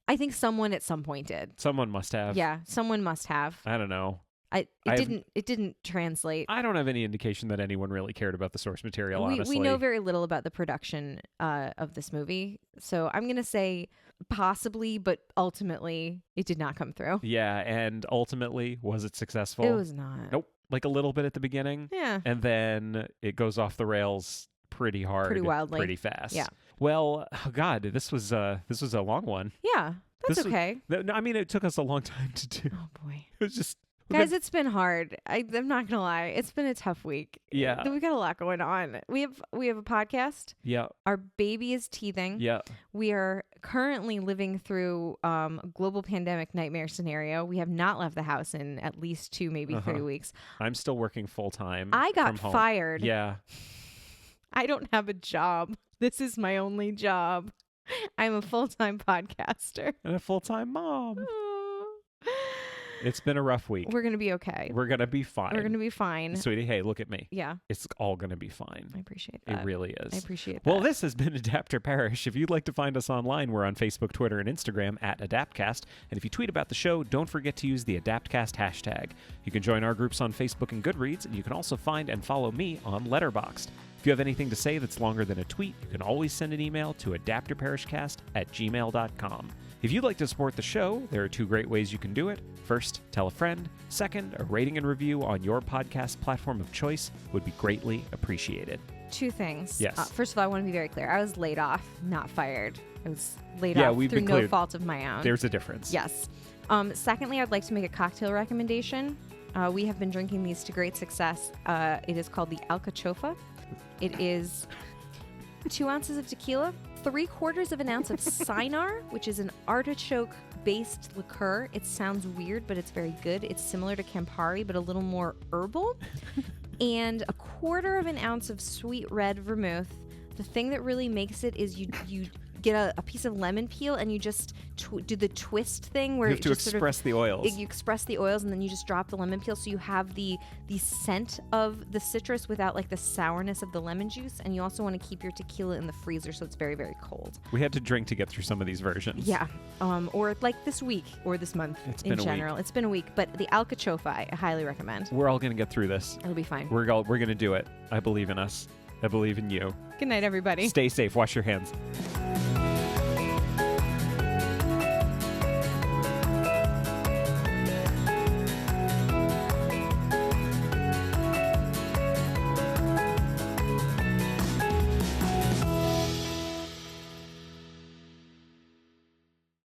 I think someone at some point did. Someone must have. Yeah, someone must have. I don't know. It I have- didn't translate. I don't have any indication that anyone really cared about the source material, we honestly. know very little about the production of this movie, so I'm gonna say possibly, but ultimately it did not come through. Yeah, and ultimately, was it successful? It was not. Nope. Like a little bit at the beginning, Yeah. and then it goes off the rails pretty hard, Pretty wildly. pretty fast. Yeah. Well, oh God, this was a long one. Yeah. That's This was- okay. No, I mean, it took us a long time to do. Oh boy. It was just Guys, it's been hard. I'm not gonna lie. It's been a tough week. Yeah. We got a lot going on. We have a podcast. Yeah. Our baby is teething. Yeah. We are currently living through a global pandemic nightmare scenario. We have not left the house in at least 2, maybe 3 weeks. I'm still working full time. I got from home. fired. Yeah. I don't have a job. This is my only job. I'm a full-time podcaster. And a full time mom. It's been a rough week. We're going to be okay. We're going to be fine. We're going to be fine. Sweetie, hey, look at me. Yeah. It's all going to be fine. I appreciate that. It really is. I appreciate that. Well, this has been Adapt or Perish. If you'd like to find us online, we're on Facebook, Twitter, and Instagram at AdaptCast. And if you tweet about the show, don't forget to use the AdaptCast hashtag. You can join our groups on Facebook and Goodreads, and you can also find and follow me on Letterboxd. If you have anything to say that's longer than a tweet, you can always send an email to adaptperishcast@gmail.com. If you'd like to support the show, there are 2 great ways you can do it. First, tell a friend. Second, a rating and review on your podcast platform of choice would be greatly appreciated. 2 things. Yes. First of all, I want to be very clear. I was laid off, not fired. I was laid Yeah, off we've through been no cleared. fault of my own. There's a difference. Yes. Secondly, I'd like to make a cocktail recommendation. We have been drinking these to great success. It is called the Alcachofa. It is 2 ounces of tequila, 3/4 of an ounce of Cynar, which is an artichoke-based liqueur. It sounds weird, but it's very good. It's similar to Campari, but a little more herbal. And 1/4 of an ounce of sweet red vermouth. The thing that really makes it is you get a piece of lemon peel and you just do the twist thing where You have to it just express the oils. you express the oils and then you just drop the lemon peel, so you have the scent of the citrus without like the sourness of the lemon juice. And you also want to keep your tequila in the freezer so it's very, very cold. We had to drink to get through some of these versions. Yeah. Or like this week or this month. It's in been a general. week. It's been a week, but the Alcachofa I highly recommend. We're all going to get through this. It'll be fine. We're going to do it. I believe in us. I believe in you. Good night, everybody. Stay safe. Wash your hands.